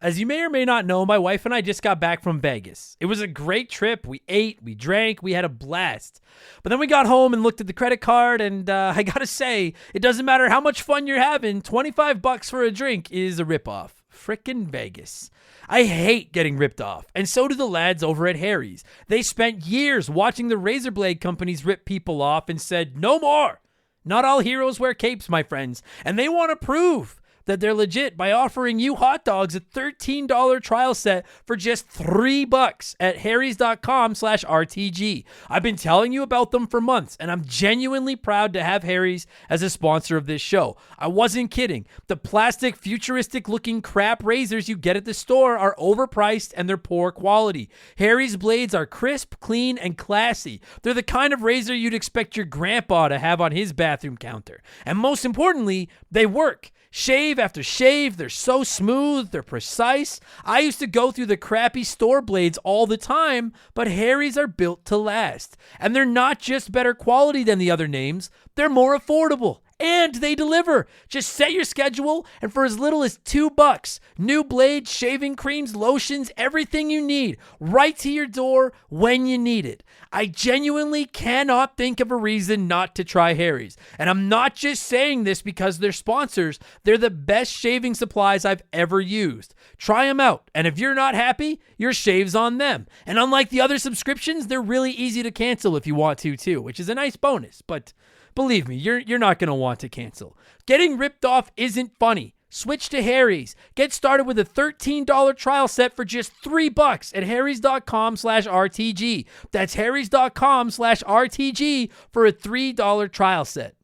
As you may or may not know, my wife and I just got back from Vegas. It was a great trip. We ate, we drank, we had a blast. But then we got home and looked at the credit card, and I gotta say, it doesn't matter how much fun you're having, $25 for a drink is a ripoff. Frickin' Vegas. I hate getting ripped off, and so do the lads over at Harry's. They spent years watching the razor blade companies rip people off and said, no more. Not all heroes wear capes, my friends, and they want to prove that they're legit by offering you hot dogs a $13 trial set for just $3 at harrys.com/RTG. I've been telling you about them for months, and I'm genuinely proud to have Harry's as a sponsor of this show. I wasn't kidding. The plastic, futuristic-looking crap razors you get at the store are overpriced and they're poor quality. Harry's blades are crisp, clean, and classy. They're the kind of razor you'd expect your grandpa to have on his bathroom counter. And most importantly, they work. Shave after shave, they're so smooth, they're precise. I used to go through the crappy store blades all the time, but Harry's are built to last. And they're not just better quality than the other names, they're more affordable. And they deliver. Just set your schedule, and for as little as $2, new blades, shaving creams, lotions, everything you need, right to your door when you need it. I genuinely cannot think of a reason not to try Harry's. And I'm not just saying this because they're sponsors. They're the best shaving supplies I've ever used. Try them out, and if you're not happy, your shave's on them. And unlike the other subscriptions, they're really easy to cancel if you want to too, which is a nice bonus, but believe me, you're not going to want to cancel. Getting ripped off isn't funny. Switch to Harry's. Get started with a $13 trial set for just $3 at harrys.com/RTG. That's harrys.com/RTG for a $3 trial set.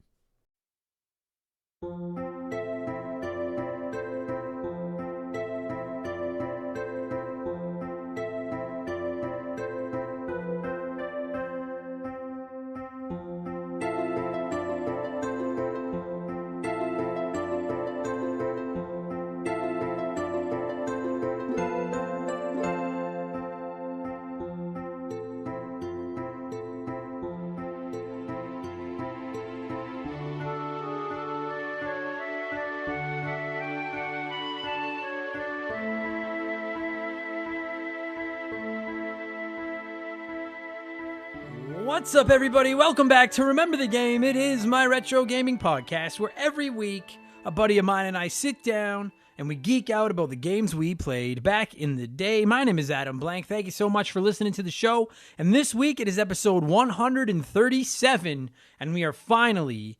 What's up, everybody? Welcome back to Remember the Game. It is my retro gaming podcast where every week a buddy of mine and I sit down and we geek out about the games we played back in the day. My name is Adam Blank. Thank you so much for listening to the show. And this week it is episode 137, and we are finally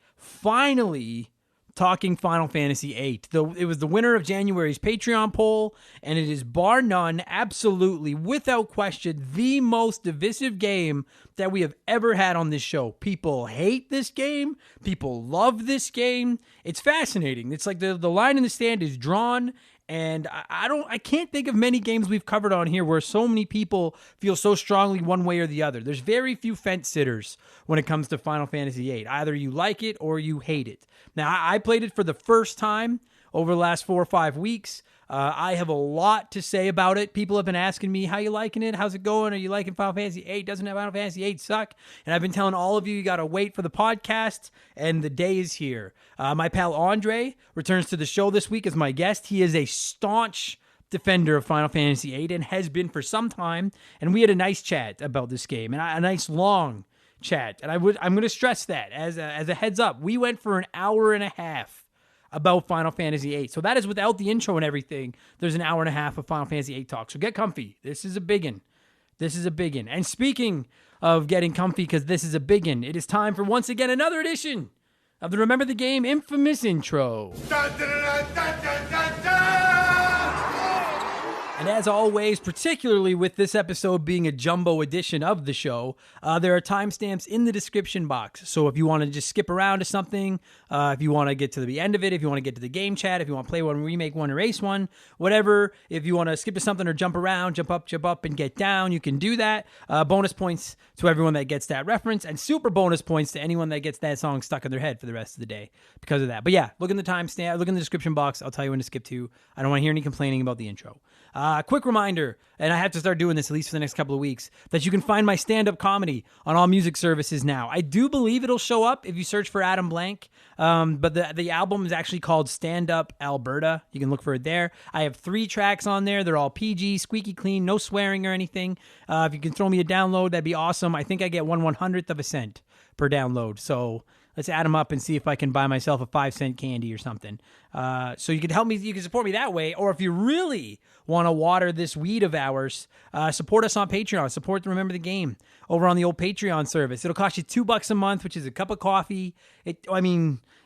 talking Final Fantasy VIII. It was the winner of January's Patreon poll, and it is bar none, absolutely, without question, the most divisive game that we have ever had on this show. People hate this game. People love this game. It's fascinating. It's like the line in the sand is drawn, and I can't think of many games we've covered on here where so many people feel so strongly one way or the other. There's very few fence sitters when it comes to Final Fantasy VIII. Either you like it or you hate it. Now, I played it for the first time over the last 4 or 5 weeks. I have a lot to say about it. People have been asking me, how you liking it? How's it going? Are you liking Final Fantasy VIII? Doesn't Final Fantasy VIII suck? And I've been telling all of you got to wait for the podcast, and the day is here. My pal Andre returns to the show this week as my guest. He is a staunch defender of Final Fantasy VIII and has been for some time, and we had a nice chat about this game, and a nice long chat. And I'm going to stress that as a heads up. We went for an hour and a half about Final Fantasy VIII. So that is without the intro and everything. There's an hour and a half of Final Fantasy VIII talk. So get comfy. This is a biggin. And speaking of getting comfy, because this is a biggin, it is time for once again another edition of the Remember the Game infamous intro. Dun, dun, dun, dun, dun, dun, dun! And as always, particularly with this episode being a jumbo edition of the show, there are timestamps in the description box. So if you want to just skip around to something, if you want to get to the end of it, if you want to get to the game chat, if you want to play one, remake one, erase one, whatever, if you want to skip to something or jump around, jump up, and get down, you can do that. Bonus points to everyone that gets that reference, and super bonus points to anyone that gets that song stuck in their head for the rest of the day because of that. But yeah, look in the timestamp, look in the description box. I'll tell you when to skip to. I don't want to hear any complaining about the intro. Quick reminder, and I have to start doing this at least for the next couple of weeks, that you can find my stand-up comedy on all music services now. I do believe it'll show up if you search for Adam Blank, but the album is actually called Stand Up Alberta. You can look for it there. I have 3 tracks on there. They're all PG, squeaky clean, no swearing or anything. If you can throw me a download, that'd be awesome. I think I get 1/100th of a cent per download, so let's add them up and see if I can buy myself a 5-cent candy or something. So you can help me. You can support me that way. Or if you really want to water this weed of ours, support us on Patreon. Support the Remember the Game over on the old Patreon service. It'll cost you $2 a month, which is a cup of coffee.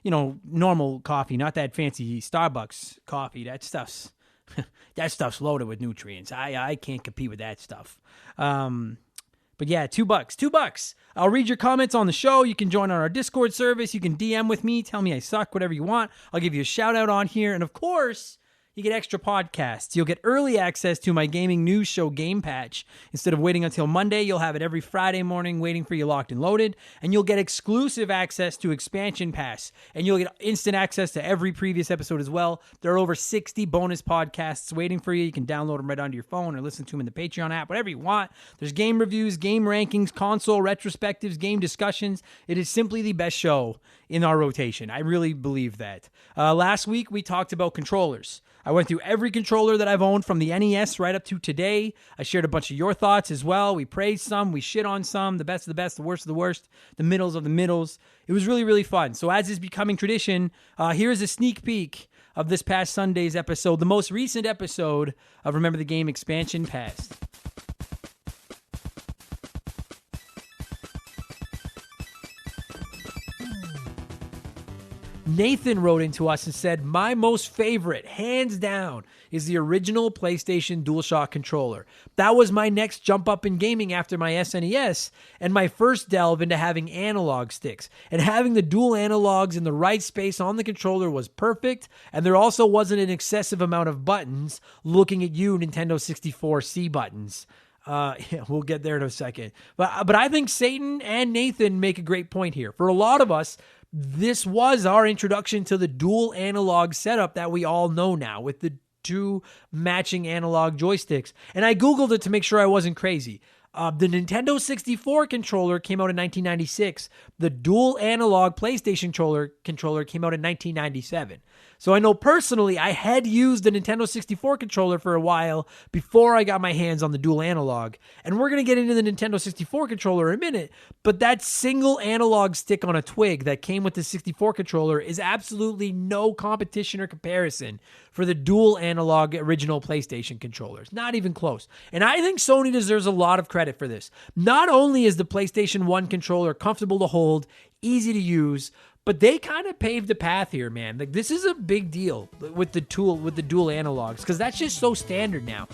Normal coffee, not that fancy Starbucks coffee. That stuff's loaded with nutrients. I can't compete with that stuff. But yeah, $2. I'll read your comments on the show. You can join on our Discord service. You can DM with me. Tell me I suck, whatever you want. I'll give you a shout out on here. And of course, you get extra podcasts. You'll get early access to my gaming news show, Game Patch. Instead of waiting until Monday, you'll have it every Friday morning waiting for you locked and loaded. And you'll get exclusive access to Expansion Pass. And you'll get instant access to every previous episode as well. There are over 60 bonus podcasts waiting for you. You can download them right onto your phone or listen to them in the Patreon app, whatever you want. There's game reviews, game rankings, console retrospectives, game discussions. It is simply the best show in our rotation. I really believe that. Last week, we talked about controllers. I went through every controller that I've owned from the NES right up to today. I shared a bunch of your thoughts as well. We praised some, we shit on some, the best of the best, the worst of the worst, the middles of the middles. It was really, really fun. So as is becoming tradition, here's a sneak peek of this past Sunday's episode, the most recent episode of Remember the Game Expansion Pass. Nathan wrote into us and said, my most favorite, hands down, is the original PlayStation DualShock controller. That was my next jump up in gaming after my SNES and my first delve into having analog sticks. And having the dual analogs in the right space on the controller was perfect, and there also wasn't an excessive amount of buttons. Looking at you, Nintendo 64C buttons. Yeah, we'll get there in a second. But I think Satan and Nathan make a great point here. For a lot of us, this was our introduction to the dual analog setup that we all know now with the 2 matching analog joysticks. And I Googled it to make sure I wasn't crazy. The Nintendo 64 controller came out in 1996. The dual analog PlayStation controller came out in 1997. So I know personally I had used the Nintendo 64 controller for a while before I got my hands on the dual analog. And we're going to get into the Nintendo 64 controller in a minute, but that single analog stick on a twig that came with the 64 controller is absolutely no competition or comparison for the dual analog original PlayStation controllers. Not even close. And I think Sony deserves a lot of credit for this. Not only is the PlayStation 1 controller comfortable to hold, easy to use, but they kind of paved the path here, man. Like, this is a big deal with the dual analogs, because that's just so standard now.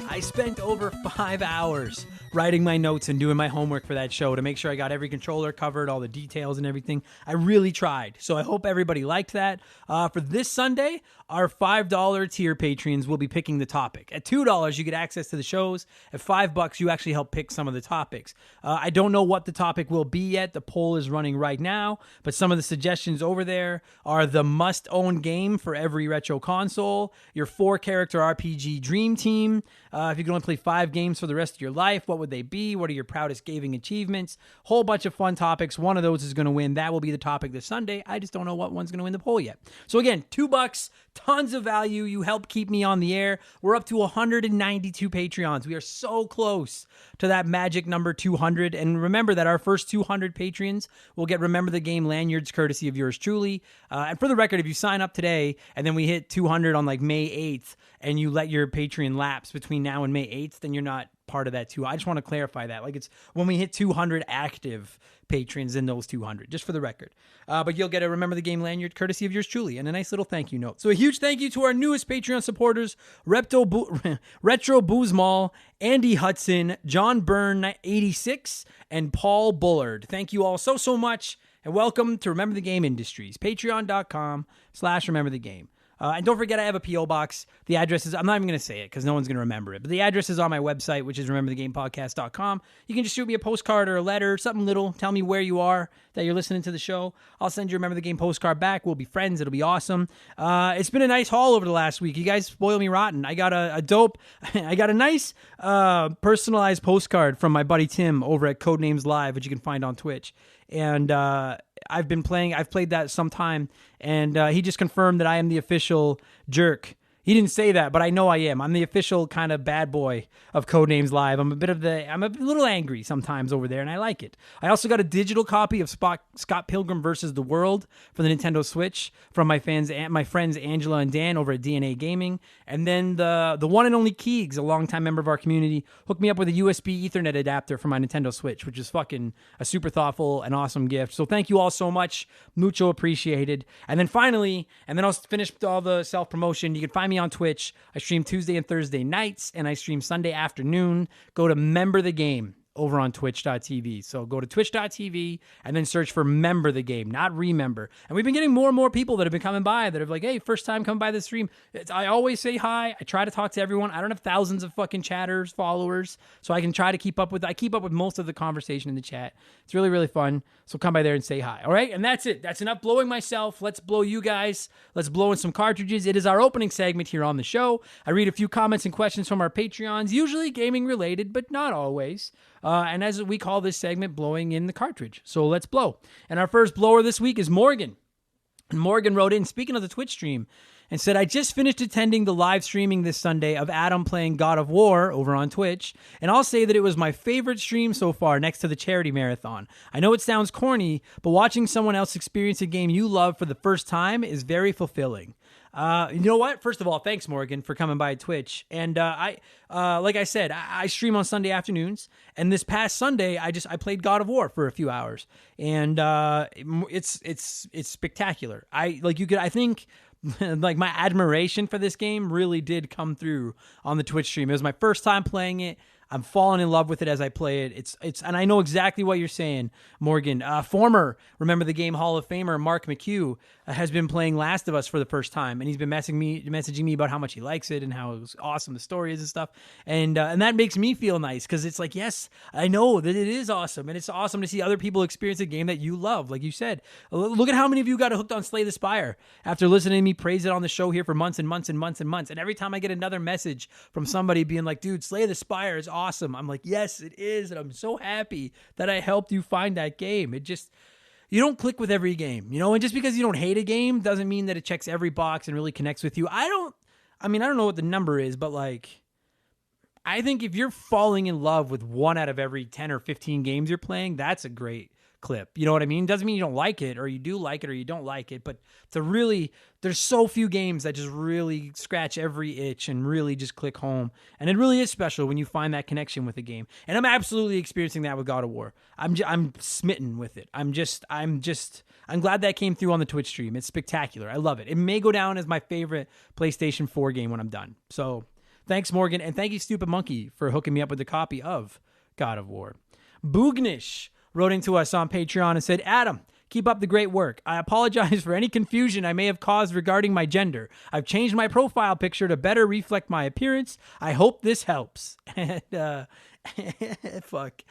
I spent over 5 hours writing my notes and doing my homework for that show to make sure I got every controller covered, all the details and everything. I really tried. So I hope everybody liked that. For this Sunday, our $5 tier patrons will be picking the topic. At $2, you get access to the shows. At $5, you actually help pick some of the topics. I don't know what the topic will be yet. The poll is running right now, but some of the suggestions over there are the must-own game for every retro console, your 4-character RPG dream team. If you could only play 5 games for the rest of your life, what would they be? What are your proudest gaming achievements? Whole bunch of fun topics. One of those is going to win. That will be the topic this Sunday. I just don't know what one's going to win the poll yet. So again, $2, tons of value. You help keep me on the air. We're up to 192 Patreons. We are so close to that magic number 200. And remember that our first 200 patrons will get Remember the Game lanyards courtesy of yours truly. And for the record, if you sign up today and then we hit 200 on like May 8th and you let your Patreon lapse between now and May 8th, then you're not part of that too. I just want to clarify that. Like, it's when we hit 200 active patrons in those 200, just for the record. But you'll get a Remember the Game lanyard courtesy of yours truly and a nice little thank you note. So a huge thank you to our newest Patreon supporters, Retro Boozmall, Andy Hudson, John Byrne 86, and Paul Bullard. Thank you all so much, and welcome to Remember the Game Industries, patreon.com/rememberthegame. And don't forget, I have a P.O. box. The address is, I'm not even going to say it because no one's going to remember it, but the address is on my website, which is rememberthegamepodcast.com. You can just shoot me a postcard or a letter, something little. Tell me where you are, that you're listening to the show. I'll send you a Remember the Game postcard back. We'll be friends. It'll be awesome. It's been a nice haul over the last week. You guys spoil me rotten. I got I got a nice personalized postcard from my buddy Tim over at Codenames Live, which you can find on Twitch. And I've played that sometime, and he just confirmed that I am the official jerk. He didn't say that, but I know I am. I'm the official kind of bad boy of Codenames Live. I'm a little angry sometimes over there, and I like it. I also got a digital copy of Scott Pilgrim vs. the World for the Nintendo Switch from my friends Angela and Dan over at DNA Gaming. And then the one and only Keegs, a longtime member of our community, hooked me up with a USB Ethernet adapter for my Nintendo Switch, which is fucking a super thoughtful and awesome gift. So thank you all so much. Mucho appreciated. And then finally, I'll finish all the self-promotion. You can find me on Twitch. I stream Tuesday and Thursday nights, and I stream Sunday afternoon. Go to Member the Game over on twitch.tv. So go to twitch.tv and then search for Member the Game, not Remember. And we've been getting more and more people that have been coming by that are like, hey, first time coming by the stream. I always say hi. I try to talk to everyone. I don't have thousands of fucking chatters, followers, so I can try to keep up with most of the conversation in the chat. It's really, really fun. So come by there and say hi. All right. And that's it. That's enough blowing myself. Let's blow you guys. Let's blow in some cartridges. It is our opening segment here on the show. I read a few comments and questions from our Patreons, usually gaming related, but not always. And as we call this segment, blowing in the cartridge. So let's blow. And our first blower this week is Morgan. And Morgan wrote in, speaking of the Twitch stream, and said, I just finished attending the live streaming this Sunday of Adam playing God of War over on Twitch, and I'll say that it was my favorite stream so far next to the charity marathon. I know it sounds corny, but watching someone else experience a game you love for the first time is very fulfilling. You know what? First of all, thanks, Morgan, for coming by Twitch. And like I said, I stream on Sunday afternoons. And this past Sunday, I played God of War for a few hours, and it's spectacular. I think like my admiration for this game really did come through on the Twitch stream. It was my first time playing it. I'm falling in love with it as I play it. It's and I know exactly what you're saying, Morgan. Former Remember the Game Hall of Famer Mark McHugh has been playing Last of Us for the first time, and he's been messaging me about how much he likes it and how awesome the story is and stuff. And that makes me feel nice because it's like, yes, I know that it is awesome, and it's awesome to see other people experience a game that you love. Like you said, look at how many of you got hooked on Slay the Spire after listening to me praise it on the show here for months and months and months and months. And every time I get another message from somebody being like, dude, Slay the Spire is awesome, I'm like, yes, it is, and I'm so happy that I helped you find that game. You don't click with every game, and just because you don't hate a game doesn't mean that it checks every box and really connects with you. I don't know what the number is, but like, I think if you're falling in love with 1 out of every 10 or 15 games you're playing, that's a great clip. You know what I mean? Doesn't mean you don't like it, or you do like it, or you don't like it, but there's so few games that just really scratch every itch and really just click home. And it really is special when you find that connection with a game. And I'm absolutely experiencing that with God of War. I'm smitten with it. I'm glad that came through on the Twitch stream. It's spectacular. I love it. It may go down as my favorite PlayStation 4 game when I'm done. So thanks, Morgan. And thank you, Stupid Monkey, for hooking me up with a copy of God of War. Boognish wrote into us on Patreon and said, Adam, keep up the great work. I apologize for any confusion I may have caused regarding my gender. I've changed my profile picture to better reflect my appearance. I hope this helps. And, fuck.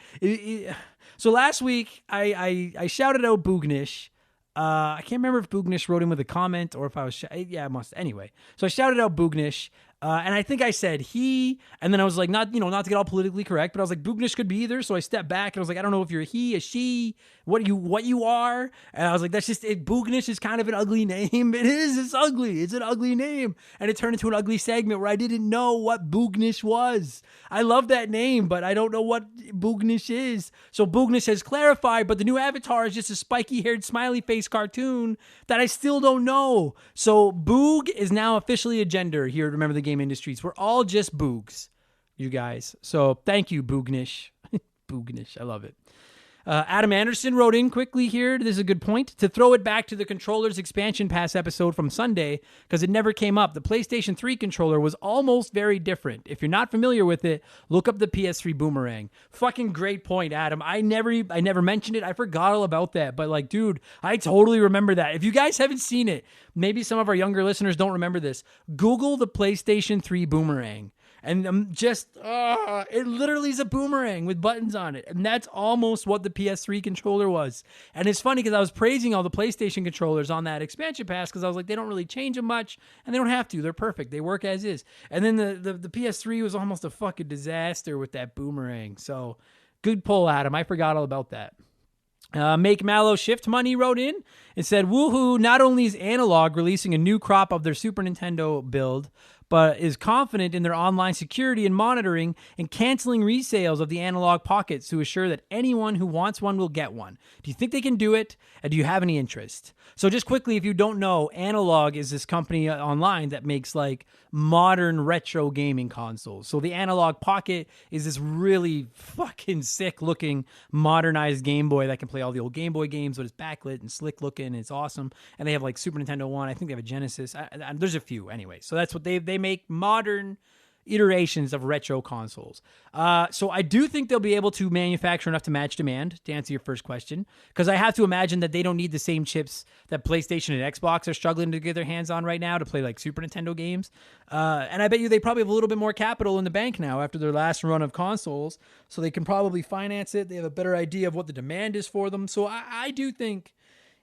So last week, I shouted out Boognish. I can't remember if Boognish wrote in with a comment or if I was... I must. Anyway, so I shouted out Boognish. And I think I said he, and then I was like, not to get all politically correct, but I was like, Boognish could be either. So I stepped back and I was like, I don't know if you're a he, a she, what you are. And I was like, that's just it. Boognish is kind of an ugly name. It is. It's ugly. It's an ugly name. And it turned into an ugly segment where I didn't know what Boognish was. I love that name, but I don't know what Boognish is. So Boognish has clarified, but the new avatar is just a spiky-haired smiley face cartoon that I still don't know. So Boog is now officially a gender here at Remember the Game Industries. We're all just boogs, you guys. So thank you, Boognish. Boognish, I love it. Adam Anderson wrote in quickly here. This is a good point. To throw it back to the controller's expansion pass episode from Sunday, because it never came up. The PlayStation 3 controller was almost very different. If you're not familiar with it, look up the PS3 Boomerang. Fucking great point, Adam. I never mentioned it. I forgot all about that. But like, dude, I totally remember that. If you guys haven't seen it, maybe some of our younger listeners don't remember this. Google the PlayStation 3 Boomerang. And it literally is a boomerang with buttons on it. And that's almost what the PS3 controller was. And it's funny because I was praising all the PlayStation controllers on that expansion pass because I was like, they don't really change them much and they don't have to. They're perfect. They work as is. And then the PS3 was almost a fucking disaster with that boomerang. So good pull, Adam. I forgot all about that. Make Mallow Shift Money wrote in and said, woohoo, not only is Analog releasing a new crop of their Super Nintendo build, but is confident in their online security and monitoring and canceling resales of the Analog Pockets to assure that anyone who wants one will get one. Do you think they can do it? And do you have any interest? So just quickly, if you don't know, Analog is this company online that makes like modern retro gaming consoles. So the Analog Pocket is this really fucking sick looking modernized Game Boy that can play all the old Game Boy games, but it's backlit and slick looking. And it's awesome. And they have like Super Nintendo 1. I think they have a Genesis. There's a few anyway. So that's what they make modern iterations of retro consoles. So I do think they'll be able to manufacture enough to match demand, to answer your first question, because I have to imagine that they don't need the same chips that PlayStation and Xbox are struggling to get their hands on right now to play like Super Nintendo games. And I bet you they probably have a little bit more capital in the bank now after their last run of consoles, so they can probably finance it. They have a better idea of what the demand is for them. So I do think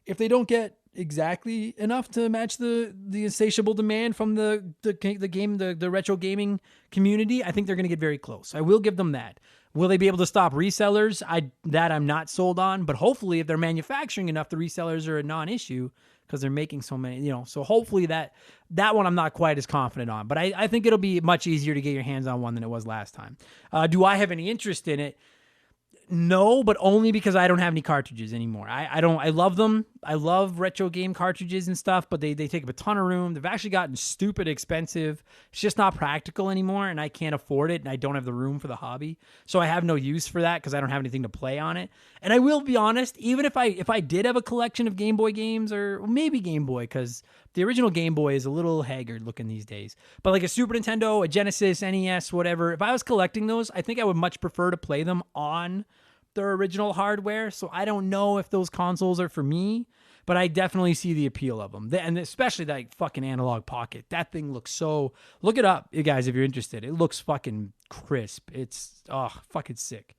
if they don't get exactly enough to match the insatiable demand from the retro gaming community, I think they're going to get very close. I will give them that. Will they be able to stop resellers? I'm not sold on, but hopefully if they're manufacturing enough, the resellers are a non-issue because they're making so many, so hopefully that one I'm not quite as confident on, but I think it'll be much easier to get your hands on one than it was last time. Do I have any interest in it? No, but only because I don't have any cartridges anymore. I love them. I love retro game cartridges and stuff, but they take up a ton of room. They've actually gotten stupid expensive. It's just not practical anymore, and I can't afford it, and I don't have the room for the hobby. So I have no use for that because I don't have anything to play on it. And I will be honest, even if I did have a collection of Game Boy games, or maybe Game Boy, because the original Game Boy is a little haggard looking these days. But like a Super Nintendo, a Genesis, NES, whatever, if I was collecting those, I think I would much prefer to play them on their original hardware. So I don't know if those consoles are for me, but I definitely see the appeal of them. And especially that fucking Analog Pocket. That thing looks so... Look it up, you guys, if you're interested. It looks fucking crisp. It's fucking sick.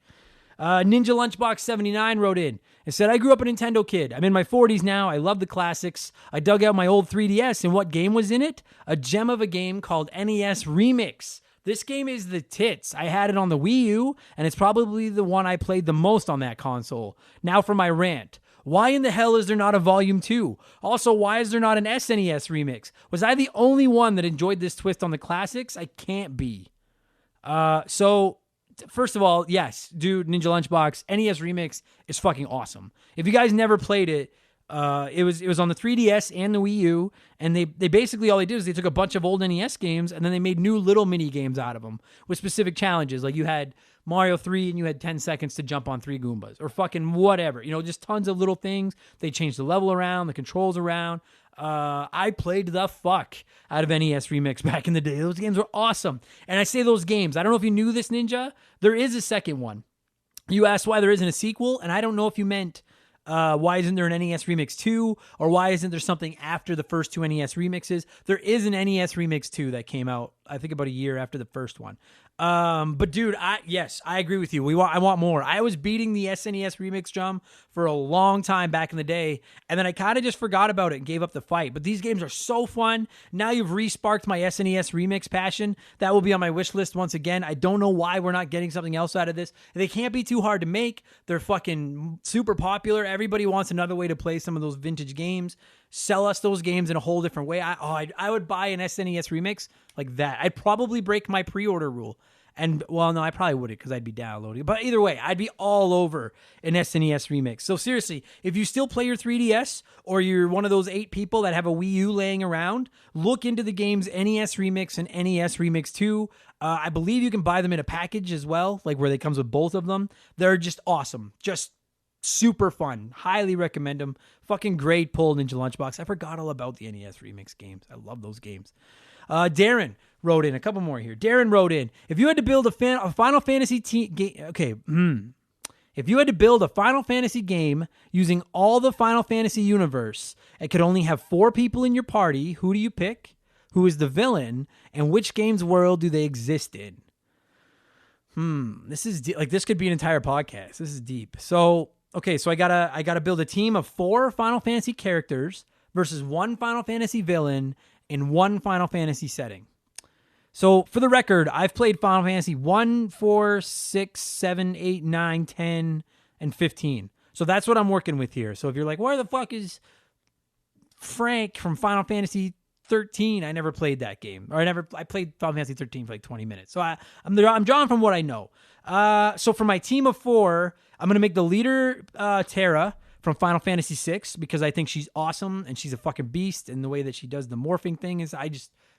Ninja Lunchbox 79 wrote in and said, I grew up a Nintendo kid. I'm in my 40s now. I love the classics. I dug out my old 3DS, and what game was in it? A gem of a game called NES Remix. This game is the tits. I had it on the Wii U, and it's probably the one I played the most on that console. Now for my rant. Why in the hell is there not a Volume 2? Also, why is there not an SNES remix? Was I the only one that enjoyed this twist on the classics? I can't be. So, first of all, yes, dude, Ninja Lunchbox, NES remix is fucking awesome. If you guys never played it, it was on the 3DS and the Wii U, and they basically, all they did is they took a bunch of old NES games and then they made new little mini games out of them with specific challenges. Like you had Mario 3 and you had 10 seconds to jump on 3 Goombas or fucking whatever, just tons of little things. They changed the level around, the controls around. I played the fuck out of NES Remix back in the day. Those games were awesome. And I say those games, I don't know if you knew this, Ninja, there is a second one. You asked why there isn't a sequel, and I don't know if you meant why isn't there an NES Remix 2, or why isn't there something after the first two NES remixes? There is an NES Remix 2 that came out, I think, about a year after the first one. But dude, I agree with you. I want more. I was beating the SNES Remix drum for a long time back in the day, and then I kind of just forgot about it and gave up the fight. But these games are so fun. Now you've re-sparked my SNES Remix passion. That will be on my wish list once again. I don't know why we're not getting something else out of this. They can't be too hard to make. They're fucking super popular. Everybody wants another way to play some of those vintage games. Sell us those games in a whole different way. I would buy an SNES Remix like that. I'd probably break my pre-order rule. And, well, no, I probably wouldn't because I'd be downloading. But either way, I'd be all over an SNES Remix. So seriously, if you still play your 3DS or you're one of those 8 people that have a Wii U laying around, look into the games NES Remix and NES Remix 2. I believe you can buy them in a package as well, like where they comes with both of them. They're just awesome. Just Super fun. Highly recommend them. Fucking great pull, Ninja Lunchbox. I forgot all about the NES remix games. I love those games. Darren wrote in a couple more here. Darren wrote in, if you had to build a Final Fantasy game, if you had to build a Final Fantasy game using all the Final Fantasy universe, it could only have 4 people in your party. Who do you pick? Who is the villain? And which game's world do they exist in? This is this could be an entire podcast. This is deep. So I gotta build a team of 4 Final Fantasy characters versus 1 Final Fantasy villain in 1 Final Fantasy setting. So for the record, I've played Final Fantasy 1, 4, 6, 7, 8, 9, 10, and 15. So that's what I'm working with here. So if you're like, where the fuck is Frank from Final Fantasy 13? I never played that game. Or I played Final Fantasy 13 for like 20 minutes. So I'm drawing from what I know. So for my team of 4, I'm going to make the leader Terra from Final Fantasy 6 because I think she's awesome and she's a fucking beast, and the way that she does the morphing thing is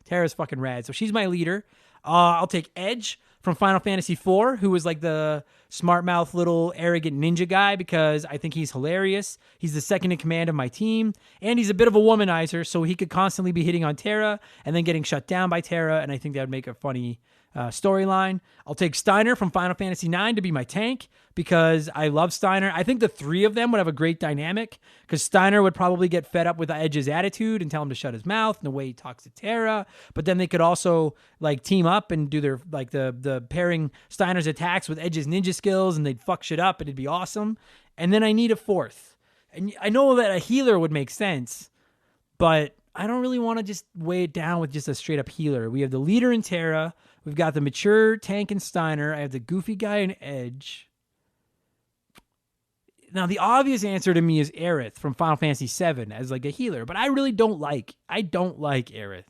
Terra's fucking rad. So she's my leader. I'll take Edge from Final Fantasy 4, who is like the smart mouth little arrogant ninja guy, because I think he's hilarious. He's the second in command of my team, and he's a bit of a womanizer, so he could constantly be hitting on Terra and then getting shut down by Terra, and I think that would make a funny storyline. I'll take Steiner from Final Fantasy 9 to be my tank because I love Steiner. I think the 3 of them would have a great dynamic because Steiner would probably get fed up with Edge's attitude and tell him to shut his mouth and the way he talks to Terra. But then they could also like team up and do their like the pairing Steiner's attacks with Edge's ninja skills, and they'd fuck shit up and it'd be awesome. And then I need a 4th. And I know that a healer would make sense, but I don't really want to just weigh it down with just a straight up healer. We have the leader in Terra. We've got the mature tank in Steiner. I have the goofy guy in Edge. Now, the obvious answer to me is Aerith from Final Fantasy VII as like a healer, but I really don't like Aerith.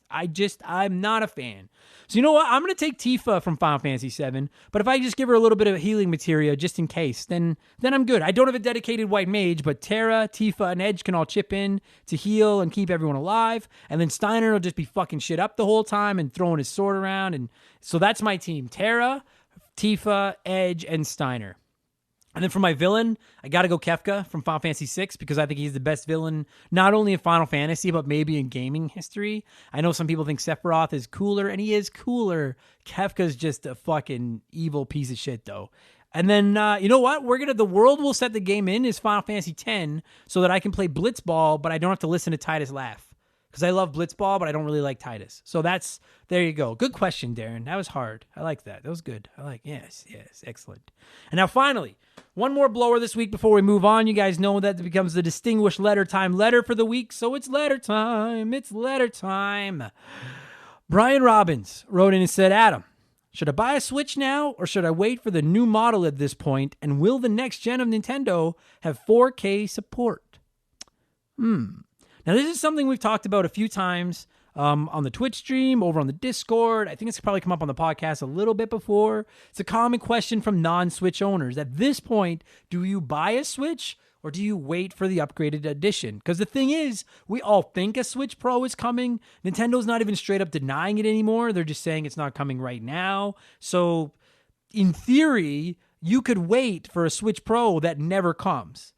I'm not a fan. So you know what? I'm going to take Tifa from Final Fantasy VII, but if I just give her a little bit of healing materia just in case, then I'm good. I don't have a dedicated white mage, but Terra, Tifa, and Edge can all chip in to heal and keep everyone alive, and then Steiner will just be fucking shit up the whole time and throwing his sword around, and so that's my team. Terra, Tifa, Edge, and Steiner. And then for my villain, I got to go Kefka from Final Fantasy VI because I think he's the best villain, not only in Final Fantasy, but maybe in gaming history. I know some people think Sephiroth is cooler, and he is cooler. Kefka's just a fucking evil piece of shit, though. And then, you know what? The world will set the game in is Final Fantasy X so that I can play Blitzball, but I don't have to listen to Titus laugh. Because I love Blitzball, but I don't really like Titus. So there you go. Good question, Darren. That was hard. I like that. That was good. Yes, excellent. And now finally, one more blower this week before we move on. You guys know that it becomes the distinguished letter time letter for the week. So it's letter time. It's letter time. Brian Robbins wrote in and said, Adam, should I buy a Switch now or should I wait for the new model at this point? And will the next gen of Nintendo have 4K support? Now, this is something we've talked about a few times on the Twitch stream, over on the Discord. I think it's probably come up on the podcast a little bit before. It's a common question from non-Switch owners. At this point, do you buy a Switch or do you wait for the upgraded edition? Because the thing is, we all think a Switch Pro is coming. Nintendo's not even straight up denying it anymore. They're just saying it's not coming right now. So, in theory, you could wait for a Switch Pro that never comes.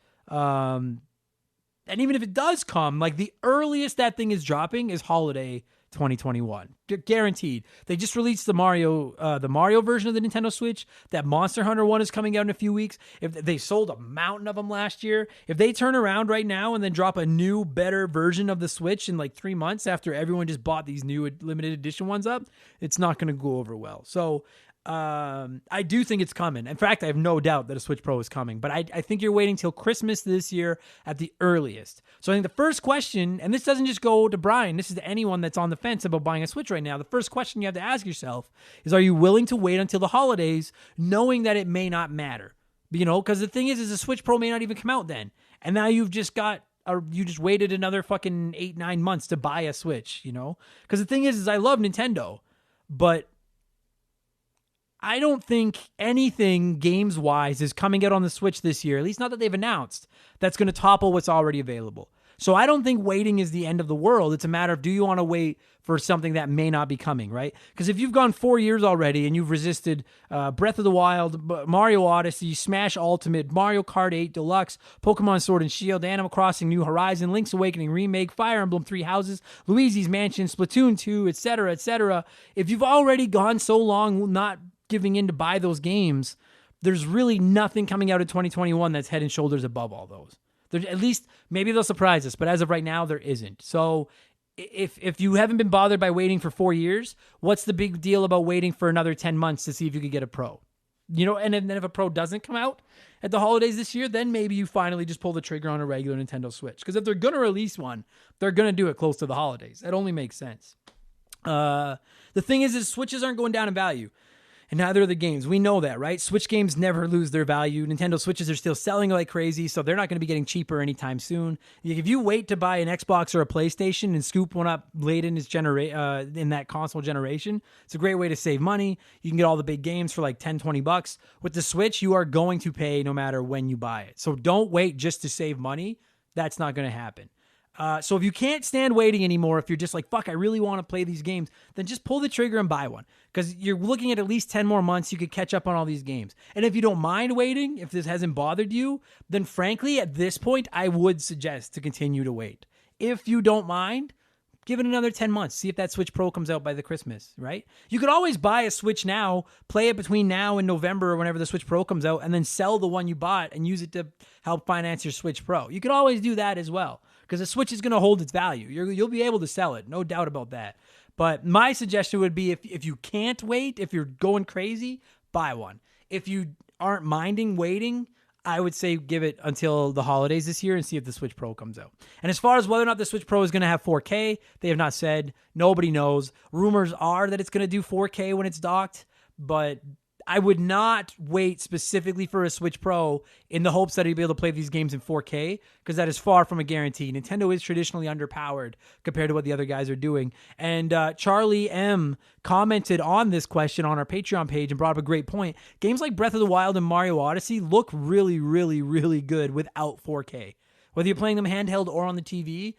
And even if it does come, like the earliest that thing is dropping is holiday 2021. Guaranteed. They just released the Mario version of the Nintendo Switch. That Monster Hunter one is coming out in a few weeks. If they sold a mountain of them last year, if they turn around right now and then drop a new, better version of the Switch in like 3 months after everyone just bought these new limited edition ones up, it's not going to go over well. So I do think it's coming. In fact, I have no doubt that a Switch Pro is coming, but I think you're waiting till Christmas this year at the earliest. So I think the first question, and this doesn't just go to Brian, this is to anyone that's on the fence about buying a Switch right now. The first question you have to ask yourself is, are you willing to wait until the holidays knowing that it may not matter? You know, because the thing is the Switch Pro may not even come out then. And now you just waited another fucking 8-9 months to buy a Switch, you know? Because the thing is I love Nintendo, but I don't think anything games-wise is coming out on the Switch this year, at least not that they've announced, that's going to topple what's already available. So I don't think waiting is the end of the world. It's a matter of, do you want to wait for something that may not be coming, right? Because if you've gone 4 years already and you've resisted Breath of the Wild, Mario Odyssey, Smash Ultimate, Mario Kart 8 Deluxe, Pokemon Sword and Shield, Animal Crossing New Horizon, Link's Awakening Remake, Fire Emblem Three Houses, Luigi's Mansion, Splatoon 2, etc., etc. If you've already gone so long not giving in to buy those games, there's really nothing coming out of 2021 that's head and shoulders above all those. At least maybe they'll surprise us, but as of right now, there isn't. So if you haven't been bothered by waiting for 4 years, what's the big deal about waiting for another 10 months to see if you could get a Pro? And then if a Pro doesn't come out at the holidays this year, then maybe you finally just pull the trigger on a regular Nintendo Switch. Because if they're going to release one, they're going to do it close to the holidays. That only makes sense. The thing is Switches aren't going down in value. And neither are the games. We know that, right? Switch games never lose their value. Nintendo Switches are still selling like crazy, so they're not going to be getting cheaper anytime soon. If you wait to buy an Xbox or a PlayStation and scoop one up late in in that console generation, it's a great way to save money. You can get all the big games for like $10, $20. With the Switch, you are going to pay no matter when you buy it. So don't wait just to save money. That's not going to happen. So if you can't stand waiting anymore, if you're just like, fuck, I really want to play these games, then just pull the trigger and buy one. Because you're looking at least 10 more months, you could catch up on all these games. And if you don't mind waiting, if this hasn't bothered you, then frankly, at this point, I would suggest to continue to wait. If you don't mind, give it another 10 months. See if that Switch Pro comes out by the Christmas, right? You could always buy a Switch now, play it between now and November or whenever the Switch Pro comes out, and then sell the one you bought and use it to help finance your Switch Pro. You could always do that as well, because the Switch is going to hold its value. You'll be able to sell it, no doubt about that. But my suggestion would be, if you can't wait, if you're going crazy, buy one. If you aren't minding waiting, I would say give it until the holidays this year and see if the Switch Pro comes out. And as far as whether or not the Switch Pro is going to have 4K, they have not said. Nobody knows. Rumors are that it's going to do 4K when it's docked, but I would not wait specifically for a Switch Pro in the hopes that you'll be able to play these games in 4K, because that is far from a guarantee. Nintendo is traditionally underpowered compared to what the other guys are doing. And Charlie M commented on this question on our Patreon page and brought up a great point. Games like Breath of the Wild and Mario Odyssey look really, really, really good without 4K. Whether you're playing them handheld or on the TV,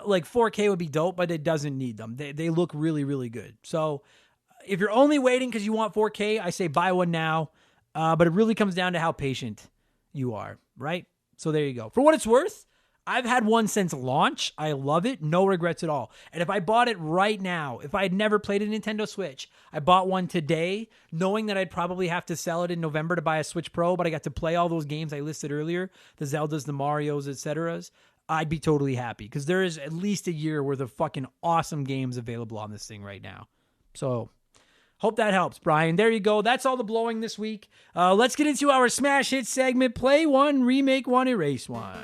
like 4K would be dope, but it doesn't need them. They look really, really good. So if you're only waiting because you want 4K, I say buy one now. But it really comes down to how patient you are, right? So there you go. For what it's worth, I've had one since launch. I love it. No regrets at all. And if I bought it right now, if I had never played a Nintendo Switch, I bought one today, knowing that I'd probably have to sell it in November to buy a Switch Pro, but I got to play all those games I listed earlier, the Zeldas, the Marios, etc. I'd be totally happy, because there is at least a year worth of fucking awesome games available on this thing right now. So hope that helps, Brian. There you go. That's all the blowing this week. Let's get into our Smash Hit segment. Play one, remake one, erase one.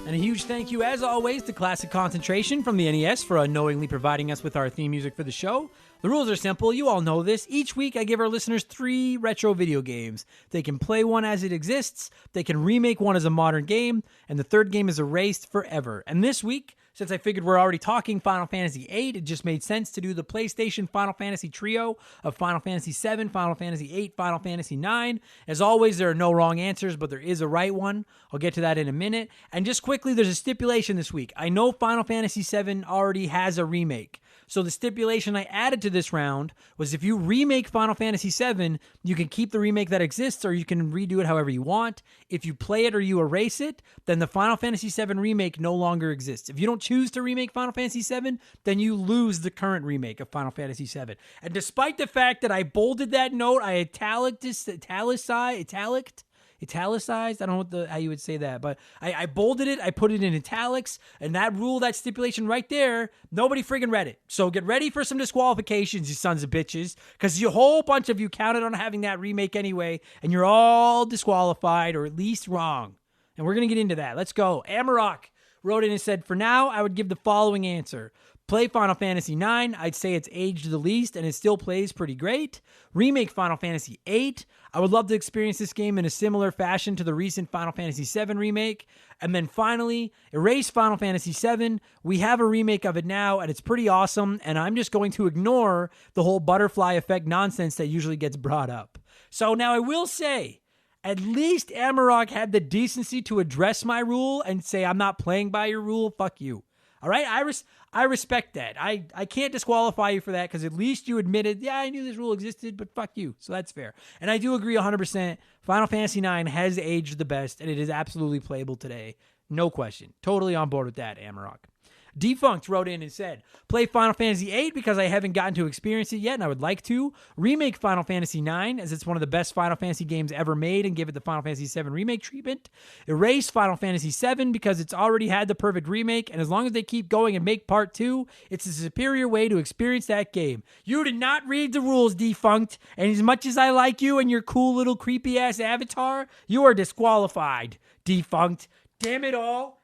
And a huge thank you, as always, to Classic Concentration from the NES for unknowingly providing us with our theme music for the show. The rules are simple. You all know this. Each week, I give our listeners 3 retro video games. They can play one as it exists, they can remake one as a modern game, and the third game is erased forever. And this week, since I figured we're already talking Final Fantasy VIII, it just made sense to do the PlayStation Final Fantasy trio of Final Fantasy VII, Final Fantasy VIII, Final Fantasy IX. As always, there are no wrong answers, but there is a right one. I'll get to that in a minute. And just quickly, there's a stipulation this week. I know Final Fantasy VII already has a remake. So the stipulation I added to this round was, if you remake Final Fantasy VII, you can keep the remake that exists, or you can redo it however you want. If you play it or you erase it, then the Final Fantasy VII remake no longer exists. If you don't choose to remake Final Fantasy VII, then you lose the current remake of Final Fantasy VII. And despite the fact that I bolded that note, I italicized, I don't know how you would say that, but I bolded it, I put it in italics, and that rule, that stipulation right there, nobody friggin' read it. So get ready for some disqualifications, you sons of bitches, because a whole bunch of you counted on having that remake anyway, and you're all disqualified, or at least wrong. And we're going to get into that. Let's go. Amarok wrote in and said, for now, I would give the following answer. Play Final Fantasy IX. I'd say it's aged the least and it still plays pretty great. Remake Final Fantasy VIII. I would love to experience this game in a similar fashion to the recent Final Fantasy VII remake. And then finally, erase Final Fantasy VII. We have a remake of it now, and it's pretty awesome, and I'm just going to ignore the whole butterfly effect nonsense that usually gets brought up. So now I will say, at least Amarok had the decency to address my rule and say, I'm not playing by your rule, fuck you. All right? I respect that. I can't disqualify you for that because at least you admitted, yeah, I knew this rule existed, but fuck you. So that's fair. And I do agree 100%. Final Fantasy IX has aged the best, and it is absolutely playable today. No question. Totally on board with that, Amarok. Defunct wrote in and said, play Final Fantasy VIII because I haven't gotten to experience it yet and I would like to. Remake Final Fantasy IX as it's one of the best Final Fantasy games ever made and give it the Final Fantasy VII Remake treatment. Erase Final Fantasy VII because it's already had the perfect remake, and as long as they keep going and make part 2, it's a superior way to experience that game. You did not read the rules, Defunct, and as much as I like you and your cool little creepy ass avatar, you are disqualified, Defunct. Damn it all.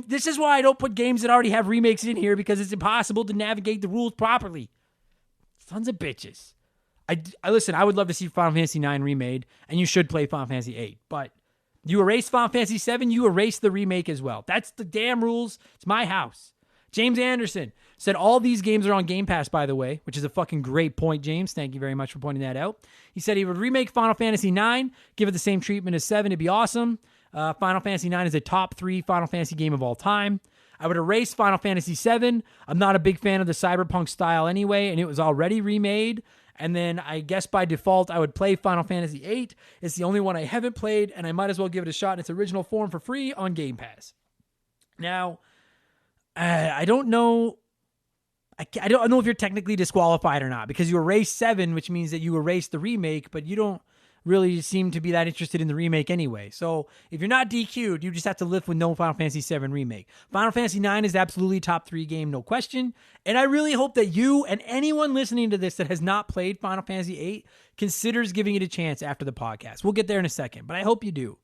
This is why I don't put games that already have remakes in here because it's impossible to navigate the rules properly. Sons of bitches. I listen, I would love to see Final Fantasy IX remade, and you should play Final Fantasy VIII, but you erase Final Fantasy VII, you erase the remake as well. That's the damn rules. It's my house. James Anderson said all these games are on Game Pass, by the way, which is a fucking great point, James. Thank you very much for pointing that out. He said he would remake Final Fantasy IX, give it the same treatment as 7. It'd be awesome. Final Fantasy IX is a top 3 Final Fantasy game of all time. I would erase Final Fantasy VII. I'm not a big fan of the cyberpunk style anyway, and it was already remade. And then I guess by default, I would play Final Fantasy VIII. It's the only one I haven't played, and I might as well give it a shot in its original form for free on Game Pass. Now, I don't know. I don't know if you're technically disqualified or not, because you erase 7, which means that you erase the remake, but you don't really seem to be that interested in the remake anyway. So if you're not DQ'd, you just have to live with no Final Fantasy VII remake. Final Fantasy IX is absolutely top 3 game, no question. And I really hope that you and anyone listening to this that has not played Final Fantasy VIII considers giving it a chance after the podcast. We'll get there in a second, but I hope you do.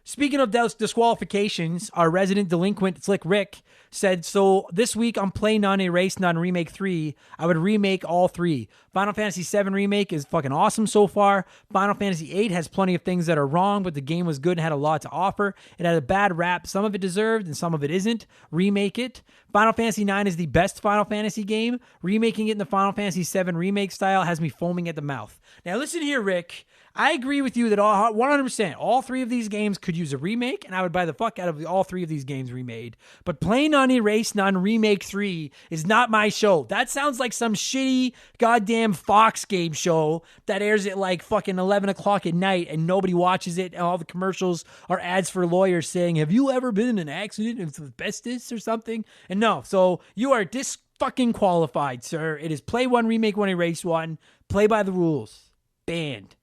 Speaking of disqualifications, our resident delinquent Slick Rick said, so this week on Play None, Erase None, Remake 3, I would remake all 3. Final Fantasy VII Remake is fucking awesome so far. Final Fantasy VIII has plenty of things that are wrong, but the game was good and had a lot to offer. It had a bad rap. Some of it deserved and some of it isn't. Remake it. Final Fantasy IX is the best Final Fantasy game. Remaking it in the Final Fantasy VII Remake style has me foaming at the mouth. Now listen here, Rick. I agree with you that 100%, all 3 of these games could use a remake, and I would buy the fuck out of all 3 of these games remade. But Play None, Erase None, Remake 3 is not my show. That sounds like some shitty goddamn Fox game show that airs at like fucking 11 o'clock at night and nobody watches it, and all the commercials are ads for lawyers saying, have you ever been in an accident with asbestos or something? And no, so you are fucking qualified, sir. It is Play 1, Remake 1, Erase 1. Play by the rules. Banned.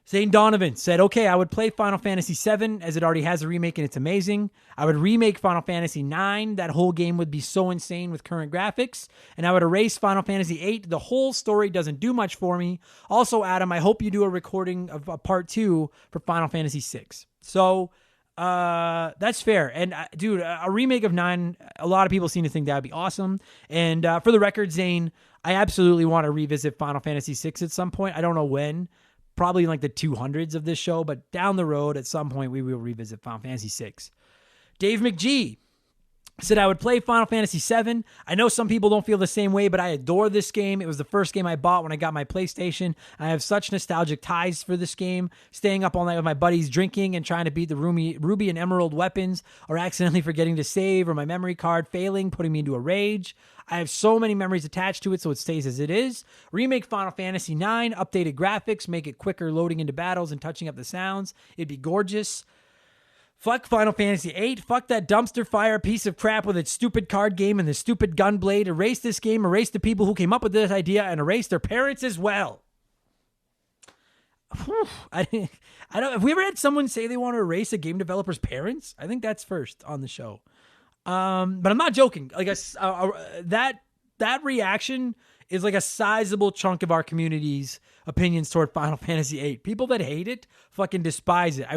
Zane Donovan said, okay, I would play Final Fantasy VII as it already has a remake and it's amazing. I would remake Final Fantasy IX. That whole game would be so insane with current graphics. And I would erase Final Fantasy VIII. The whole story doesn't do much for me. Also, Adam, I hope you do a recording of part 2 for Final Fantasy VI. So, that's fair. And dude, a remake of 9, a lot of people seem to think that would be awesome. And for the record, Zane, I absolutely want to revisit Final Fantasy VI at some point. I don't know when. Probably in like the 200s of this show, but down the road at some point we will revisit Final Fantasy VI. Dave McGee said, I would play Final Fantasy VII. I know some people don't feel the same way, but I adore this game. It was the first game I bought when I got my PlayStation. I have such nostalgic ties for this game. Staying up all night with my buddies, drinking and trying to beat the Ruby and Emerald weapons, or accidentally forgetting to save, or my memory card failing, putting me into a rage. I have so many memories attached to it, so it stays as it is. Remake Final Fantasy IX, updated graphics, make it quicker loading into battles and touching up the sounds. It'd be gorgeous. Fuck Final Fantasy VIII. Fuck that dumpster fire piece of crap with its stupid card game and the stupid gunblade. Erase this game, erase the people who came up with this idea, and erase their parents as well. Whew, I don't. Have we ever had someone say they want to erase a game developer's parents? I think that's first on the show. But I'm not joking. Like that reaction is like a sizable chunk of our community's opinions toward Final Fantasy VIII. People that hate it fucking despise it.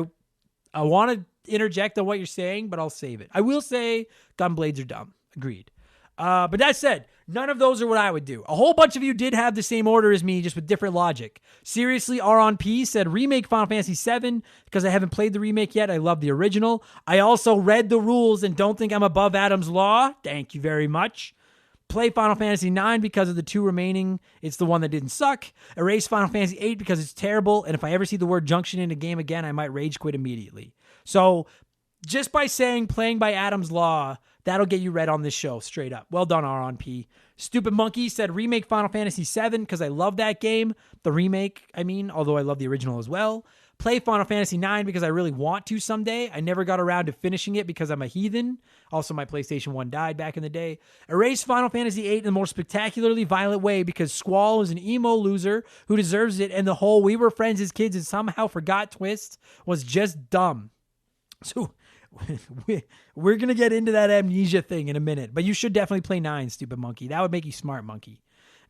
I want to interject on what you're saying, but I'll save it. I will say gunblades are dumb. Agreed. But that said, none of those are what I would do. A whole bunch of you did have the same order as me, just with different logic. Seriously, R on P said remake Final Fantasy VII because I haven't played the remake yet. I love the original. I also read the rules and don't think I'm above Adam's Law. Thank you very much. Play Final Fantasy IX because of the 2 remaining. It's the one that didn't suck. Erase Final Fantasy VIII because it's terrible. And if I ever see the word junction in a game again, I might rage quit immediately. So just by saying playing by Adam's Law, that'll get you read on this show, straight up. Well done, R on P. Stupid Monkey said remake Final Fantasy VII because I love that game. The remake, although I love the original as well. Play Final Fantasy IX because I really want to someday. I never got around to finishing it because I'm a heathen. Also, my PlayStation 1 died back in the day. Erase Final Fantasy VIII in the most spectacularly violent way because Squall is an emo loser who deserves it, and the whole we were friends as kids and somehow forgot twist was just dumb. So we're going to get into that amnesia thing in a minute, but you should definitely play 9, Stupid Monkey. That would make you smart, Monkey.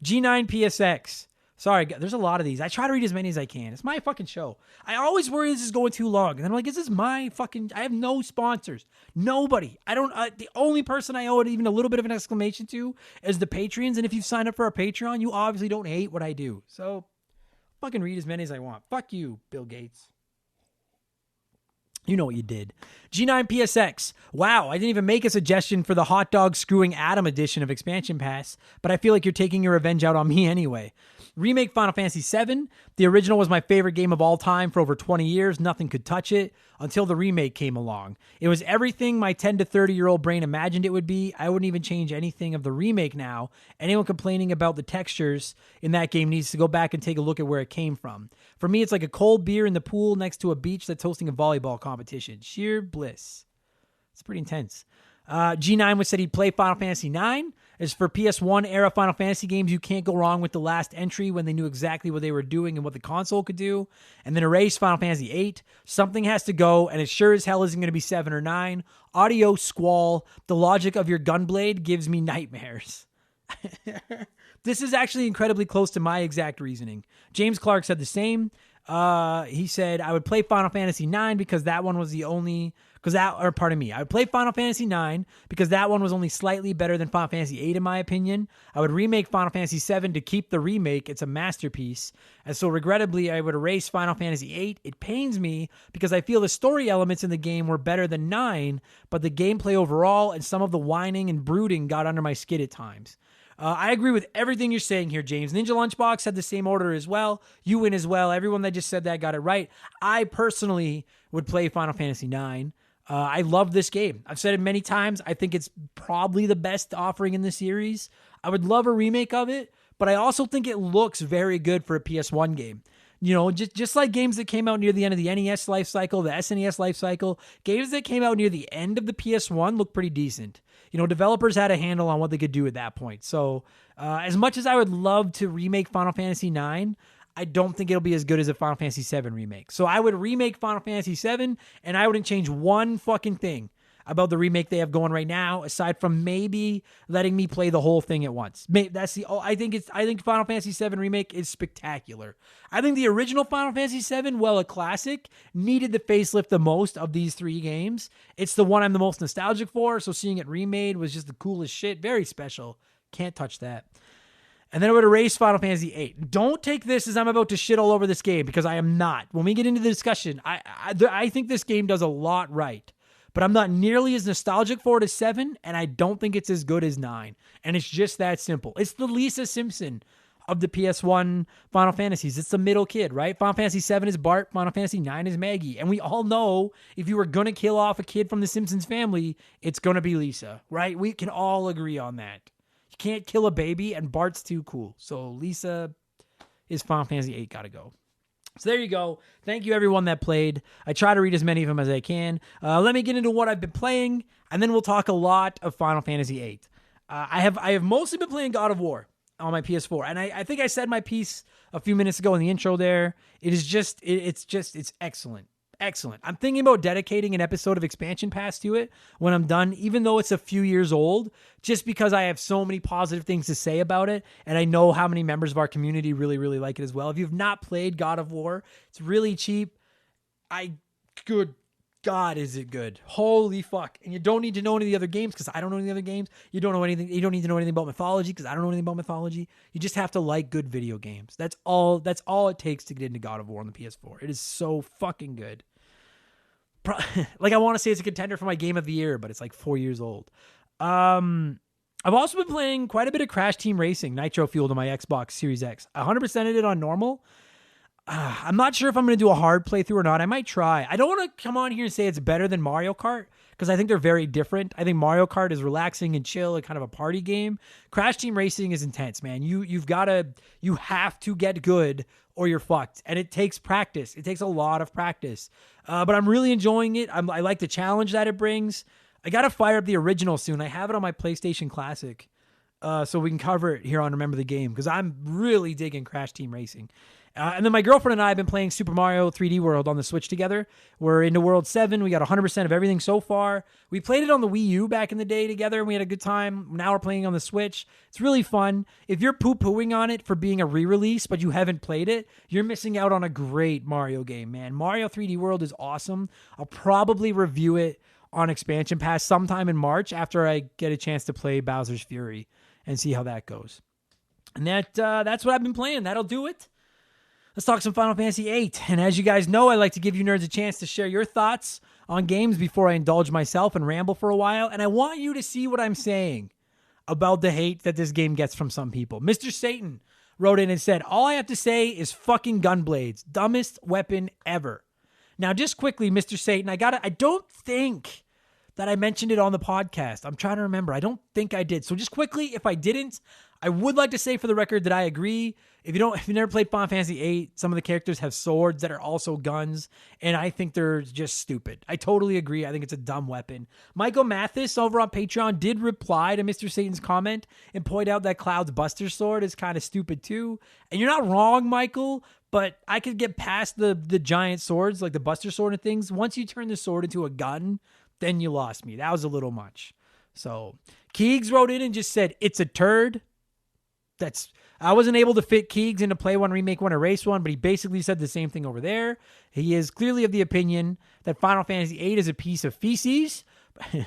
G9PSX. Sorry, there's a lot of these. I try to read as many as I can. It's my fucking show. I always worry this is going too long. And then I'm like, is this my fucking... I have no sponsors. Nobody. The only person I owe it even a little bit of an exclamation to is the Patreons. And if you've signed up for our Patreon, you obviously don't hate what I do. So fucking read as many as I want. Fuck you, Bill Gates. You know what you did. G9PSX. Wow, I didn't even make a suggestion for the hot dog screwing Adam edition of Expansion Pass, but I feel like you're taking your revenge out on me anyway. Remake Final Fantasy VII. The original was my favorite game of all time for over 20 years. Nothing could touch it until the remake came along. It was everything my 10 to 30-year-old brain imagined it would be. I wouldn't even change anything of the remake now. Anyone complaining about the textures in that game needs to go back and take a look at where it came from. For me, it's like a cold beer in the pool next to a beach that's hosting a volleyball competition. Sheer bliss. It's pretty intense. G9 was said he'd play Final Fantasy IX. As for PS1 era Final Fantasy games, you can't go wrong with the last entry when they knew exactly what they were doing and what the console could do. And then erase Final Fantasy VIII. Something has to go, and it sure as hell isn't going to be 7 or 9. Audio Squall. The logic of your gunblade gives me nightmares. This is actually incredibly close to my exact reasoning. James Clark said the same. He said, I would play Final Fantasy IX because that one was the only... I would play Final Fantasy IX because that one was only slightly better than Final Fantasy VIII in my opinion. I would remake Final Fantasy VII to keep the remake. It's a masterpiece. And so regrettably, I would erase Final Fantasy VIII. It pains me because I feel the story elements in the game were better than 9, but the gameplay overall and some of the whining and brooding got under my skin at times. I agree with everything you're saying here, James. Ninja Lunchbox had the same order as well. You win as well. Everyone that just said that got it right. I personally would play Final Fantasy IX. I love this game. I've said it many times. I think it's probably the best offering in the series. I would love a remake of it, but I also think it looks very good for a PS1 game. You know, just like games that came out near the end of the NES life cycle, the SNES life cycle, games that came out near the end of the PS1 look pretty decent. You know, developers had a handle on what they could do at that point. So as much as I would love to remake Final Fantasy IX, I don't think it'll be as good as a Final Fantasy VII remake. So I would remake Final Fantasy VII, and I wouldn't change one fucking thing about the remake they have going right now, aside from maybe letting me play the whole thing at once. I think Final Fantasy VII remake is spectacular. I think the original Final Fantasy VII, while a classic, needed the facelift the most of these 3 games. It's the one I'm the most nostalgic for, so seeing it remade was just the coolest shit. Very special. Can't touch that. And then I would erase Final Fantasy VIII. Don't take this as I'm about to shit all over this game, because I am not. When we get into the discussion, I think this game does a lot right. But I'm not nearly as nostalgic for it as 7, and I don't think it's as good as 9. And it's just that simple. It's the Lisa Simpson of the PS1 Final Fantasies. It's the middle kid, right? Final Fantasy 7 is Bart. Final Fantasy 9 is Maggie. And we all know if you were going to kill off a kid from the Simpsons family, it's going to be Lisa, right? We can all agree on that. You can't kill a baby, and Bart's too cool. So Lisa is Final Fantasy VIII. Gotta go. So there you go. Thank you, everyone that played. I try to read as many of them as I can. Let me get into what I've been playing, and then we'll talk a lot of Final Fantasy VIII. I have mostly been playing God of War on my PS4, and I think I said my piece a few minutes ago in the intro there. It's excellent. Excellent. I'm thinking about dedicating an episode of Expansion Pass to it when I'm done, even though it's a few years old, just because I have so many positive things to say about it, and I know how many members of our community really, really like it as well. If you've not played God of War, it's really cheap. Good God, is it good. Holy fuck. And you don't need to know any of the other games because I don't know any of the other games. You don't know anything. You don't need to know anything about mythology because I don't know anything about mythology. You just have to like good video games. That's all it takes to get into God of War on the PS4. It is so fucking good. Like, I want to say it's a contender for my game of the year, but it's like 4 years old. I've also been playing quite a bit of Crash Team Racing, Nitro Fueled on my Xbox Series X. 100%ed it on normal. I'm not sure if I'm going to do a hard playthrough or not. I might try. I don't want to come on here and say it's better than Mario Kart because I think they're very different. I think Mario Kart is relaxing and chill and kind of a party game. Crash Team Racing is intense, man. You have to get good or you're fucked. And it takes practice. It takes a lot of practice. But I'm really enjoying it. I like the challenge that it brings. I got to fire up the original soon. I have it on my PlayStation Classic. So we can cover it here on Remember the Game because I'm really digging Crash Team Racing. And then my girlfriend and I have been playing Super Mario 3D World on the Switch together. We're into World 7. We got 100% of everything so far. We played it on the Wii U back in the day together, and we had a good time. Now we're playing on the Switch. It's really fun. If you're poo-pooing on it for being a re-release, but you haven't played it, you're missing out on a great Mario game, man. Mario 3D World is awesome. I'll probably review it on Expansion Pass sometime in March after I get a chance to play Bowser's Fury and see how that goes. And that's what I've been playing. That'll do it. Let's talk some Final Fantasy VIII. And as you guys know, I like to give you nerds a chance to share your thoughts on games before I indulge myself and ramble for a while. And I want you to see what I'm saying about the hate that this game gets from some people. Mr. Satan wrote in and said, all I have to say is fucking gunblades. Dumbest weapon ever. Now, just quickly, Mr. Satan, I don't think that I mentioned it on the podcast. I'm trying to remember. I don't think I did. So just quickly, if I didn't, I would like to say for the record that I agree. If you've never played Final Fantasy VIII, some of the characters have swords that are also guns, and I think they're just stupid. I totally agree. I think it's a dumb weapon. Michael Mathis over on Patreon did reply to Mr. Satan's comment and point out that Cloud's Buster Sword is kind of stupid too. And you're not wrong, Michael, but I could get past the giant swords, like the Buster Sword and things. Once you turn the sword into a gun, then you lost me. That was a little much. So Keegs wrote in and just said, it's a turd. I wasn't able to fit Keegs into Play 1, Remake 1, Erase 1, but he basically said the same thing over there. He is clearly of the opinion that Final Fantasy VIII is a piece of feces.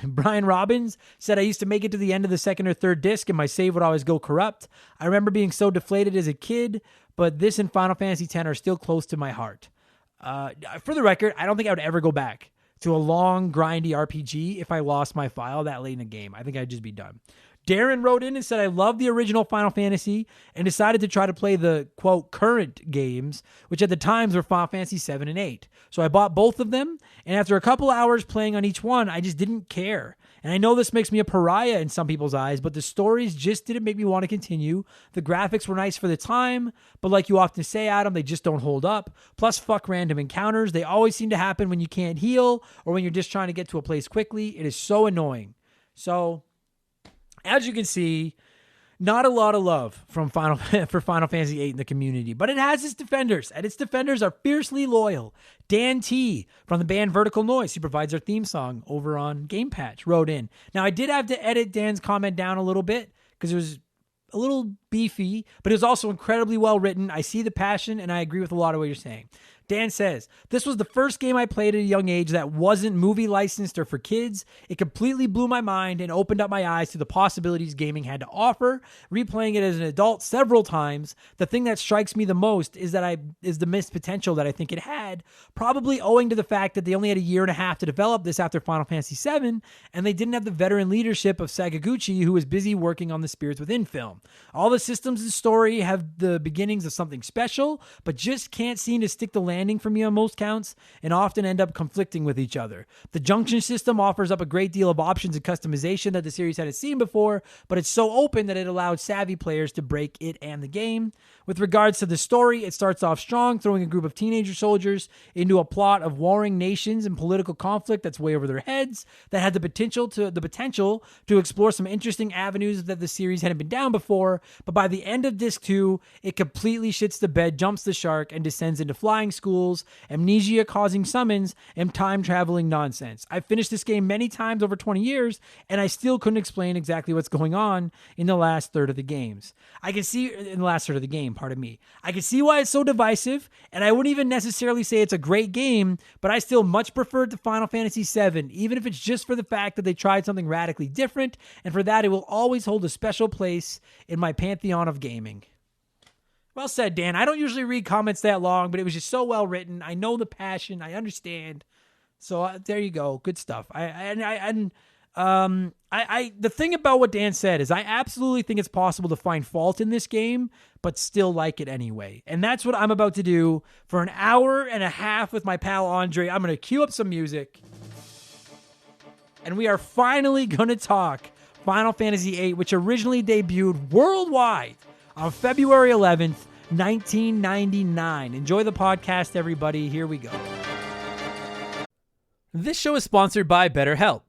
Brian Robbins said, I used to make it to the end of the second or third disc and my save would always go corrupt. I remember being so deflated as a kid, but this and Final Fantasy X are still close to my heart. For the record, I don't think I would ever go back to a long, grindy RPG if I lost my file that late in the game. I think I'd just be done. Darren wrote in and said, I love the original Final Fantasy and decided to try to play the, quote, current games, which at the times were Final Fantasy 7 and 8. So I bought both of them, and after a couple hours playing on each one, I just didn't care. And I know this makes me a pariah in some people's eyes, but the stories just didn't make me want to continue. The graphics were nice for the time, but like you often say, Adam, they just don't hold up. Plus, fuck random encounters. They always seem to happen when you can't heal or when you're just trying to get to a place quickly. It is so annoying. So, as you can see, not a lot of love for Final Fantasy VIII in the community, but it has its defenders, and its defenders are fiercely loyal. Dan T. from the band Vertical Noise, who provides our theme song over on Game Patch, wrote in. Now, I did have to edit Dan's comment down a little bit because it was a little beefy, but it was also incredibly well written. I see the passion, and I agree with a lot of what you're saying. Dan says, this was the first game I played at a young age that wasn't movie licensed or for kids. It completely blew my mind and opened up my eyes to the possibilities gaming had to offer. Replaying it as an adult several times, the thing that strikes me the most is the missed potential that I think it had, probably owing to the fact that they only had a year and a half to develop this after Final Fantasy VII, and they didn't have the veteran leadership of Sakaguchi, who was busy working on the Spirits Within film. All the systems and story have the beginnings of something special, but just can't seem to stick the landing for me on most counts and often end up conflicting with each other. The junction system offers up a great deal of options and customization that the series hadn't seen before, but it's so open that it allowed savvy players to break it and the game. With regards to the story, it starts off strong, throwing a group of teenager soldiers into a plot of warring nations and political conflict that's way over their heads, that had the potential to explore some interesting avenues that the series hadn't been down before, but by the end of Disc 2, it completely shits the bed, jumps the shark, and descends into flying school schools, amnesia-causing summons, and time-traveling nonsense. I've finished this game many times over 20 years, and I still couldn't explain exactly what's going on in the last third of the games. I can see in the last third of the game, pardon me. I can see why it's so divisive, and I wouldn't even necessarily say it's a great game, but I still much prefer it to Final Fantasy VII, even if it's just for the fact that they tried something radically different, and for that it will always hold a special place in my pantheon of gaming. Well said, Dan. I don't usually read comments that long, but it was just so well written. I know the passion. I understand. So there you go. Good stuff. The thing about what Dan said is I absolutely think it's possible to find fault in this game, but still like it anyway. And that's what I'm about to do for an hour and a half with my pal Andre. I'm going to cue up some music, and we are finally going to talk Final Fantasy VIII, which originally debuted worldwide on February 11th, 1999. Enjoy the podcast, everybody. Here we go. This show is sponsored by BetterHelp.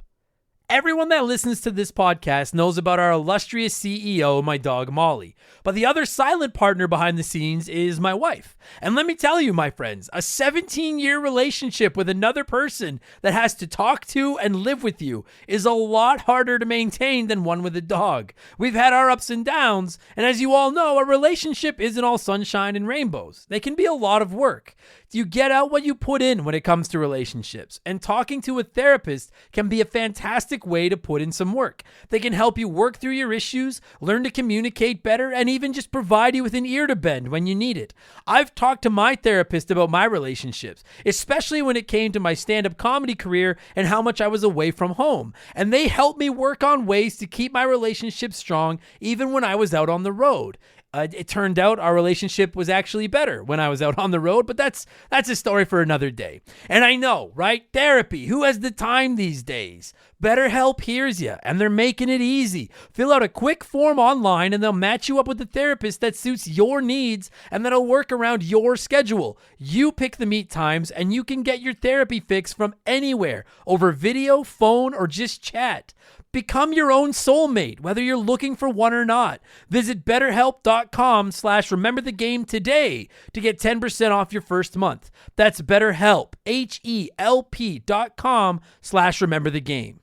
Everyone that listens to this podcast knows about our illustrious CEO, my dog Molly. But the other silent partner behind the scenes is my wife. And let me tell you, my friends, a 17-year relationship with another person that has to talk to and live with you is a lot harder to maintain than one with a dog. We've had our ups and downs, and as you all know, a relationship isn't all sunshine and rainbows. They can be a lot of work. You get out what you put in when it comes to relationships, and talking to a therapist can be a fantastic way to put in some work. They can help you work through your issues, learn to communicate better, and even just provide you with an ear to bend when you need it. I've talked to my therapist about my relationships, especially when it came to my stand-up comedy career and how much I was away from home, and they helped me work on ways to keep my relationship strong even when I was out on the road. It turned out our relationship was actually better when I was out on the road, but that's a story for another day. And I know, right? Therapy. Who has the time these days? BetterHelp hears you, and they're making it easy. Fill out a quick form online, and they'll match you up with a therapist that suits your needs and that'll work around your schedule. You pick the meet times, and you can get your therapy fix from anywhere, over video, phone, or just chat. Become your own soulmate, whether you're looking for one or not. Visit BetterHelp.com/rememberthegame today to get 10% off your first month. That's BetterHelp, HELP.com/rememberthegame.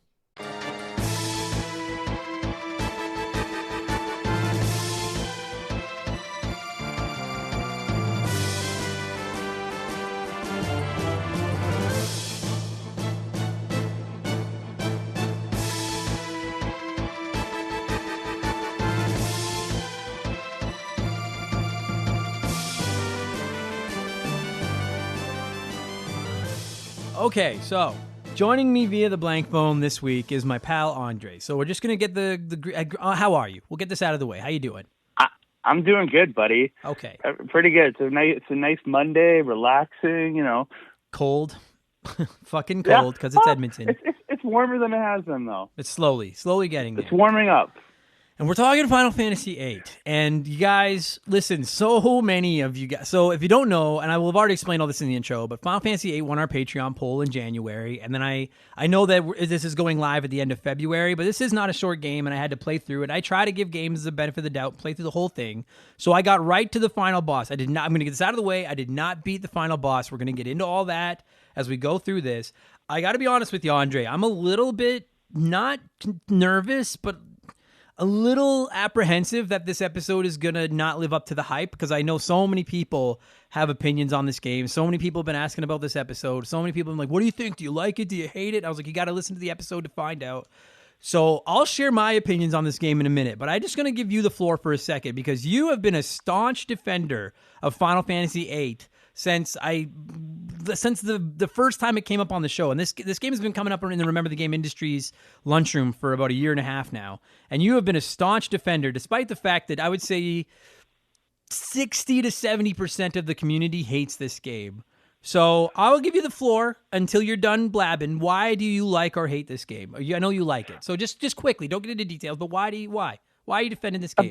Okay, so joining me via the blank phone this week is my pal Andre. So we're just gonna get how are you? We'll get this out of the way. How you doing? I'm doing good, buddy. Okay, pretty good. It's a nice Monday, relaxing. Cold, fucking cold because it's Edmonton. It's warmer than it has been though. It's slowly getting there. It's warming up. And we're talking Final Fantasy VIII. And you guys, listen, so many of you guys. So if you don't know, and I will have already explained all this in the intro, but Final Fantasy VIII won our Patreon poll in January. And then I know that this is going live at the end of February, but this is not a short game, and I had to play through it. I try to give games the benefit of the doubt, play through the whole thing. So I got right to the final boss. I'm going to get this out of the way. I did not beat the final boss. We're going to get into all that as we go through this. I got to be honest with you, Andre. I'm a little bit not nervous, but a little apprehensive that this episode is going to not live up to the hype, because I know so many people have opinions on this game. So many people have been asking about this episode. So many people have been like, what do you think? Do you like it? Do you hate it? I was like, you got to listen to the episode to find out. So I'll share my opinions on this game in a minute, but I'm just going to give you the floor for a second, because you have been a staunch defender of Final Fantasy VIII since the first time it came up on the show. And this game has been coming up in the Remember the Game Industries lunchroom for about a year and a half now. And you have been a staunch defender, despite the fact that I would say 60 to 70% of the community hates this game. So I'll give you the floor until you're done blabbing. Why do you like or hate this game? I know you like it. So just quickly, don't get into details, but why? Why are you defending this game?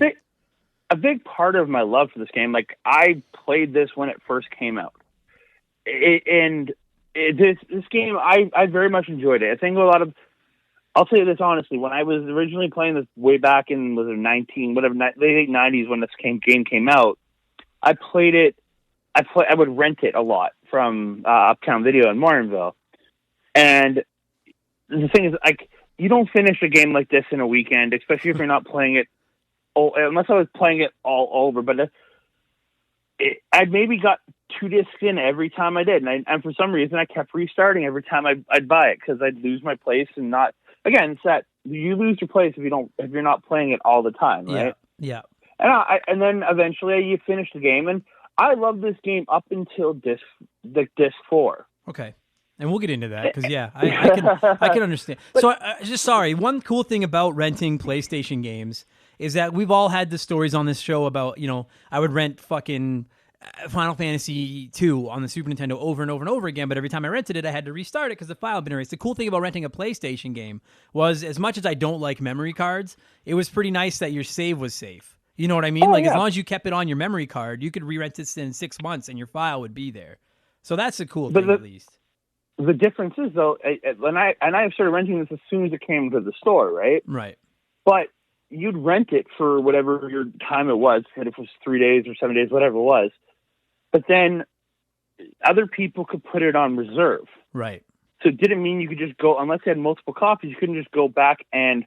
A big part of my love for this game, like, I played this when it first came out. This game, I very much enjoyed it. I think I'll say this honestly, when I was originally playing this way back in, late 90s when this game came out, I played it I would rent it a lot from Uptown Video in Martinville. And the thing is, like, you don't finish a game like this in a weekend, especially if you're not playing it. Unless I was playing it all over, but I maybe got 2 discs in every time I did, and for some reason I kept restarting every time I'd buy it because I'd lose my place and not. Again, it's that you lose your place if you're not playing it all the time, right? Yeah. And then eventually you finish the game, and I love this game up until disc 4. Okay. And we'll get into that because I can understand. So just sorry. One cool thing about renting PlayStation games is that we've all had the stories on this show about, I would rent fucking Final Fantasy 2 on the Super Nintendo over and over and over again, but every time I rented it, I had to restart it because the file had been erased. The cool thing about renting a PlayStation game was, as much as I don't like memory cards, it was pretty nice that your save was safe. You know what I mean? As long as you kept it on your memory card, you could re-rent it in 6 months and your file would be there. So that's a cool thing, at least. The difference is, though, when I started renting this as soon as it came to the store, right? Right. But you'd rent it for whatever your time it was, if it was 3 days or 7 days, whatever it was. But then other people could put it on reserve. Right. So it didn't mean you could just go, unless you had multiple copies, you couldn't just go back and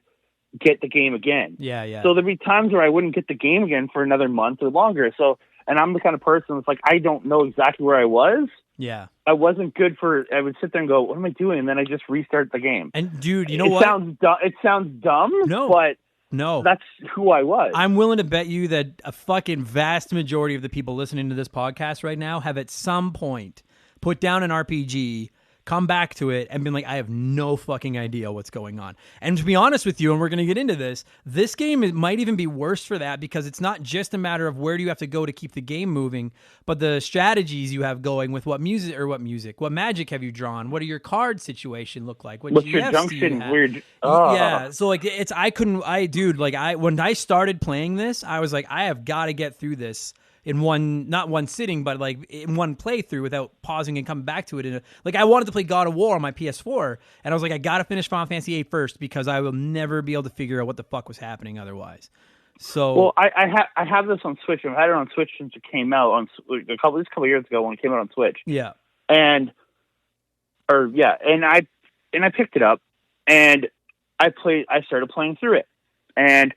get the game again. Yeah. So there'd be times where I wouldn't get the game again for another month or longer. So, and I'm the kind of person that's like, I don't know exactly where I was. Yeah. I wasn't good I would sit there and go, what am I doing? And then I just restart the game. And dude, you know what? It sounds dumb, but no, that's who I was. I'm willing to bet you that a fucking vast majority of the people listening to this podcast right now have at some point put down an RPG, come back to it, and been like, I have no fucking idea what's going on. And to be honest with you, and we're going to get into this game might even be worse for that, because it's not just a matter of where do you have to go to keep the game moving, but the strategies you have going with what magic have you drawn? What do your card situation look like? What's your junction weird? Yeah, so like when I started playing this, I was like, I have got to get through this in not one sitting, but like in one playthrough without pausing and coming back to it. I wanted to play God of War on my PS4, and I was like, I got to finish Final Fantasy VIII first because I will never be able to figure out what the fuck was happening otherwise. So, well, I have this on Switch. I've had it on Switch since it came out a couple years ago when it came out on Switch. Yeah, and I picked it up and I started playing through it, and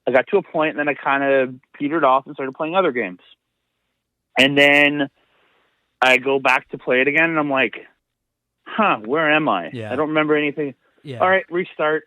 I got to a point, and then I kind of petered off and started playing other games. And then I go back to play it again, and I'm like, where am I? Yeah. I don't remember anything. Yeah. All right, restart.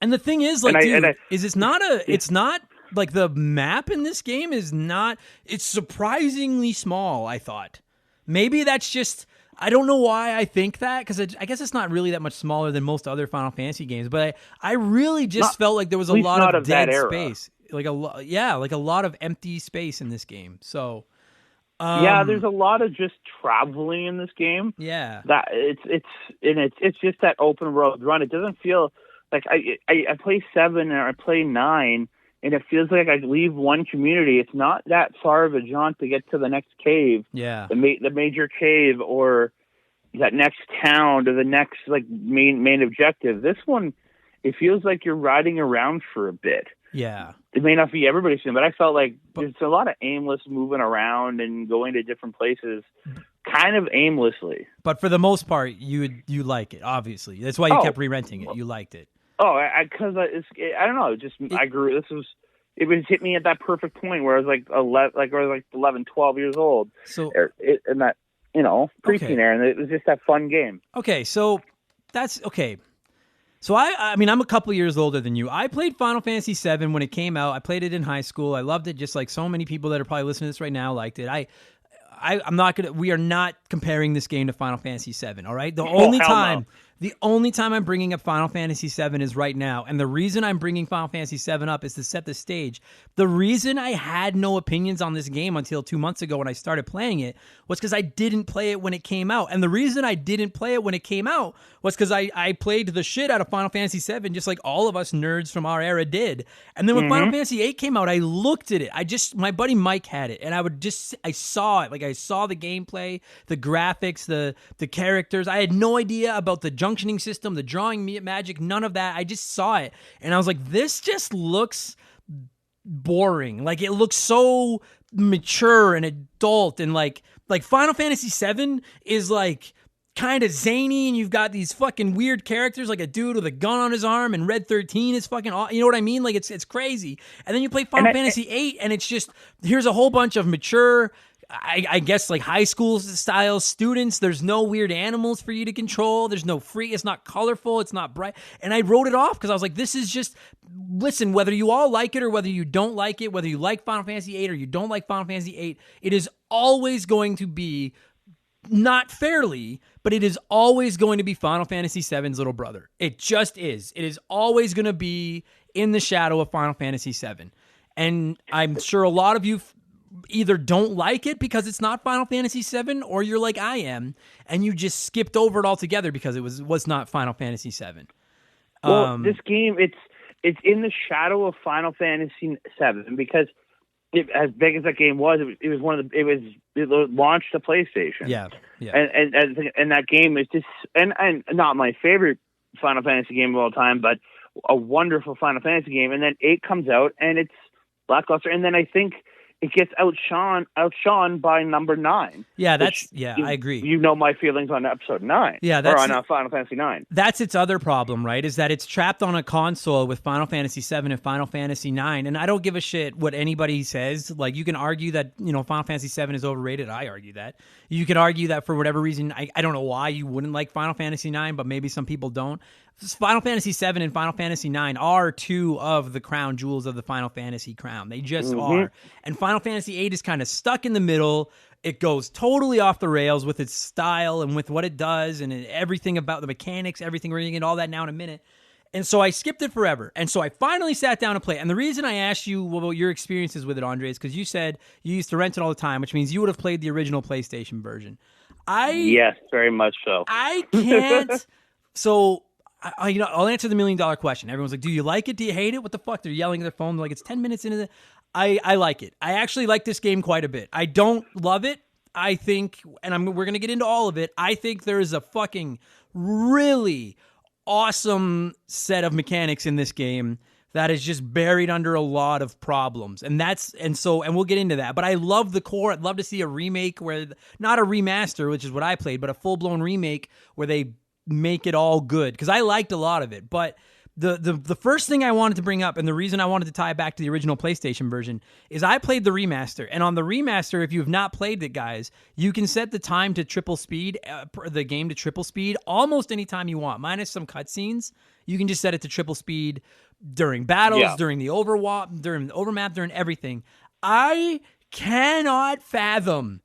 And the thing is, it's not like the map in this game it's surprisingly small, I thought. Maybe that's just, I don't know why I think that, because I guess it's not really that much smaller than most other Final Fantasy games, but I really just felt like there was a lot of dead space. Like a lot of empty space in this game. So there's a lot of just traveling in this game. Yeah, that it's just that open road run. It doesn't feel like I play 7 or I play 9, and it feels like I leave one community. It's not that far of a jaunt to get to the next cave. Yeah, the major cave, or that next town, to the next main objective. This one, it feels like you're riding around for a bit. Yeah. It may not be everybody's thing, but I felt like there's a lot of aimless moving around and going to different places kind of aimlessly. But for the most part, you like it, obviously. That's why you kept re-renting it. You liked it. Oh, because I don't know. I grew. It was hit me at that perfect point where I was like 11, 12 years old. So, and that, preteen era, and it was just that fun game. Okay, so that's okay. So I mean, I'm a couple years older than you. I played Final Fantasy VII when it came out. I played it in high school. I loved it, just like so many people that are probably listening to this right now liked it. We are not comparing this game to Final Fantasy VII. All right, the only time I'm bringing up Final Fantasy VII is right now, and the reason I'm bringing Final Fantasy VII up is to set the stage. The reason I had no opinions on this game until 2 months ago when I started playing it was because I didn't play it when it came out, and the reason I didn't play it when it came out was because I played the shit out of Final Fantasy VII just like all of us nerds from our era did. And then when Final Fantasy VIII came out, I looked at it. My buddy Mike had it, and I saw it. Like, I saw the gameplay, the graphics, the characters. I had no idea about the junctioning system, the drawing magic, none of that. I just saw it, and I was like, this just looks boring. Like, it looks so mature and adult, and like Final Fantasy VII is like kind of zany, and you've got these fucking weird characters like a dude with a gun on his arm, and Red 13 is fucking, you know what I mean? Like it's crazy. And then you play Final Fantasy VIII, and it's just, here's a whole bunch of mature, I guess like high school style students. There's no weird animals for you to control. There's no free, it's not colorful, it's not bright. And I wrote it off because I was like, this is just, listen, whether you all like it or whether you don't like it, whether you like Final Fantasy VIII or you don't like Final Fantasy VIII, it is always going to be, not fairly, but it is always going to be Final Fantasy VII's little brother. It just is. It is always going to be in the shadow of Final Fantasy VII. And I'm sure a lot of you either don't like it because it's not Final Fantasy VII, or you're like I am, and you just skipped over it altogether because it was not Final Fantasy VII. Well, this game, it's in the shadow of Final Fantasy VII because as big as that game was, it was one of the, it launched the PlayStation. Yeah. And that game is just, and not my favorite Final Fantasy game of all time, but a wonderful Final Fantasy game. And then 8 comes out and it's lackluster. And then I think it gets outshone by number 9. Yeah, I agree. You know my feelings on episode 9. Yeah, or on Final Fantasy 9. That's its other problem, right? Is that it's trapped on a console with Final Fantasy 7 and Final Fantasy 9, and I don't give a shit what anybody says. Like, you can argue that, Final Fantasy 7 is overrated. I argue that. You can argue that for whatever reason. I don't know why you wouldn't like Final Fantasy 9, but maybe some people don't. Final Fantasy 7 and Final Fantasy 9 are two of the crown jewels of the Final Fantasy crown. They just are. And Final Fantasy 8 is kind of stuck in the middle. It goes totally off the rails with its style and with what it does and everything about the mechanics, everything. We're going to get all that now in a minute. And so I skipped it forever. And so I finally sat down to play it. And the reason I asked you about your experiences with it, Andre, is because you said you used to rent it all the time, which means you would have played the original PlayStation version. Yes, very much so. I can't. So... I'll answer the $1 million question. Everyone's like, do you like it? Do you hate it? What the fuck? They're yelling at their phone. They're like, it's 10 minutes into the... I like it. I actually like this game quite a bit. I don't love it. I think, and we're going to get into all of it, I think there is a fucking really awesome set of mechanics in this game that is just buried under a lot of problems. And we'll get into that. But I love the core. I'd love to see a remake where, not a remaster, which is what I played, but a full-blown remake where they make it all good, because I liked a lot of it. But the first thing I wanted to bring up, and the reason I wanted to tie it back to the original PlayStation version, is I played the remaster. And on the remaster, if you have not played it, guys, you can set the time to triple speed, the game to triple speed almost any time you want, minus some cutscenes. You can just set it to triple speed during battles, during the overmap, during everything. I cannot fathom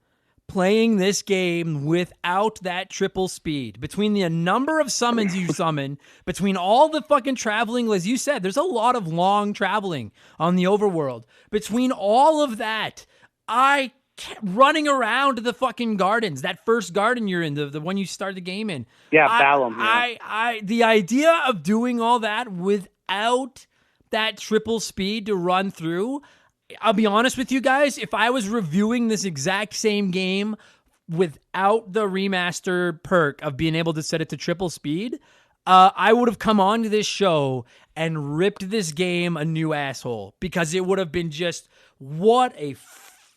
playing this game without that triple speed. Between the number of summons you summon, between all the fucking traveling, as you said, there's a lot of long traveling on the overworld. Between all of that, I kept running around the fucking gardens. That first garden you're in, the one you start the game in. Yeah, Balam. The idea of doing all that without that triple speed to run through, I'll be honest with you guys, if I was reviewing this exact same game without the remaster perk of being able to set it to triple speed, I would have come on to this show and ripped this game a new asshole, because it would have been just, what a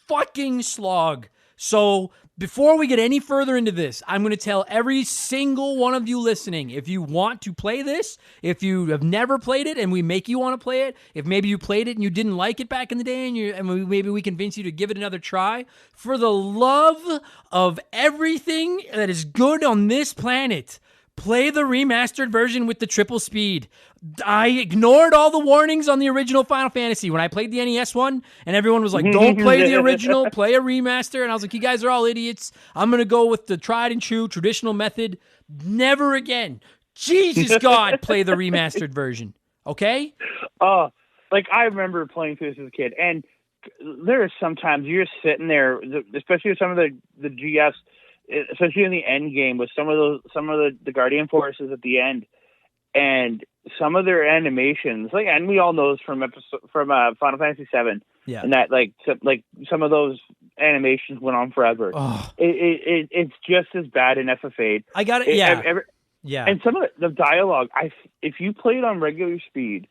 fucking slog. So before we get any further into this, I'm going to tell every single one of you listening, if you want to play this, if you have never played it and we make you want to play it, if maybe you played it and you didn't like it back in the day and maybe we convince you to give it another try, for the love of everything that is good on this planet, play the remastered version with the triple speed. I ignored all the warnings on the original Final Fantasy when I played the NES one, and everyone was like, don't play the original, play a remaster. And I was like, you guys are all idiots. I'm going to go with the tried and true traditional method. Never again. Jesus God, play the remastered version. Okay? Like, I remember playing through this as a kid, and there are sometimes you're sitting there, especially with some of the GS, especially in the end game, with some of the Guardian forces at the end, and some of their animations, like, and we all know this from Final Fantasy VII, and that like some of those animations went on forever. It's just as bad in FF8. I got it. And some of the dialogue, if you played on regular speed,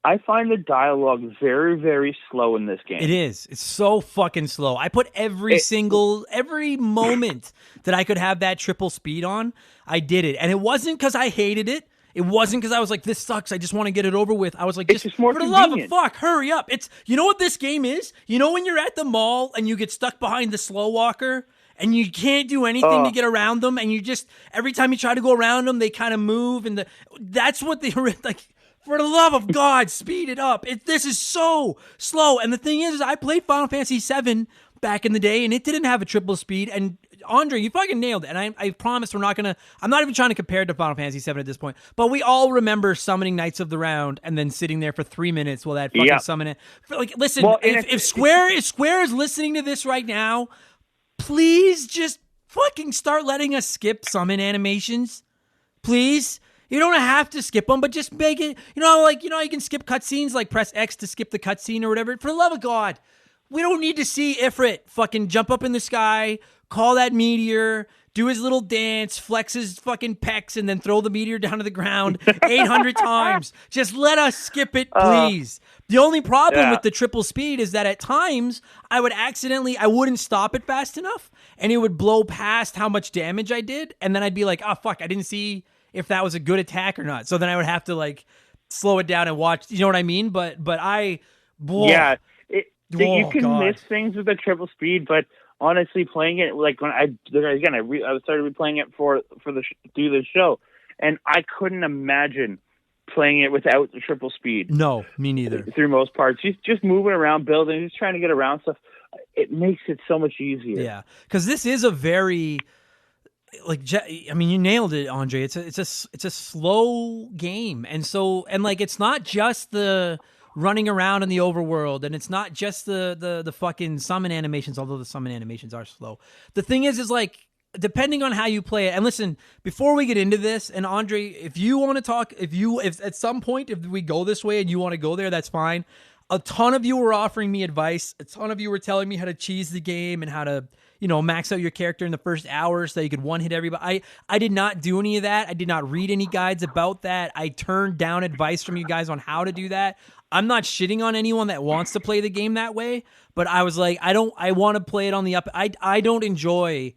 I find the dialogue very, very slow in this game. It is. It's so fucking slow. I put every moment that I could have that triple speed on, I did it. And it wasn't because I hated it. It wasn't because I was like, this sucks. I just want to get it over with. I was like, just more for the convenient. love of fuck, hurry up. You know what this game is? You know when you're at the mall and you get stuck behind the slow walker and you can't do anything to get around them, and you just, every time you try to go around them, they kind of move, and that's what they were like. For the love of God, speed it up. This is so slow. And the thing is I played Final Fantasy VII back in the day, and it didn't have a triple speed. And Andre, you fucking nailed it. And I promise I'm not even trying to compare it to Final Fantasy VII at this point. But we all remember summoning Knights of the Round and then sitting there for 3 minutes while that fucking summon it. Like, listen, if Square is listening to this right now, please just fucking start letting us skip summon animations. Please. You don't have to skip them, but just make it, you can skip cutscenes, like press X to skip the cutscene or whatever. For the love of God, we don't need to see Ifrit fucking jump up in the sky, call that meteor, do his little dance, flex his fucking pecs, and then throw the meteor down to the ground 800 times. Just let us skip it, please. The only problem with the triple speed is that at times I wouldn't stop it fast enough, and it would blow past how much damage I did, and then I'd be like, oh, fuck, I didn't see if that was a good attack or not. So then I would have to like slow it down and watch, you know what I mean? But you can miss things with the triple speed, but honestly playing it, like when I started replaying it for do the show, and I couldn't imagine playing it without the triple speed. No, me neither. Through most parts, just moving around, building, just trying to get around stuff. It makes it so much easier. Yeah. Cause this is a very, you nailed it, Andre. It's a slow game, and it's not just the running around in the overworld, and it's not just the fucking summon animations. Although the summon animations are slow, the thing is like depending on how you play it. And listen, before we get into this, and Andre, if you want to talk, if at some point if we go this way and you want to go there, that's fine. A ton of you were offering me advice. A ton of you were telling me how to cheese the game and how to, max out your character in the first hour so you could one-hit everybody. I did not do any of that. I did not read any guides about that. I turned down advice from you guys on how to do that. I'm not shitting on anyone that wants to play the game that way, but I was like, I want to play it on the up. I don't enjoy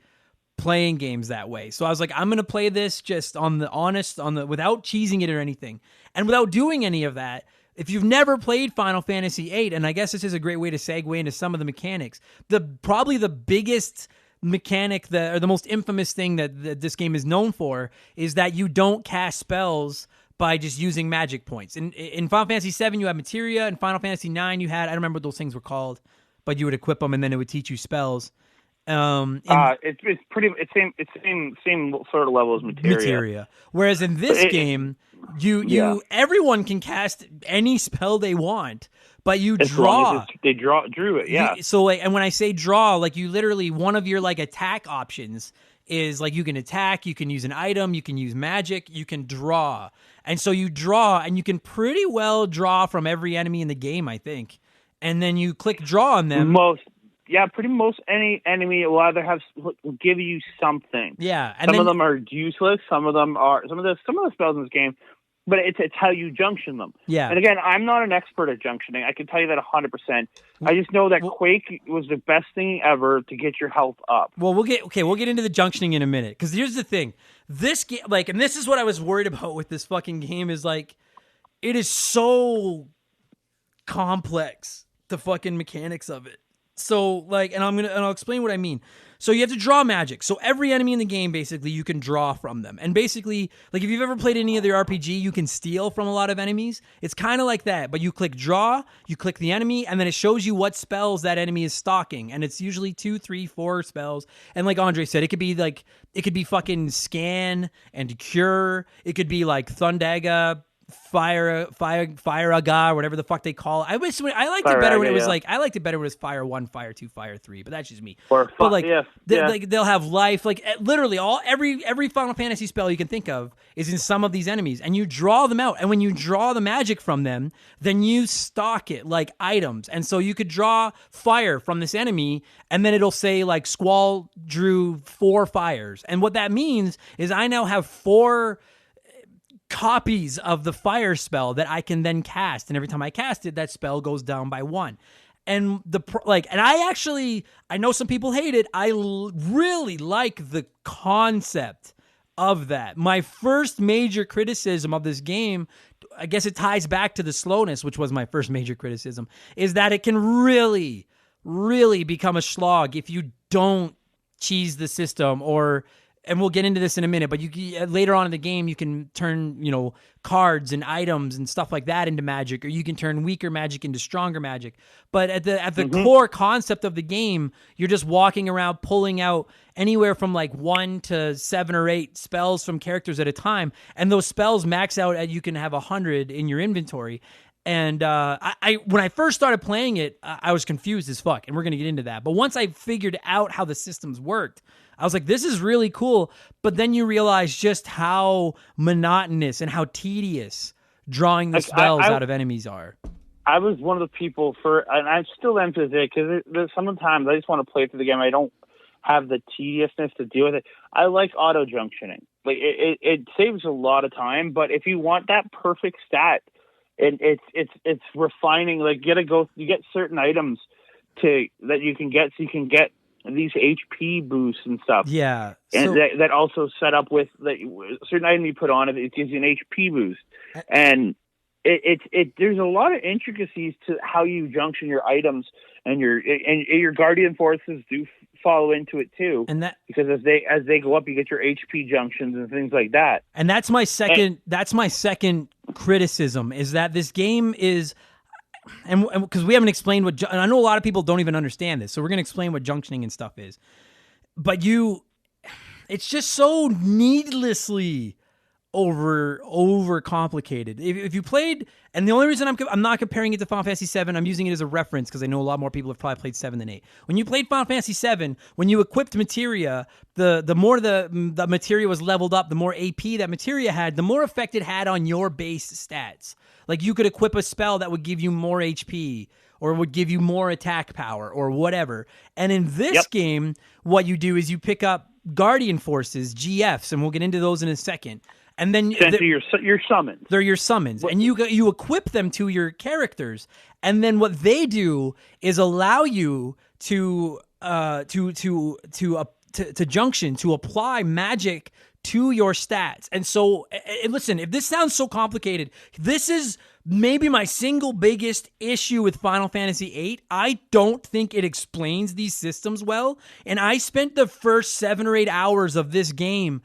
playing games that way. So I was like, I'm going to play this just without cheesing it or anything. And without doing any of that, if you've never played Final Fantasy VIII, and I guess this is a great way to segue into some of the mechanics, probably the biggest mechanic or the most infamous thing that this game is known for is that you don't cast spells by just using magic points. In Final Fantasy VII, you had materia. In Final Fantasy IX, you had, I don't remember what those things were called, but you would equip them and then it would teach you spells. It's same sort of level as materia. Whereas in this game, everyone can cast any spell they want, but you draw. They drew it, yeah. And when I say draw, like you literally, one of your like attack options is like you can attack, you can use an item, you can use magic, you can draw. And so you draw, and you can pretty well draw from every enemy in the game, I think. And then you click draw on them. Pretty much any enemy will either give you something. Yeah, and some of them are useless. Some of the spells in this game, but it's how you junction them. Yeah. And again, I'm not an expert at junctioning. I can tell you that 100%. I just know that Quake was the best thing ever to get your health up. Well, we'll get into the junctioning in a minute, because here's the thing: this game, and this is what I was worried about with this fucking game, is like it is so complex, the fucking mechanics of it. So and I'll explain what I mean. So you have to draw magic. So every enemy in the game, basically, you can draw from them. And basically, like if you've ever played any other RPG, you can steal from a lot of enemies. It's kind of like that. But you click draw, you click the enemy, and then it shows you what spells that enemy is stocking. And it's usually 2, 3, 4 spells. And like Andre said, it could be fucking scan and cure. It could be like Thundaga, fire a guy, whatever the fuck they call it. I liked it better when it was I liked it better when it was Fire 1, Fire 2, Fire 3, but that's just me. They'll have life, literally every Final Fantasy spell you can think of is in some of these enemies, and you draw them out, and when you draw the magic from them, then you stock it like items. And so you could draw fire from this enemy, and then it'll say like Squall drew 4 fires, and what that means is I now have 4 copies of the fire spell that I can then cast, and every time I cast it, that spell goes down by 1. And I know some people hate it. I really like the concept of that. My first major criticism of this game, I guess it ties back to the slowness, which was my first major criticism, is that it can really, really become a slog if you don't cheese the system, and we'll get into this in a minute, but later on in the game, you can turn, cards and items and stuff like that into magic, or you can turn weaker magic into stronger magic. But at the core concept of the game, you're just walking around pulling out anywhere from like 1 to 7 or 8 spells from characters at a time. And those spells max out at, you can have 100 in your inventory. And when I first started playing it, I was confused as fuck, and we're going to get into that. But once I figured out how the systems worked, I was like, this is really cool. But then you realize just how monotonous and how tedious drawing the spells out of enemies are. I was one of the people and I still am to this, because sometimes I just want to play through the game. I don't have the tediousness to deal with it. I like auto junctioning. Like it saves a lot of time, but if you want that perfect stat, it's refining. Like you get certain items that you can get, so you can get these HP boosts and stuff. Yeah. And that also set up with certain item you put on it gives you an HP boost. And there's a lot of intricacies to how you junction your items, and your guardian forces do follow into it too. And that, because as they go up, you get your HP junctions and things like that. And that's my second criticism, is that this game is, and because we haven't explained and I know a lot of people don't even understand this, so we're going to explain what junctioning and stuff is. But it's just so needlessly over complicated. If you played, and the only reason I'm not comparing it to Final Fantasy VII, I'm using it as a reference because I know a lot more people have probably played 7 than 8. When you played Final Fantasy VII, when you equipped materia, the more the materia was leveled up, the more AP that materia had, the more effect it had on your base stats. Like, you could equip a spell that would give you more HP, or would give you more attack power, or whatever. And in this game, what you do is you pick up Guardian Forces, GFs, and we'll get into those in a second. And then your summons. They're your summons, and you equip them to your characters. And then what they do is allow you to junction, to apply magic to your stats. And so, listen, if this sounds so complicated, this is maybe my single biggest issue with Final Fantasy VIII. I don't think it explains these systems well. And I spent the first 7 or 8 hours of this game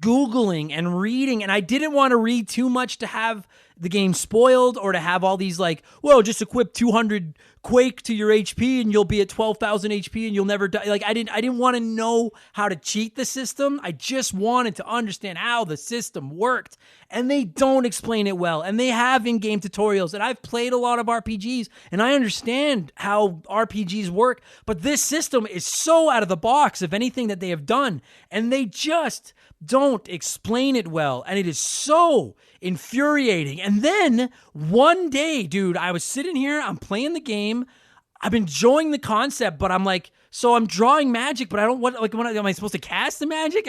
Googling and reading, and I didn't want to read too much to have the game spoiled, or to have all these just equip 200 Quake to your HP and you'll be at 12,000 HP and you'll never die. Like, I didn't want to know how to cheat the system. I just wanted to understand how the system worked, and they don't explain it well. And they have in-game tutorials, and I've played a lot of RPGs and I understand how RPGs work, but this system is so out of the box of anything that they have done, and they just don't explain it well, and it is so infuriating. And then one day, dude, I was sitting here, I'm playing the game, I'm enjoying the concept, but I'm like, so I'm drawing magic, but I don't want, am I supposed to cast the magic?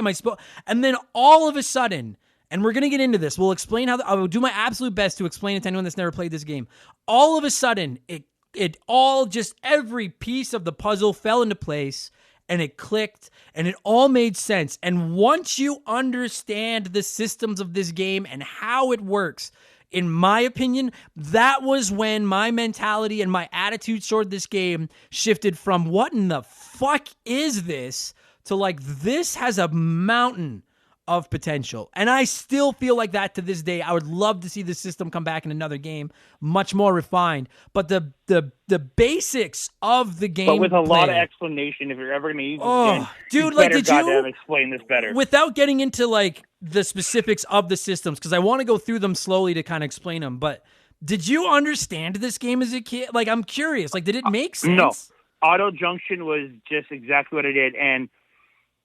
And then all of a sudden, and we're gonna get into this, we'll explain how I will do my absolute best to explain it to anyone that's never played this game. All of a sudden, it all just, every piece of the puzzle fell into place, and it clicked, and it all made sense. And once you understand the systems of this game and how it works, in my opinion, that was when my mentality and my attitude toward this game shifted from what in the fuck is this to this has a mountain of potential. And I still feel like that to this day. I would love to see the system come back in another game, much more refined. But the basics of the game, but with a lot of explanation, if you're ever going to use it again, dude, did you explain this better without getting into the specifics of the systems? Because I want to go through them slowly to kind of explain them. But did you understand this game as a kid? I'm curious. Did it make sense? No, auto junction was just exactly what I did, and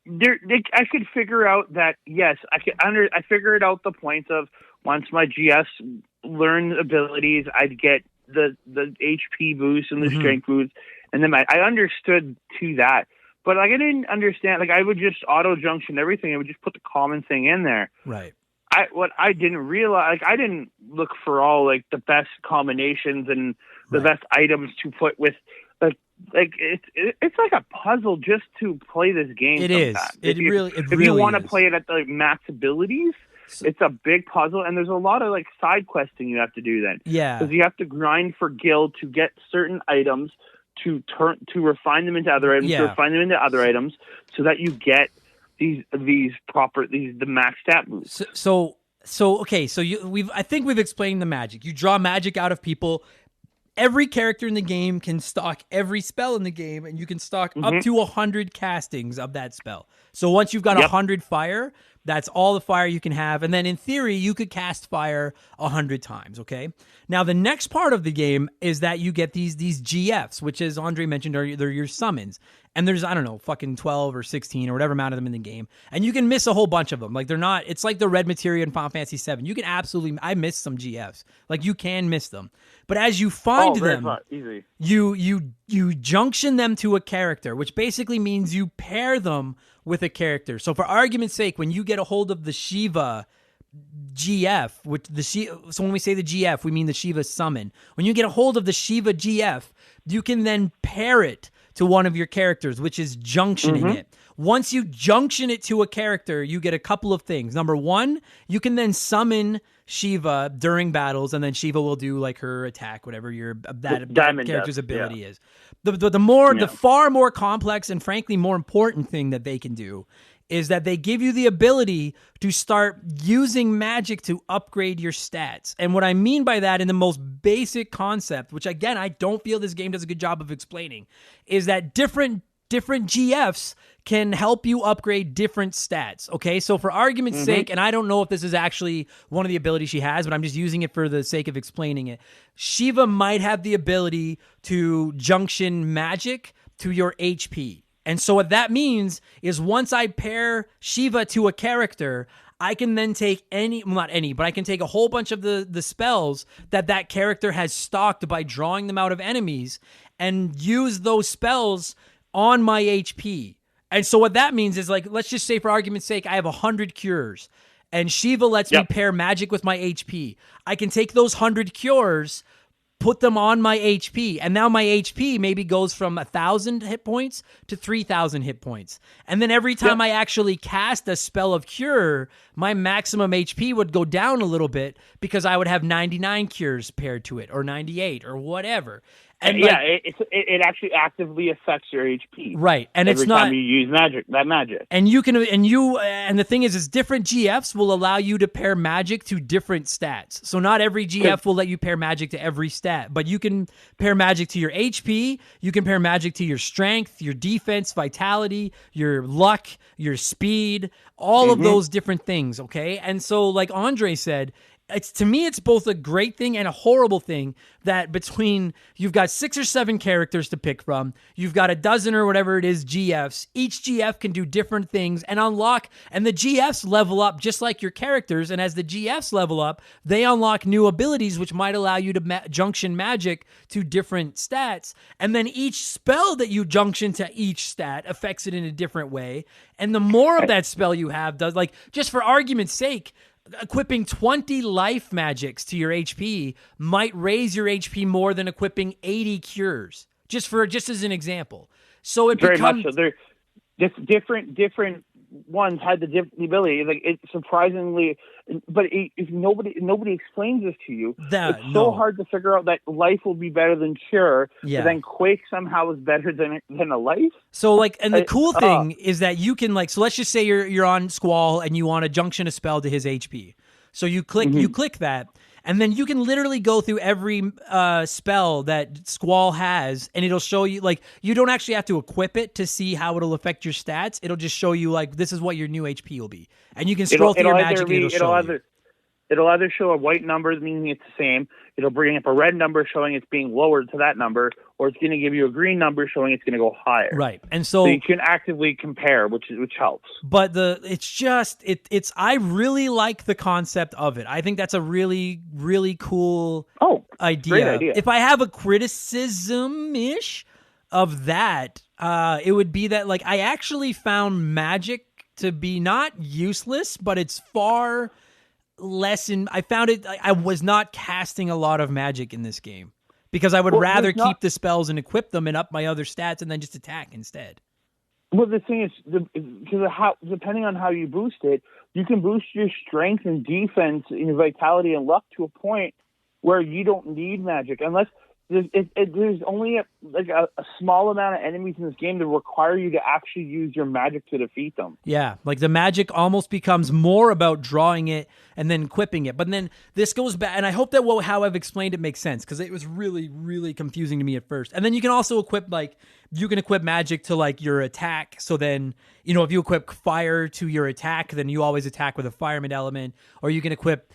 I could figure out that, yes, I figured out the points of, once my GS learned abilities, I'd get the HP boost and the strength boost, and then I understood to that. But I didn't understand, I would just auto junction everything. I would just put the common thing in there. Right. what I didn't realize, like I didn't look for all like the best combinations and the best items to put with it's like a puzzle just to play this game. It is. If you want to play it at the max abilities, it's a big puzzle, and there's a lot of like side questing you have to do then. Yeah, because you have to grind for guild to get certain items to refine them into other items, to refine them into other items, so that you get the max stat moves. I think we've explained the magic. You draw magic out of people. Every character in the game can stock every spell in the game, and you can stock up to 100 castings of that spell. So once you've got 100 fire, that's all the fire you can have. And then in theory, you could cast fire 100 times, okay? Now, the next part of the game is that you get these GFs, which, as Andre mentioned, they're your summons. And there's, I don't know, fucking 12 or 16 or whatever amount of them in the game. And you can miss a whole bunch of them. Like, they're not, it's like the red materia in Final Fantasy VII. You can absolutely, I missed some GFs. Like, you can miss them. But as you find them, easy. You junction them to a character, which basically means you pair them with a character. So for argument's sake, when you get a hold of the Shiva GF, so when we say the GF, we mean the Shiva summon. When you get a hold of the Shiva GF, you can then pair it to one of your characters, which is junctioning it. Once you junction it to a character, you get a couple of things. Number one, you can then summon Shiva during battles, and then Shiva will do like her attack, whatever that character's ability is. The far more complex and frankly more important thing that they can do is that they give you the ability to start using magic to upgrade your stats. And what I mean by that in the most basic concept, which again, I don't feel this game does a good job of explaining, is that different GFs can help you upgrade different stats. Okay, so for argument's sake, and I don't know if this is actually one of the abilities she has, but I'm just using it for the sake of explaining it. Shiva might have the ability to junction magic to your HP. And so what that means is once I pair Shiva to a character, I can then take I can take a whole bunch of the spells that character has stocked by drawing them out of enemies and use those spells on my HP. And so what that means is, like, let's just say for argument's sake, I have 100 cures and Shiva lets me pair magic with my HP. I can take those 100 cures, put them on my HP, and now my HP maybe goes from 1,000 hit points to 3,000 hit points. And then every time I actually cast a spell of cure, my maximum HP would go down a little bit because I would have 99 cures paired to it, or 98, or whatever. And it actually actively affects your HP, right? And every time you use magic. And the thing is different GFs will allow you to pair magic to different stats. So not every GF will let you pair magic to every stat, but you can pair magic to your HP. You can pair magic to your strength, your defense, vitality, your luck, your speed, all of those different things. Okay, and so like Andre said, to me, it's both a great thing and a horrible thing that between you've got 6 or 7 characters to pick from, you've got a dozen or whatever it is GFs. Each GF can do different things and unlock, and the GFs level up just like your characters. And as the GFs level up, they unlock new abilities which might allow you to junction magic to different stats. And then each spell that you junction to each stat affects it in a different way. And the more of that spell you have does, like, just for argument's sake, equipping 20 life magics to your HP might raise your HP more than equipping 80 cures, just as an example. So it very becomes much so. They're different ones had the ability. Like, it's surprisingly, but if nobody explains this to you, it's so hard to figure out that life will be better than cure. Yeah. But then Quake somehow is better than a life. So like, and the cool thing is that you can, like, so let's just say you're on Squall and you want to junction a spell to his HP. So you click that, and then you can literally go through every spell that Squall has, and it'll show you, like, you don't actually have to equip it to see how it'll affect your stats. It'll just show you, like, this is what your new HP will be. And you can scroll through your magic, and it'll show you. It'll either show a white number, meaning it's the same. It'll bring up a red number showing it's being lowered to that number, or it's going to give you a green number showing it's going to go higher. Right, and so you can actively compare, which helps. But I really like the concept of it. I think that's a really, really cool idea. Great idea. If I have a criticism-ish of that, it would be that, like, I actually found magic to be not useless, but it's far I found it, I was not casting a lot of magic in this game because I would rather keep the spells and equip them and up my other stats and then just attack instead. Well, the thing is, depending on how you boost it, you can boost your strength and defense, your vitality and luck to a point where you don't need magic unless there's only a small amount of enemies in this game that require you to actually use your magic to defeat them. Yeah, like the magic almost becomes more about drawing it and then equipping it. But then this goes back, and I hope that how I've explained it makes sense because it was really, really confusing to me at first. And then you can also equip you can equip magic to like your attack. So then, if you equip fire to your attack, then you always attack with a fireman element, or you can equip,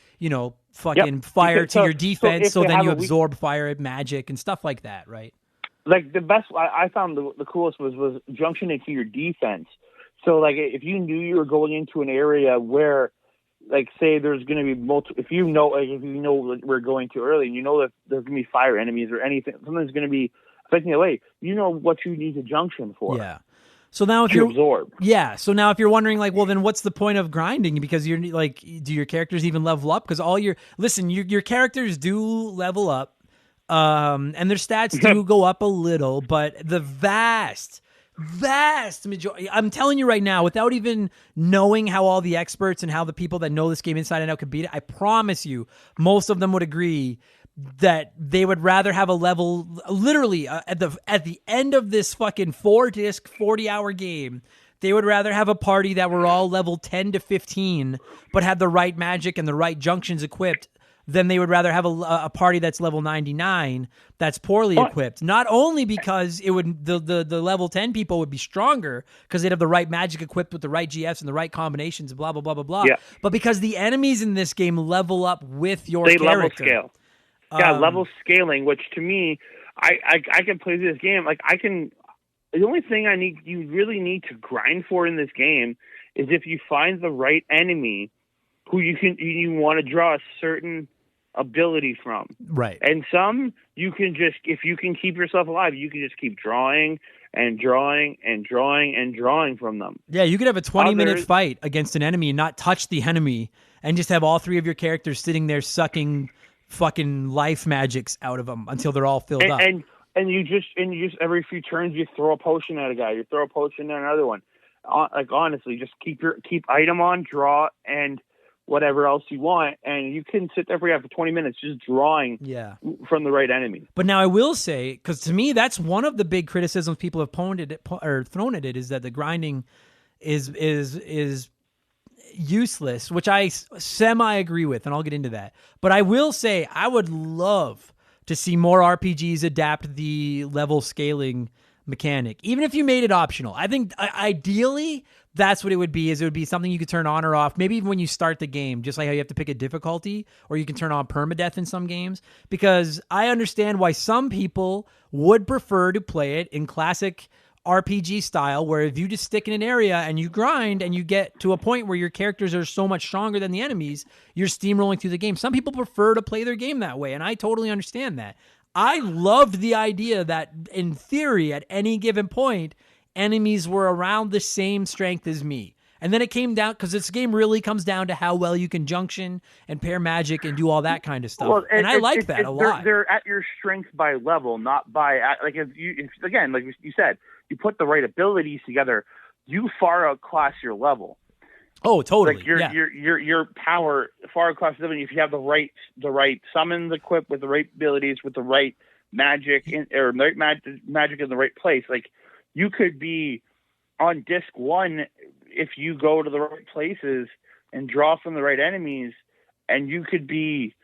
fire to your defense. So then you absorb fire magic and stuff like that. Right. Like the best I found the coolest was junction into your defense. So like if you knew you were going into an area where, like, say there's going to be if you know what we're going to early and you know that there's going to be fire enemies or anything, something's going to be affecting the way, you know what you need to junction for. Yeah. So now if absorb. Yeah. So now if you're wondering like, well, then what's the point of grinding? Because you're like, do your characters even level up? Because your characters do level up. And their stats do go up a little, but the vast majority, I'm telling you right now, without even knowing how all the experts and how the people that know this game inside and out could beat it, I promise you, most of them would agree that they would rather have a level, literally at the end of this fucking 4-disc 40-hour game, they would rather have a party that were all level 10 to 15, but had the right magic and the right junctions equipped, then they would rather have a party that's level 99 that's poorly equipped. Not only because it would the level 10 people would be stronger because they'd have the right magic equipped with the right GFs and the right combinations, blah blah blah blah blah. Yeah. But because the enemies in this game level up with your character. Level scale. Yeah, level scaling, which to me, I can play this game. Like I can. The only thing you really need to grind for in this game is if you find the right enemy who you want to draw a certain ability from. Right. And some you can just, if you can keep yourself alive, you can just keep drawing and drawing and drawing and drawing from them. Yeah, you could have a 20-minute fight against an enemy and not touch the enemy and just have all three of your characters sitting there sucking fucking life magics out of them until they're all filled up. And you just every few turns you throw a potion at a guy, you throw a potion at another one. Like honestly, just keep item on, draw, and whatever else you want, and you can sit there for 20 minutes just drawing from the right enemy. But now I will say, because to me that's one of the big criticisms people have thrown at it, is that the grinding is useless, which I semi agree with, and I'll get into that. But I will say I would love to see more RPGs adapt the level scaling mechanic, even if you made it optional. I think ideally that's what it would be, is it would be something you could turn on or off, maybe even when you start the game, just like how you have to pick a difficulty, or you can turn on permadeath in some games, because I understand why some people would prefer to play it in classic RPG style, where if you just stick in an area and you grind and you get to a point where your characters are so much stronger than the enemies, you're steamrolling through the game. Some people prefer to play their game that way, and I totally understand that. I loved the idea that, in theory, at any given point, enemies were around the same strength as me. And then it came down, because this game really comes down to how well you can junction and pair magic and do all that kind of stuff. Well, and I like that a lot. They're at your strength by level, not by, like, if again, like you said, you put the right abilities together, you far outclass your level. Oh, totally. Like your power far across the level. If you have the right summons equipped with the right abilities, with the right magic magic in the right place, like you could be on disc 1 if you go to the right places and draw from the right enemies, and you could be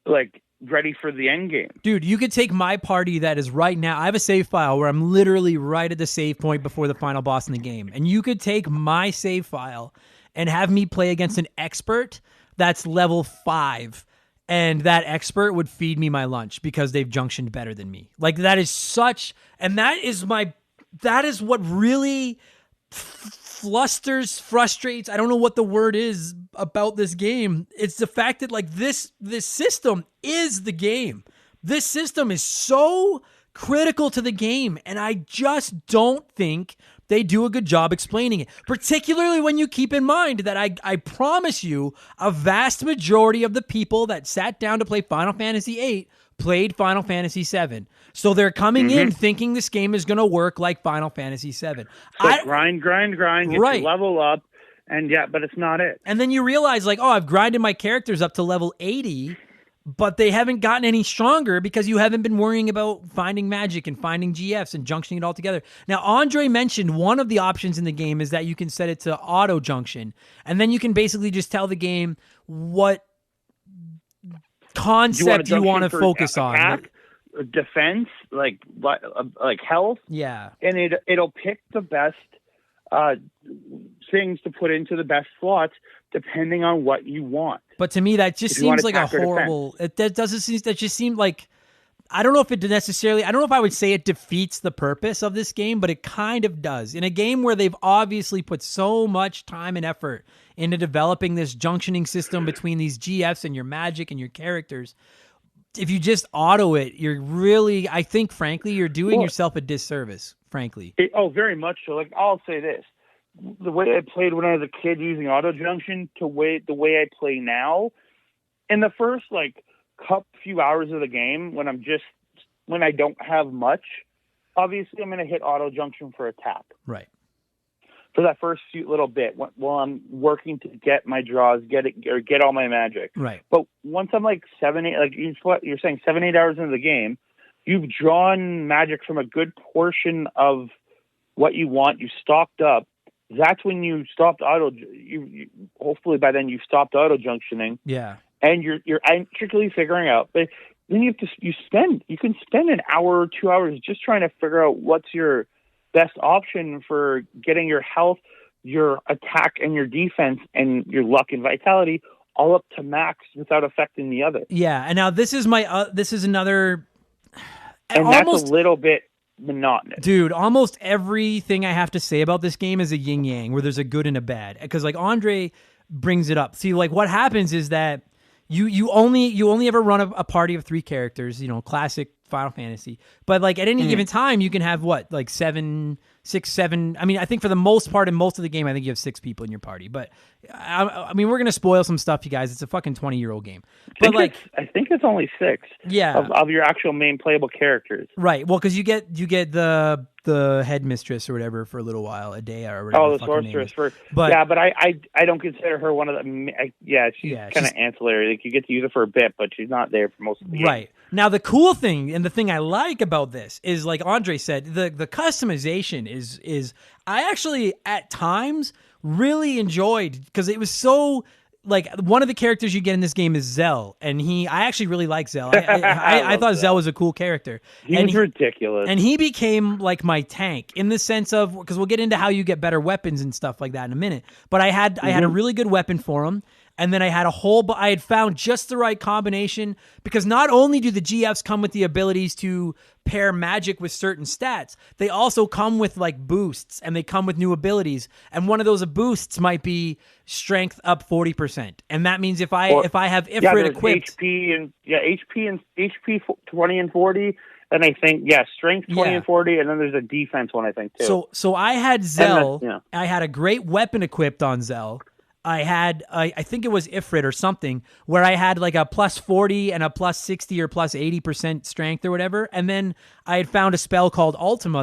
like ready for the end game. Dude, you could take my party that is right now. I have a save file where I'm literally right at the save point before the final boss in the game. And you could take my save file and have me play against an expert that's level 5. And that expert would feed me my lunch because they've junctioned better than me. Like, that is such, and that is what really frustrates, I don't know what the word is about this game. It's the fact that, like, this system is the game. This system is so critical to the game, and I just don't think they do a good job explaining it, particularly when you keep in mind that I promise you a vast majority of the people that sat down to play Final Fantasy VIII played Final Fantasy VII. So they're coming in thinking this game is going to work like Final Fantasy VII. So grind, get right. your level up, and but it's not it. And then you realize, like, oh, I've grinded my characters up to level 80, but they haven't gotten any stronger because you haven't been worrying about finding magic and finding GFs and junctioning it all together. Now, Andre mentioned one of the options in the game is that you can set it to auto junction, and then you can basically just tell the game what concept you want to focus on. Attack, defense, like health. Yeah. And it'll pick the best things to put into the best slots depending on what you want. But to me, that just seems like a horrible. That just seemed like, I don't know if I would say it defeats the purpose of this game, but it kind of does. In a game where they've obviously put so much time and effort into developing this junctioning system between these GFs and your magic and your characters, if you just auto it, you're really, I think, frankly, you're doing yourself a disservice, frankly. Very much so. Like, I'll say this. The way I played when I was a kid using auto junction to the way I play now, in the first, few hours of the game when I don't have much, obviously I'm going to hit auto junction for attack. Right. For that first little bit while I'm working to get my draws, get all my magic. Right. But once I'm 7, 8, you're saying 7, 8 hours into the game, you've drawn magic from a good portion of what you want. You stocked up. That's when you stopped you hopefully by then you've stopped auto junctioning. Yeah. And you're intricately figuring out, but then you can spend an hour or 2 hours just trying to figure out what's your best option for getting your health, your attack, and your defense, and your luck and vitality all up to max without affecting the other. Yeah, and now this is another, and that's a little bit monotonous. Dude, almost everything I have to say about this game is a yin yang, where there's a good and a bad. Because Andre brings it up. See, what happens is that you only ever run a party of 3 characters, classic Final Fantasy. But at any given time, you can have 6, 7. I mean, I think for the most part in most of the game, I think you have 6 people in your party. But I mean, we're gonna spoil some stuff, you guys. It's a fucking 20-year-old game. But I think it's only 6. Yeah. Of your actual main playable characters. Right. Well, because you get the headmistress or whatever for a little while, a day or whatever. Oh, the sorceress. But I don't consider her one of the. She's kind of ancillary. Like, you get to use her for a bit, but she's not there for most of the game. Right. Now, the cool thing and the thing I like about this is, like Andre said, the customization is I actually at times really enjoyed, because it was so. One of the characters you get in this game is Zell, and I actually really like Zell. I thought Zell was a cool character. He's ridiculous. And he became my tank in the sense of, because we'll get into how you get better weapons and stuff like that in a minute. But I had a really good weapon for him. And then I had found just the right combination, because not only do the GFs come with the abilities to pair magic with certain stats, they also come with boosts, and they come with new abilities. And one of those boosts might be strength up 40%. And that means if I have Ifrit equipped, HP 20 and 40. And I think, strength 20 and 40, and then there's a defense one, I think, too. So I had Zell. I had a great weapon equipped on Zell. I had, I think it was Ifrit or something, where I had a plus 40 and a plus 60 or plus 80% strength or whatever. And then I had found a spell called Ultima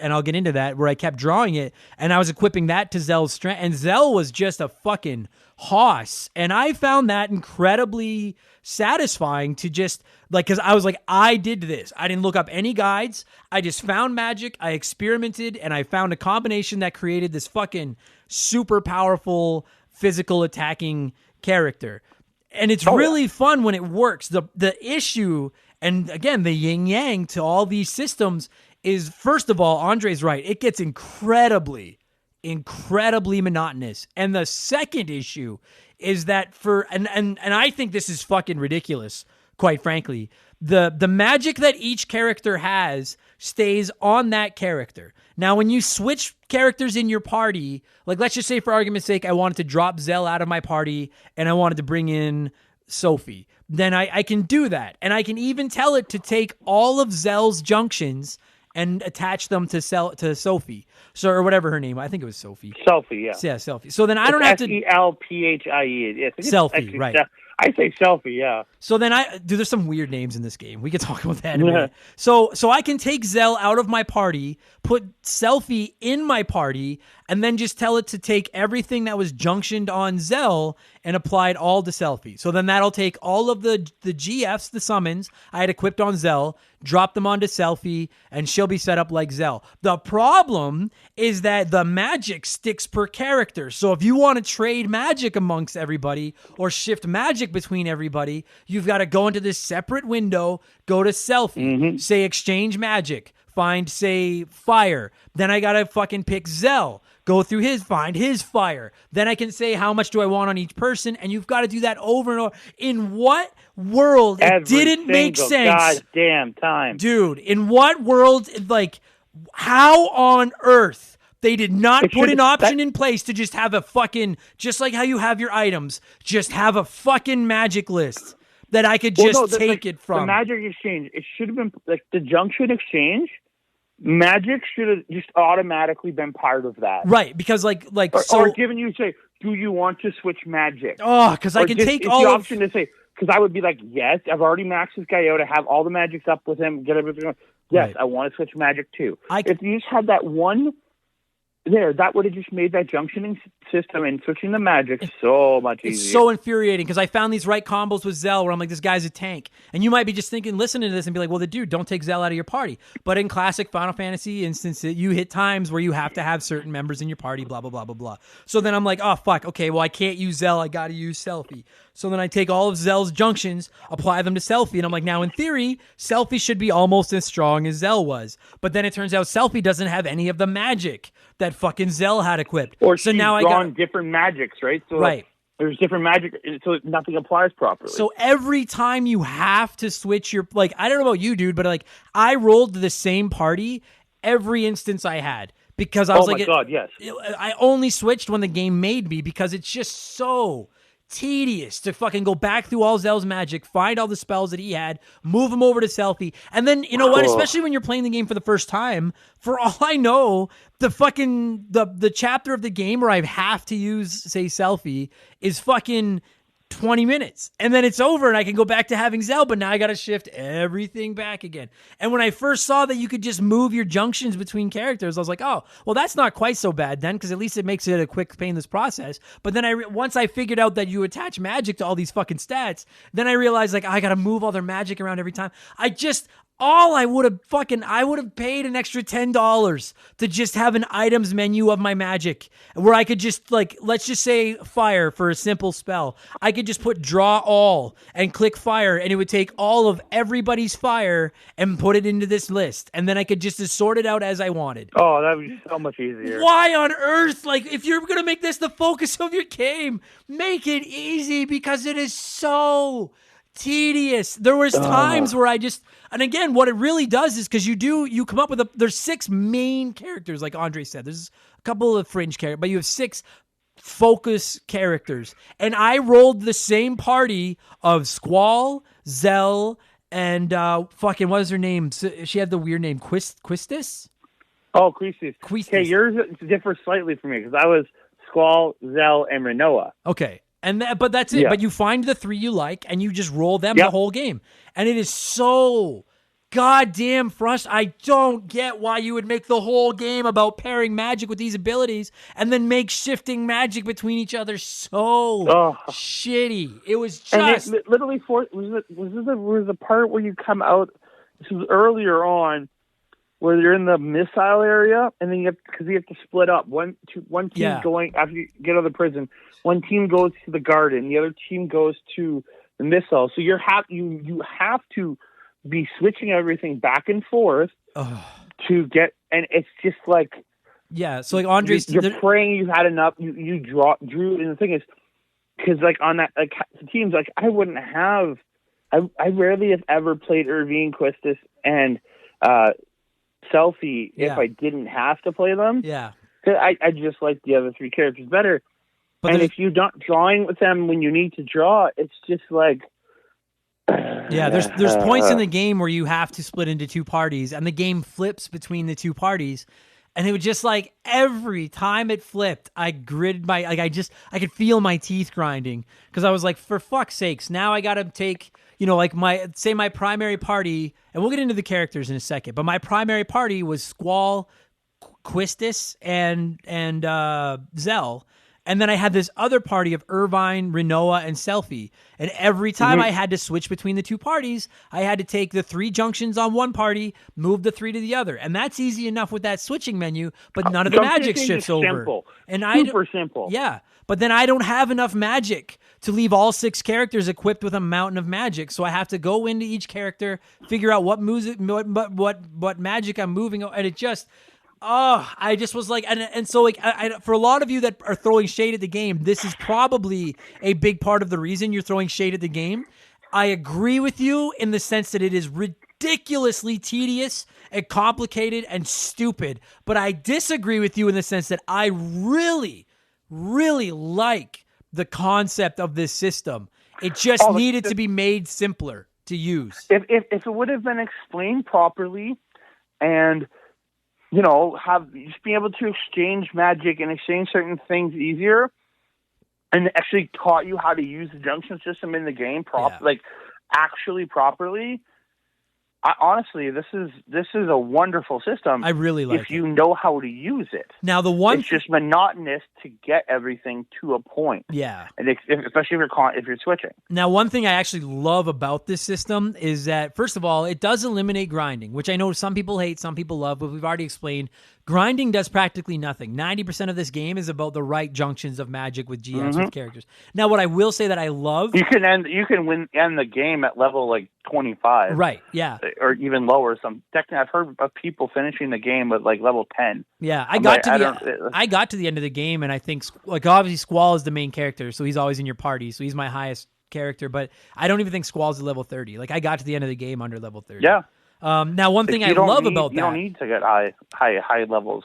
and I'll get into that, where I kept drawing it, and I was equipping that to Zell's strength. And Zell was just a fucking hoss. And I found that incredibly satisfying to just, because I was I did this. I didn't look up any guides. I just found magic. I experimented, and I found a combination that created this fucking super powerful physical attacking character. And it's really fun when it works. The issue, and again, the yin yang to all these systems is, first of all, Andre's right. It gets incredibly monotonous. And the second issue is that and I think this is fucking ridiculous, quite frankly. The magic that each character has stays on that character. Now, when you switch characters in your party, let's just say for argument's sake, I wanted to drop Zell out of my party and I wanted to bring in Sophie, then I can do that. And I can even tell it to take all of Zell's junctions and attach them to Sophie, or whatever her name. I think it was Sophie. Selfie, yeah. Yeah, Selfie. So then I don't have to Selphie. Yes, Selfie, right? I say selfie, yeah. So then there's some weird names in this game. We could talk about that in a minute. So I can take Zell out of my party, put Selfie in my party, and then just tell it to take everything that was junctioned on Zell and applied all to Selfie. So then that'll take all of the GFs, the summons I had equipped on Zell, drop them onto Selfie, and she'll be set up like Zell. The problem is that the magic sticks per character. So if you want to trade magic amongst everybody or shift magic between everybody, you've got to go into this separate window, go to Selfie, say exchange magic, find, say, fire. Then I got to fucking pick Zell. Go through find his fire. Then I can say how much do I want on each person, and you've got to do that over and over. In what world it didn't make sense? Goddamn time. Dude, in what world, like, how on earth they did not put an option in place to just have a fucking, just like how you have your items, just have a fucking magic list that I could just take it from. The magic exchange, it should have been, like, the junction exchange. Magic should have just automatically been part of that, right? Because or given you say, do you want to switch magic? Oh, because I can take all the option to say, because I would be like, yes, I've already maxed this guy out. I have all the magics up with him. Get everything. Yes, right. I want to switch magic too. If you just had that one there, that would have just made that junctioning system and switching the magic so much easier. It's so infuriating because I found these right combos with Zell where I'm like, this guy's a tank. And you might be just listening to this and be like, well, dude, don't take Zell out of your party. But in classic Final Fantasy instance, you hit times where you have to have certain members in your party, blah, blah, blah, blah, blah. So then I'm like, oh, fuck, okay, well, I can't use Zell. I got to use Selfie. So then I take all of Zell's junctions, apply them to Selfie, and I'm like, now in theory, Selfie should be almost as strong as Zell was. But then it turns out Selfie doesn't have any of the magic that fucking Zell had equipped. Or so now I got different magics, right? So right. Like, there's different magic, so nothing applies properly. So every time you have to switch your, like, I don't know about you, dude, but like I rolled the same party every instance I had. Because I was like, God, yes. I only switched when the game made me because it's just so tedious to fucking go back through all Zell's magic, find all the spells that he had, move them over to Selfie, and then, you know what, especially when you're playing the game for the first time, for all I know, the fucking, the chapter of the game where I have to use, say, Selfie is fucking 20 minutes, and then it's over and I can go back to having Zell, but now I got to shift everything back again. And when I first saw that you could just move your junctions between characters, I was like, oh, well, that's not quite so bad then, because at least it makes it a quick, painless process. But then once I figured out that you attach magic to all these fucking stats, then I realized, like, I got to move all their magic around every time. I would have paid an extra $10 to just have an items menu of my magic where I could just, like, let's just say fire for a simple spell. I could just put draw all and click fire, and it would take all of everybody's fire and put it into this list. And then I could just sort it out as I wanted. Oh, that would be so much easier. Why on earth? Like, if you're going to make this the focus of your game, make it easy, because it is so tedious. There was times where and again, what it really does is, because you come up with there's 6 main characters, like Andre said. There's a couple of fringe characters, but you have 6 focus characters. And I rolled the same party of Squall, Zell, and fucking, what is her name? She had the weird name, Quistis? Oh, Quistis. Okay, yours differs slightly for me, because I was Squall, Zell, and Renoa. Okay. But that's it. Yeah. But you find the 3 you like, and you just roll them the whole game. And it is so goddamn frustrating. I don't get why you would make the whole game about pairing magic with these abilities and then make shifting magic between each other so shitty. It was just... And it literally, was the part where you come out, this was earlier on, where you're in the missile area, and then you have to split up. One team going, after you get out of the prison, one team goes to the garden, the other team goes to the missile. So you have to be switching everything back and forth to get, and it's just like, so like Andre's, you're praying you had enough. You drew, and the thing is, because like on that, like teams, like I rarely have ever played Irvine, Quistis, and Selfie if I didn't have to play them. Yeah. I just like the other 3 characters better. But if you're not drawing with them when you need to draw, it's just like, Yeah, there's points in the game where you have to split into two parties, and the game flips between the two parties. And it was just like every time it flipped, I gritted my I could feel my teeth grinding because I was like, for fuck's sakes, now I got to take like my primary party, and we'll get into the characters in a second, but my primary party was Squall, Quistis, and Zell. And then I had this other party of Irvine, Renoa, and Selfie. And every time I had to switch between the two parties, I had to take the 3 junctions on one party, move the 3 to the other. And that's easy enough with that switching menu, but none of the magic shifts over. Simple. And Super simple. Yeah. But then I don't have enough magic to leave all 6 characters equipped with a mountain of magic. So I have to go into each character, figure out what magic I'm moving, and it just... Oh, I just was like, and so like, for a lot of you that are throwing shade at the game, this is probably a big part of the reason you're throwing shade at the game. I agree with you in the sense that it is ridiculously tedious and complicated and stupid, but I disagree with you in the sense that I really, really like the concept of this system. It just needed to be made simpler to use. If it would have been explained properly, and have just being able to exchange magic and exchange certain things easier, and actually taught you how to use the junction system in the game actually properly. Honestly, this is a wonderful system. I really like if you know how to use it. Now it's just monotonous to get everything to a point. Yeah, and especially if you're switching. Now, one thing I actually love about this system is that, first of all, it does eliminate grinding, which I know some people hate, some people love, but we've already explained. Grinding does practically nothing. 90% of this game is about the right junctions of magic with GMs with characters. Now, what I will say that I love, you can end the game at level 25, right? Yeah, or even lower. Technically, I've heard of people finishing the game at level 10. Yeah, I got to the end of the game, and I think obviously Squall is the main character, so he's always in your party, so he's my highest character. But I don't even think Squall's at level 30. I got to the end of the game under level 30. Yeah. Now, one thing I love about that, you don't need to get high levels,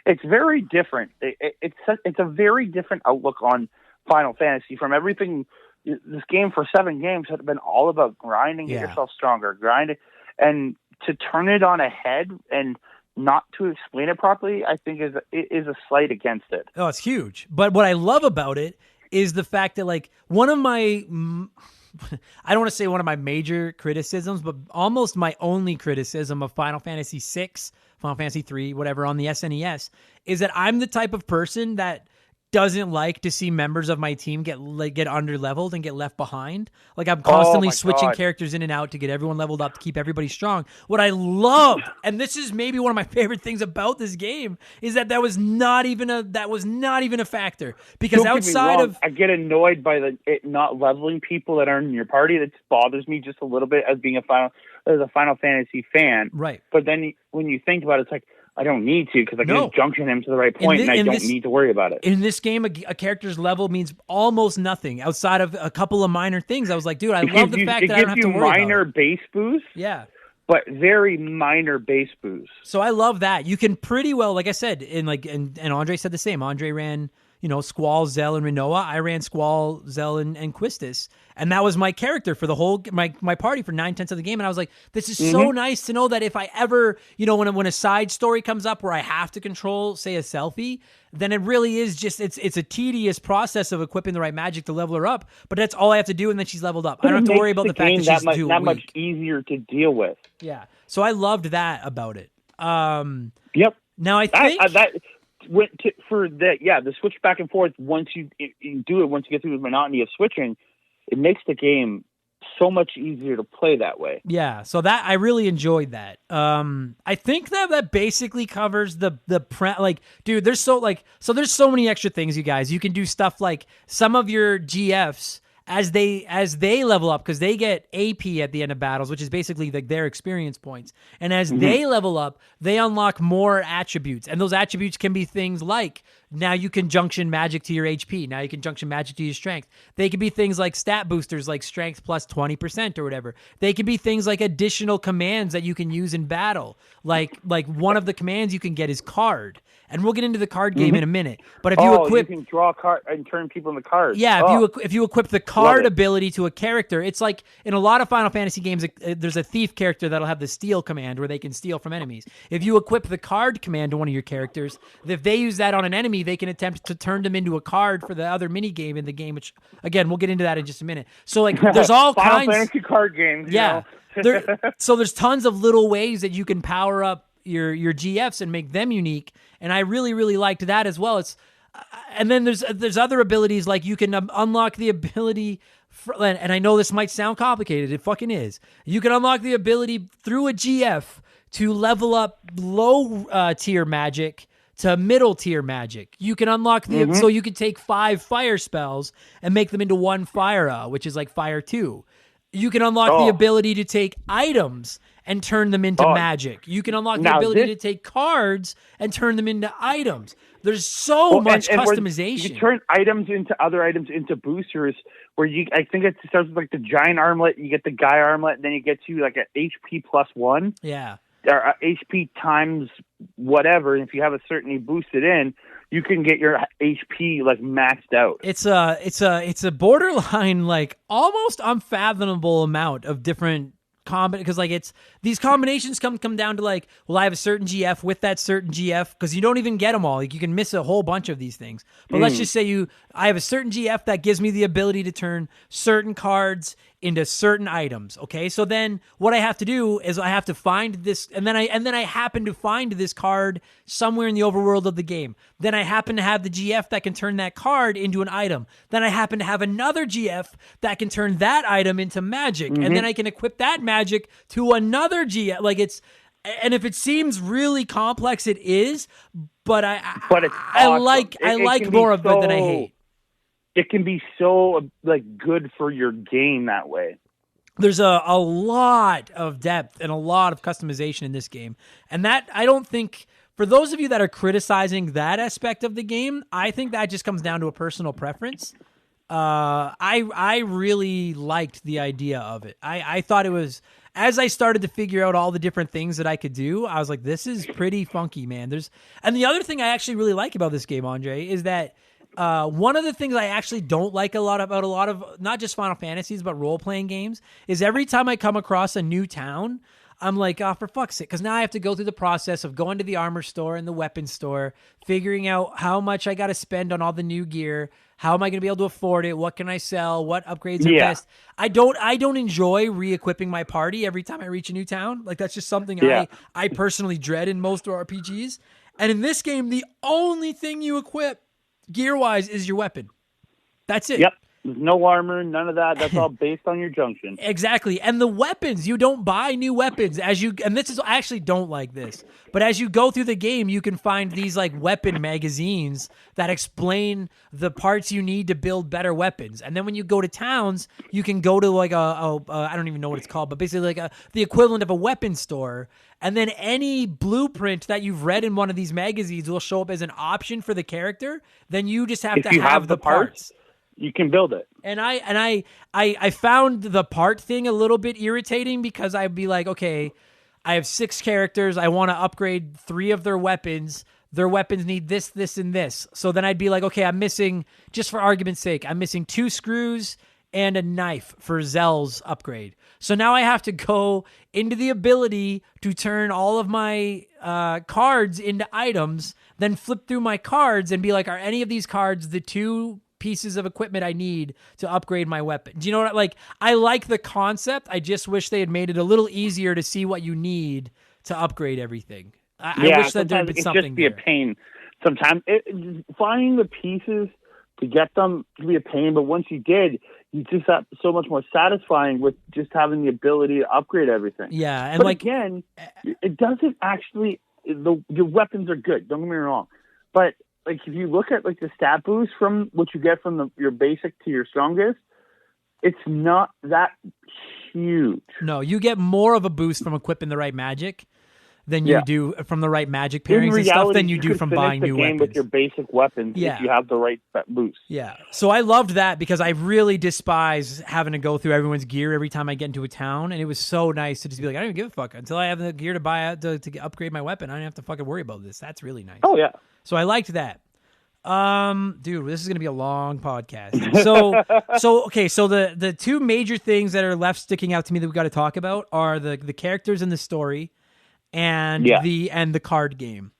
it's very different. It's a very different outlook on Final Fantasy from everything. This game for 7 games had been all about grinding, get yourself stronger, grinding, and to turn it on a head and not to explain it properly, I think is a slight against it. Oh, it's huge. But what I love about it is the fact that one of my I don't want to say one of my major criticisms, but almost my only criticism of Final Fantasy VI, Final Fantasy III, whatever, on the SNES, is that I'm the type of person that doesn't like to see members of my team get under-leveled and get left behind. I'm constantly switching characters in and out to get everyone leveled up to keep everybody strong. What I love, and this is maybe one of my favorite things about this game, is that was not even a factor. Because outside of... I get annoyed by it not leveling people that aren't in your party. That bothers me just a little bit as a Final Fantasy fan. Right. But then when you think about it, it's I don't need to because I can just junction him to the right point, and I don't need to worry about it. In this game, a character's level means almost nothing outside of a couple of minor things. I was like, dude, I love the fact that I don't have to worry about it. It gives you minor base boosts. Yeah. But very minor base boosts. So I love that. You can pretty well, like I said, and Andre said the same. Andre ran, Squall, Zell, and Renoa. I ran Squall, Zell, and Quistis. And that was my character for the whole, my party for 9/10 of the game. And I was like, this is so nice to know that if I ever, when a side story comes up where I have to control, say, a Selfie, then it really is just, it's a tedious process of equipping the right magic to level her up. But that's all I have to do, and then she's leveled up. I don't have to worry about the fact that she's too weak. That much easier to deal with. Yeah. So I loved that about it. Yep. Now I think... the switch back and forth, once you do it, once you get through the monotony of switching, it makes the game so much easier to play that way. Yeah, so that I really enjoyed that. I think that basically covers dude, there's so many extra things, you guys. You can do stuff like some of your GFs as they level up, because they get AP at the end of battles, which is basically their experience points. And as they level up, they unlock more attributes. And those attributes can be things like, now you can junction magic to your HP. Now you can junction magic to your strength. They could be things like stat boosters, like strength plus 20% or whatever. They could be things like additional commands that you can use in battle. Like one of the commands you can get is card. And we'll get into the card game in a minute. But if you equip, you can draw a card and turn people into cards. yeah, if you equip the card ability to a character, it's like in a lot of Final Fantasy games, there's a thief character that'll have the steal command where they can steal from enemies. If you equip the card command to one of your characters, if they use that on an enemy, they can attempt to turn them into a card for the other mini game in the game. Which again, we'll get into that in just a minute. So like, there's all Final kinds. Fantasy card games. Yeah. So there's tons of little ways that you can power up your GFs and make them unique, and I really, really liked that as well. And then there's other abilities, like you can unlock the ability and I know this might sound complicated, it fucking is. You can unlock the ability through a GF to level up low tier magic to middle tier magic. You can unlock so you can take 5 fire spells and make them into 1 fire, which is like fire 2. You can unlock the ability to take items and turn them into magic. You can unlock the ability to take cards and turn them into items. There's so much customization. You turn items into other items into boosters. Where I think it starts with like the giant armlet. You get the guy armlet, and then you get to like an HP +1. Yeah. Or HP times whatever. And if you have a certain, you boost it in, you can get your HP like maxed out. It's a borderline like almost unfathomable amount of different because like these combinations come down to like, well, I have a certain GF with that certain GF, because you don't even get them all. Like you can miss a whole bunch of these things. But let's just say I have a certain GF that gives me the ability to turn certain cards into certain items. Okay, so then what I have to do is I have to find this, and then I happen to find this card somewhere in the overworld of the game. Then I happen to have the GF that can turn that card into an item. Then I happen to have another GF that can turn that item into magic, and then I can equip that magic to another GF. Like and if it seems really complex, it is. But it's awesome. I like more of it than I hate. It can be so like good for your game that way. There's a lot of depth and a lot of customization in this game. And that, I don't think, for those of you that are criticizing that aspect of the game, I think that just comes down to a personal preference. I really liked the idea of it. I thought it was, as I started to figure out all the different things that I could do, I was like, this is pretty funky, man. And the other thing I actually really like about this game, Andre, is that one of the things I actually don't like about a lot of not just Final Fantasies but role-playing games is every time I come across a new town, I'm like, oh, for fuck's sake, because now I have to go through the process of going to the armor store and the weapons store, figuring out how much I got to spend on all the new gear. How am I going to be able to afford it? What can I sell? What upgrades are best? I don't enjoy re-equipping my party every time I reach a new town. Like that's just something I personally dread in most RPGs. And in this game, the only thing you equip gear-wise is your weapon. That's it. Yep. There's no armor, none of that. That's all based on your junction. Exactly. And the weapons, you don't buy new weapons and this is, I actually don't like this, but as you go through the game, you can find these like weapon magazines that explain the parts you need to build better weapons. And then when you go to towns, you can go to like I don't even know what it's called, but basically like the equivalent of a weapon store. And then any blueprint that you've read in one of these magazines will show up as an option for the character. Then you just have to have the parts. You can build it. And I found the part thing a little bit irritating because I'd be like, okay, I have 6 characters. I want to upgrade 3 of their weapons. Their weapons need this, this, and this. So then I'd be like, okay, I'm missing, just for argument's sake, I'm missing 2 screws and a knife for Zell's upgrade. So now I have to go into the ability to turn all of my cards into items, then flip through my cards and be like, are any of these cards the 2 pieces of equipment I need to upgrade my weapon? Do you know what? Like, I like the concept. I just wish they had made it a little easier to see what you need to upgrade everything. I wish that there'd been something there. It's just be a pain. Sometimes finding the pieces to get them to be a pain, but once you did, you just got so much more satisfying with just having the ability to upgrade everything. Yeah, and but like again, it doesn't actually. Your weapons are good. Don't get me wrong, but like if you look at like the stat boost from what you get from your basic to your strongest, it's not that huge. No, you get more of a boost from equipping the right magic than you do from the right magic pairings and stuff than you do from buying new weapons. With your basic weapons, if you have the right boost. Yeah. So I loved that because I really despise having to go through everyone's gear every time I get into a town, and it was so nice to just be like, I don't even give a fuck until I have the gear to buy to upgrade my weapon. I don't have to fucking worry about this. That's really nice. Oh yeah. So I liked that. Dude, this is gonna be a long podcast. So the two major things that are left sticking out to me that we got to talk about are the characters in the story and the card game.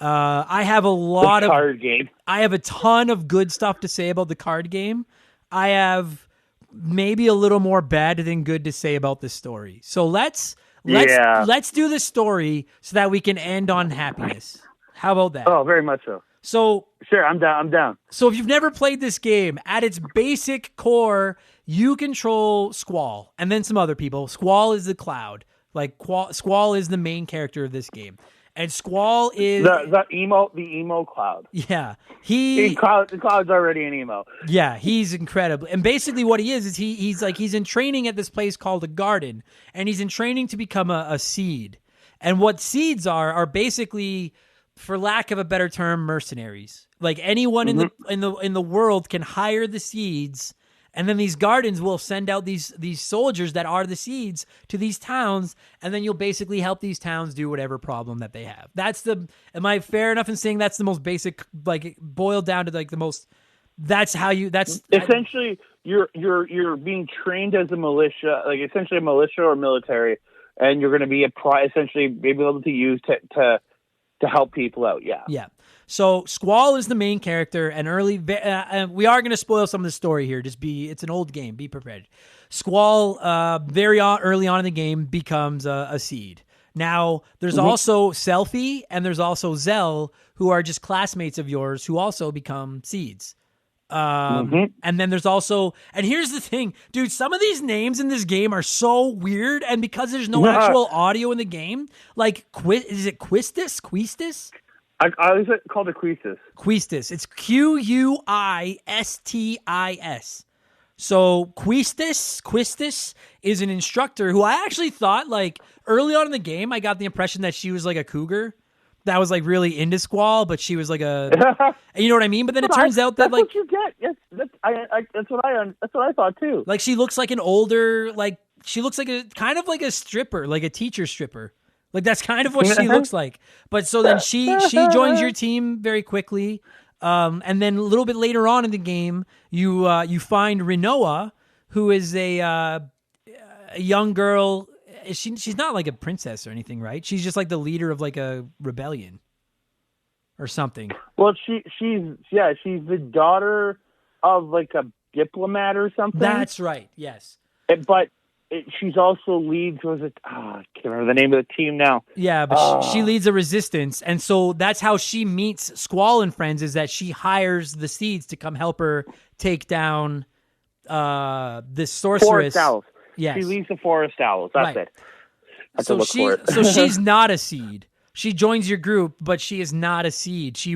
I have I have a ton of good stuff to say about the card game. I have maybe a little more bad than good to say about the story. So let's do the story so that we can end on happiness. How about that? Oh, very much so. So sure, I'm down. So if you've never played this game, at its basic core, you control Squall and then some other people. Squall is the cloud. Like Squall is the main character of this game. And Squall is the emo cloud. Yeah. The cloud's already an emo. Yeah, he's incredible. And basically what he is he's in training at this place called a garden, and he's in training to become a seed. And what seeds are basically, for lack of a better term, mercenaries. Like anyone in the world can hire the seeds, and then these gardens will send out these soldiers that are the seeds to these towns, and then you'll basically help these towns do whatever problem that they have. Am I fair enough in saying that's the most basic, like boiled down to like the most, essentially you're being trained as a militia, like essentially a militia or military, and you're going to be essentially be able to use to help people out. Yeah. Yeah. So Squall is the main character, and we are going to spoil some of the story here. It's an old game. Be prepared. Squall, early on in the game, becomes a seed. Now, there's also Selfie, and there's also Zell, who are just classmates of yours, who also become seeds. And then there's also, and here's the thing, dude, some of these names in this game are so weird, and because there's no actual audio in the game, like, is it Quistis? I always called it Quistis. Quistis. It's Quistis. So Quistis is an instructor who I actually thought, like, early on in the game, I got the impression that she was like a cougar that was like really into Squall, but she was like you know what I mean? But then it turns out that, like, what you get. Yes, that's what I thought too. Like, she looks like an older, like, she looks like a kind of like a stripper, like a teacher stripper. Like, that's kind of what she looks like. But so then she joins your team very quickly. And then a little bit later on in the game, you find Rinoa, who is a young girl. She's not like a princess or anything, right? She's just like the leader of like a rebellion or something. Well, she's the daughter of like a diplomat or something. That's right. Yes. But she's also leads. I can't remember the name of the team now. Yeah, but she leads a resistance, and so that's how she meets Squall and friends. Is that she hires the seeds to come help her take down this sorceress. Forest owls. Yes, she leads the forest owls. That's right. It. So she's not a seed. She joins your group, but she is not a seed. She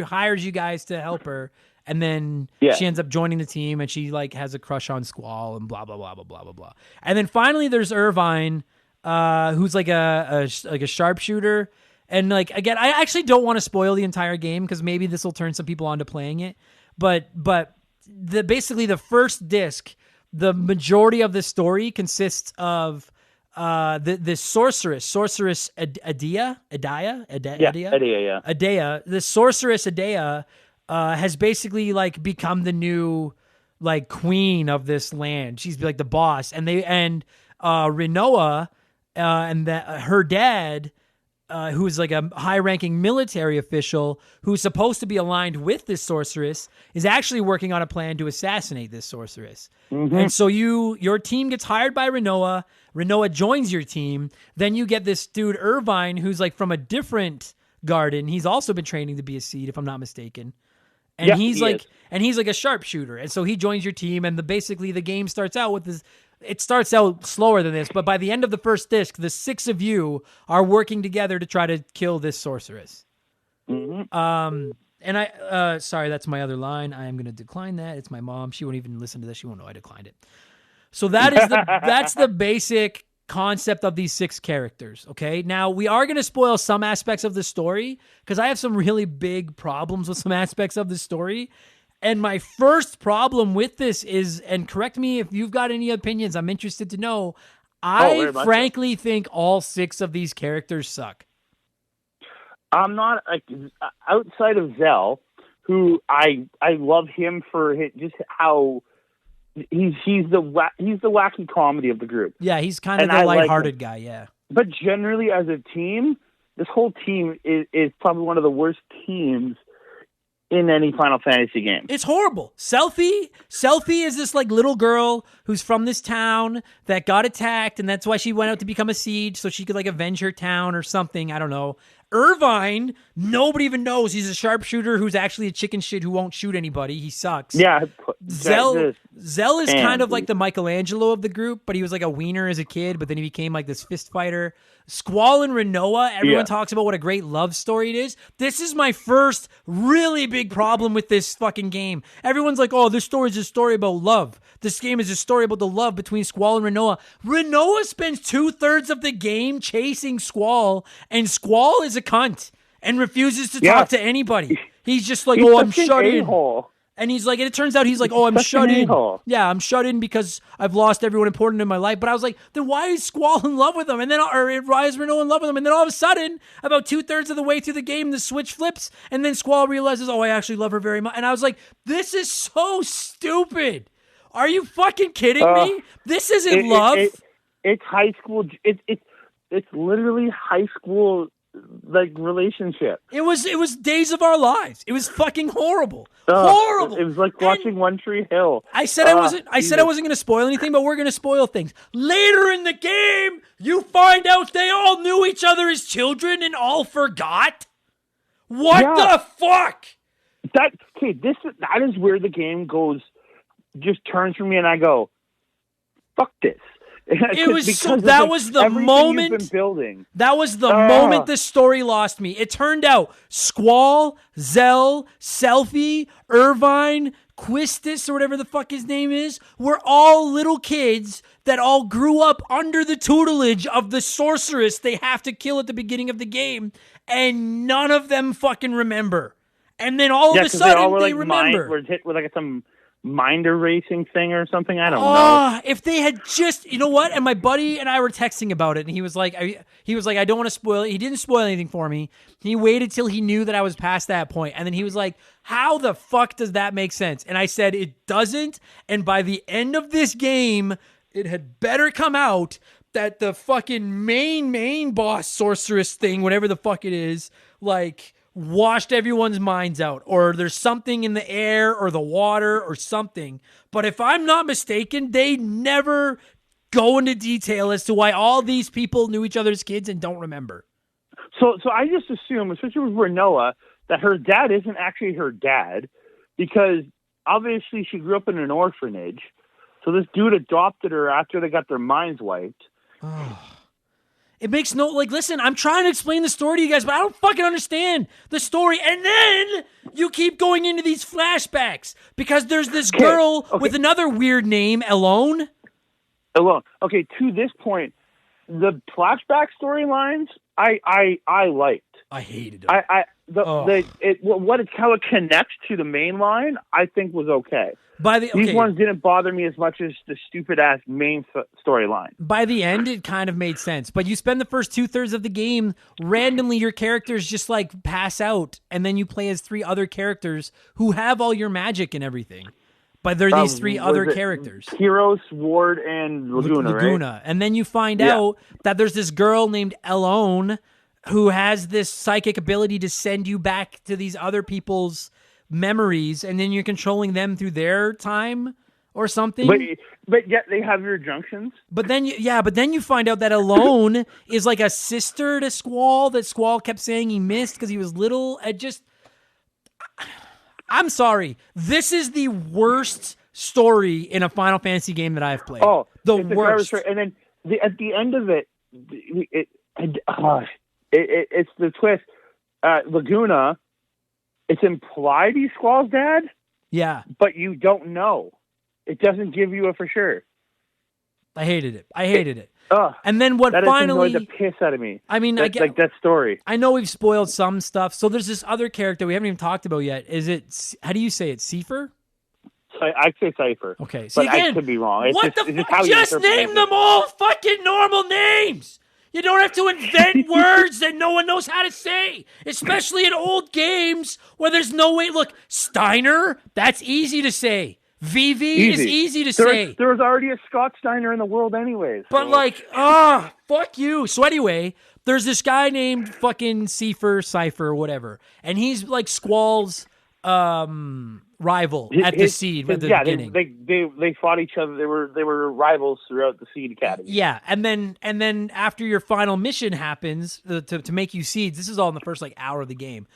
hires you guys to help her. And then she ends up joining the team, and she like has a crush on Squall and blah blah blah blah blah blah blah. And then finally, there's Irvine, who's like a sharpshooter. And like, again, I actually don't want to spoil the entire game because maybe this will turn some people on to playing it. But basically the first disc, the majority of the story consists of the sorceress Adea. The sorceress Adea has basically like become the new like queen of this land. She's like the boss, and Rinoa and her dad, who's like a high-ranking military official who's supposed to be aligned with this sorceress, is actually working on a plan to assassinate this sorceress. And so your team gets hired by Rinoa. Rinoa joins your team. Then you get this dude Irvine, who's like from a different garden. He's also been training to be a seed, if I'm not mistaken. And he's like a sharpshooter. And so he joins your team, and basically the game starts out with this. It starts out slower than this, but by the end of the first disc, the 6 of you are working together to try to kill this sorceress. And sorry, that's my other line. I am going to decline that. It's my mom. She won't even listen to this. She won't know I declined it. So that's the basic concept of these 6 characters. Okay. Now we are going to spoil some aspects of the story because I have some really big problems with some aspects of the story. And my first problem with this is, and correct me if you've got any opinions, I'm interested to know. I frankly think all 6 of these characters suck. I'm not like outside of Zell, who I love him for just how he's the wacky comedy of the group. Yeah, he's kind of And the I like lighthearted him. guy. Yeah. But generally, as a team, this whole team is probably one of the worst teams in any Final Fantasy game. It's horrible. Selfie is this like little girl who's from this town that got attacked, and that's why she went out to become a siege so she could like avenge her town or something. I don't know. Irvine, nobody even knows. He's a sharpshooter who's actually a chicken shit who won't shoot anybody. He sucks. Yeah. Zell is kind of like the Michelangelo of the group, but he was like a wiener as a kid, but then he became like this fist fighter. Squall and Renoa, everyone talks about what a great love story it is. This is my first really big problem with this fucking game. Everyone's like, oh, this story is a story about love. This game is a story about the love between Squall and Renoa. Renoa spends 2/3 of the game chasing Squall, and Squall is a cunt and refuses to talk to anybody. He's just like, oh, I'm shut in. And he's like, and it turns out he's like, oh, I'm shut in. Yeah, I'm shut in because I've lost everyone important in my life. But I was like, then why is Squall in love with him? And then, or why is Renault in love with him? And then all of a sudden, about 2/3 of the way through the game, the switch flips, and then Squall realizes, oh, I actually love her very much. And I was like, this is so stupid. Are you fucking kidding me? This isn't love. It's high school. It's literally high school like relationship. It was Days of Our Lives. It was fucking horrible. Horrible. It was like watching One Tree Hill. I said I wasn't going to spoil anything, but we're going to spoil things. Later in the game, you find out they all knew each other as children and all forgot. What the fuck? That is where the game just turns for me, and I go, fuck this. It was so. That was the moment. You've been building. That was the moment the story lost me. It turned out Squall, Zell, Selfie, Irvine, Quistis, or whatever the fuck his name is, were all little kids that all grew up under the tutelage of the sorceress they have to kill at the beginning of the game, and none of them fucking remember. And then all of a sudden they remember. Were hit with like some mind erasing thing or something. I don't know. If they had just, you know what? And my buddy and I were texting about it, and he was like, I don't want to spoil it. He didn't spoil anything for me. He waited till he knew that I was past that point, and then he was like, how the fuck does that make sense? And I said, it doesn't. And by the end of this game, it had better come out that the fucking main boss sorceress thing, whatever the fuck it is, like, washed everyone's minds out, or there's something in the air or the water or something. But if I'm not mistaken, they never go into detail as to why all these people knew each other's kids and don't remember. So I just assume, especially with Renoa, that her dad isn't actually her dad, because obviously she grew up in an orphanage. So this dude adopted her after they got their minds wiped. It makes no, like, listen, I'm trying to explain the story to you guys, but I don't fucking understand the story. And then you keep going into these flashbacks because there's this girl with another weird name, Alone. Okay, to this point, the flashback storylines, I liked. I hated them. How it connects to the main line, I think was okay. These ones didn't bother me as much as the stupid ass main storyline. By the end, it kind of made sense. But you spend the first 2/3 of the game randomly, your characters just like pass out, and then you play as 3 other characters who have all your magic and everything. But they're these 3 other characters: Heroes, Ward, and Laguna. Right? And then you find out that there's this girl named Elone who has this psychic ability to send you back to these other people's memories, and then you're controlling them through their time or something. But yet they have your junctions. But then you find out that Alone is like a sister to Squall that Squall kept saying he missed because he was little. I'm sorry. This is the worst story in a Final Fantasy game that I've played. Oh, the worst. And then at the end of it, it's the twist. Laguna, it's implied he's Squall's dad. Yeah. But you don't know. It doesn't give you a for sure. I hated it. And then what finally annoyed the piss out of me. I mean, I get like that story. I know we've spoiled some stuff. So there's this other character we haven't even talked about yet. Is it? How do you say it? Seifer? I'd say Cypher. Okay. See, but again, I could be wrong. What the fuck? Just name them all fucking normal names. You don't have to invent words that no one knows how to say, especially in old games where there's no way. Look, Steiner, that's easy to say. VV is easy to say. There was already a Scott Steiner in the world anyways. But fuck you. So anyway, there's this guy named fucking Cypher, or whatever, and he's like Squall's rival at the Seed at the beginning. They fought each other. They were rivals throughout the Seed Academy. Yeah, and then after your final mission happens to make you Seeds, this is all in the first like hour of the game.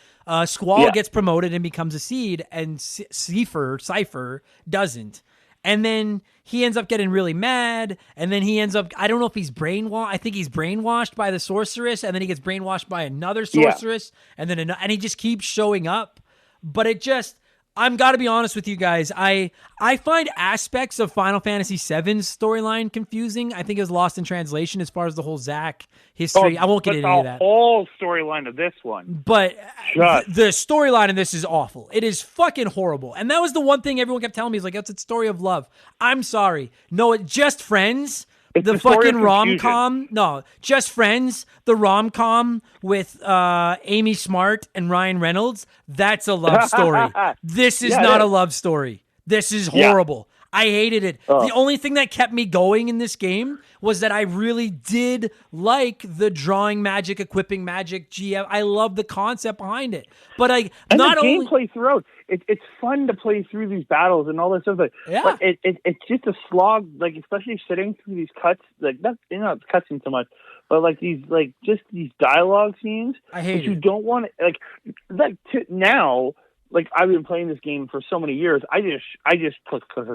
Squall gets promoted and becomes a Seed, and Cypher doesn't. And then he ends up getting really mad, and then he ends up, I don't know if he's brainwashed. I think he's brainwashed by the sorceress, and then he gets brainwashed by another sorceress, and then and he just keeps showing up. But it just, I'm got to be honest with you guys. I find aspects of Final Fantasy VII's storyline confusing. I think it was lost in translation as far as the whole Zack history. I won't get into any of that. The whole storyline of this one. But the storyline in this is awful. It is fucking horrible. And that was the one thing everyone kept telling me is like, it's a story of love. I'm sorry. No, it's Just Friends. It's the fucking rom-com. No, Just Friends, the rom-com with Amy Smart and Ryan Reynolds. That's a love story. This is not a love story. This is horrible. I hated it. The only thing that kept me going in this game was that I really did like the drawing magic, equipping magic, GM. I love the concept behind it. But the gameplay throughout, it's fun to play through these battles and all this stuff. But it's just a slog, like especially sitting through these cuts, like not cutscenes so much, but like these these dialogue scenes. I hate it. You don't want to now. Like I've been playing this game for so many years, I just because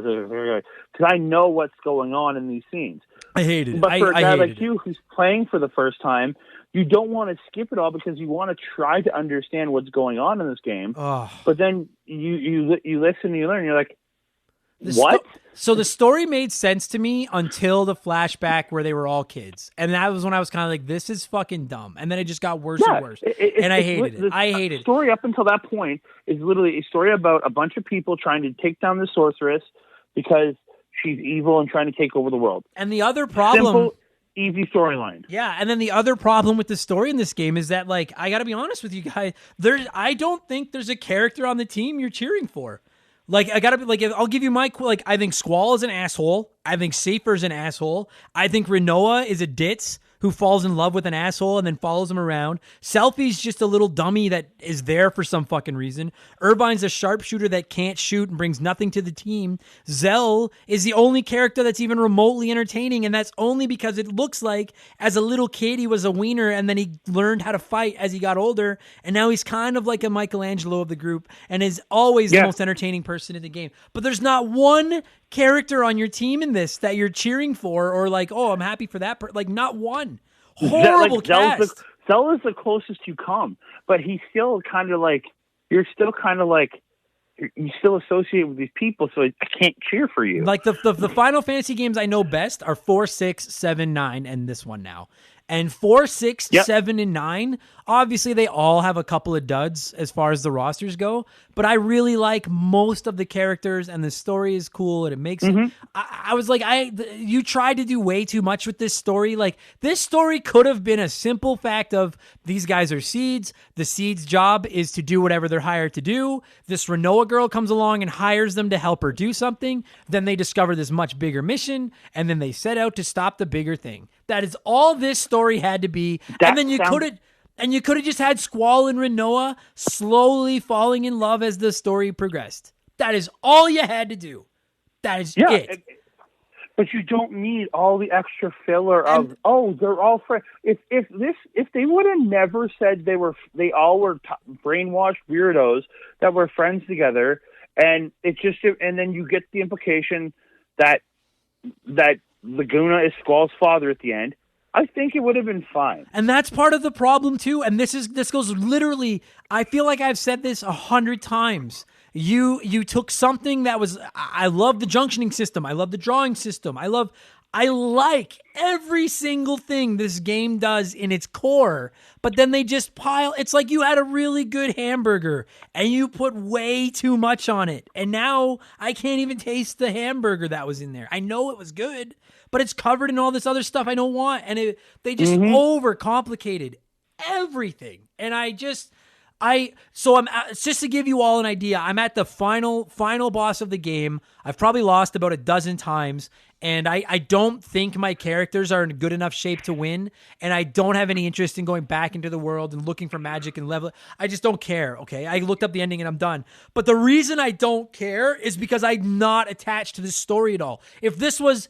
I know what's going on in these scenes. I hate it. But for a guy like you who's playing for the first time, you don't want to skip it all because you want to try to understand what's going on in this game. But then you listen and you learn. And you're like, what? So the story made sense to me until the flashback where they were all kids. And that was when I was kind of like, this is fucking dumb. And then it just got worse and worse. And I hated it. I hated it. The story up until that point is literally a story about a bunch of people trying to take down the sorceress because she's evil and trying to take over the world. And the other problem... Simple, easy storyline. Yeah, and then the other problem with the story in this game is that, like, I gotta be honest with you guys, I don't think there's a character on the team you're cheering for. Like, I gotta be like, I'll give you my, like, I think Squall is an asshole. I think Safer's an asshole. I think Renoa is a ditz who falls in love with an asshole and then follows him around. Selfie's just a little dummy that is there for some fucking reason. Irvine's a sharpshooter that can't shoot and brings nothing to the team. Zell is the only character that's even remotely entertaining, and that's only because it looks like as a little kid he was a wiener and then he learned how to fight as he got older, and now he's kind of like a Michelangelo of the group and is always the most entertaining person in the game. But there's not one character on your team in this that you're cheering for or like, oh, I'm happy for that. Like, not one. Horrible cast. Zell is the closest you come, but he's still kind of like, you're still kind of like, you still associate with these people, so I can't cheer for you. Like the Final Fantasy games I know best are 4, 6, 7, 9, and this one now. And 4, 6, 7, and 9, obviously they all have a couple of duds as far as the rosters go, but I really like most of the characters, and the story is cool, and it makes it, I was like, you tried to do way too much with this story. Like, this story could have been a simple fact of these guys are Seeds. The Seeds' job is to do whatever they're hired to do. This Renoa girl comes along and hires them to help her do something. Then they discover this much bigger mission, and then they set out to stop the bigger thing. That is all this story had to be. And then you could have just had Squall and Renoa slowly falling in love as the story progressed. That is all you had to do. That is it. But you don't need all the extra filler of they're all friends. If they would have never said they all were brainwashed weirdos that were friends together, and then you get the implication that Laguna is Squall's father at the end, I think it would have been fine. And that's part of the problem too. And this goes literally, I feel like I've said this 100 times. You took something that was, I love the junctioning system. I love the drawing system. I love I like every single thing this game does in its core, but then they just pile. It's like you had a really good hamburger and you put way too much on it. And now I can't even taste the hamburger that was in there. I know it was good, but it's covered in all this other stuff I don't want. And they just overcomplicated everything. And just to give you all an idea, I'm at the final boss of the game. I've probably lost about a dozen times, and I don't think my characters are in good enough shape to win, and I don't have any interest in going back into the world and looking for magic and level. I just don't care, okay? I looked up the ending and I'm done. But the reason I don't care is because I'm not attached to this story at all. If this was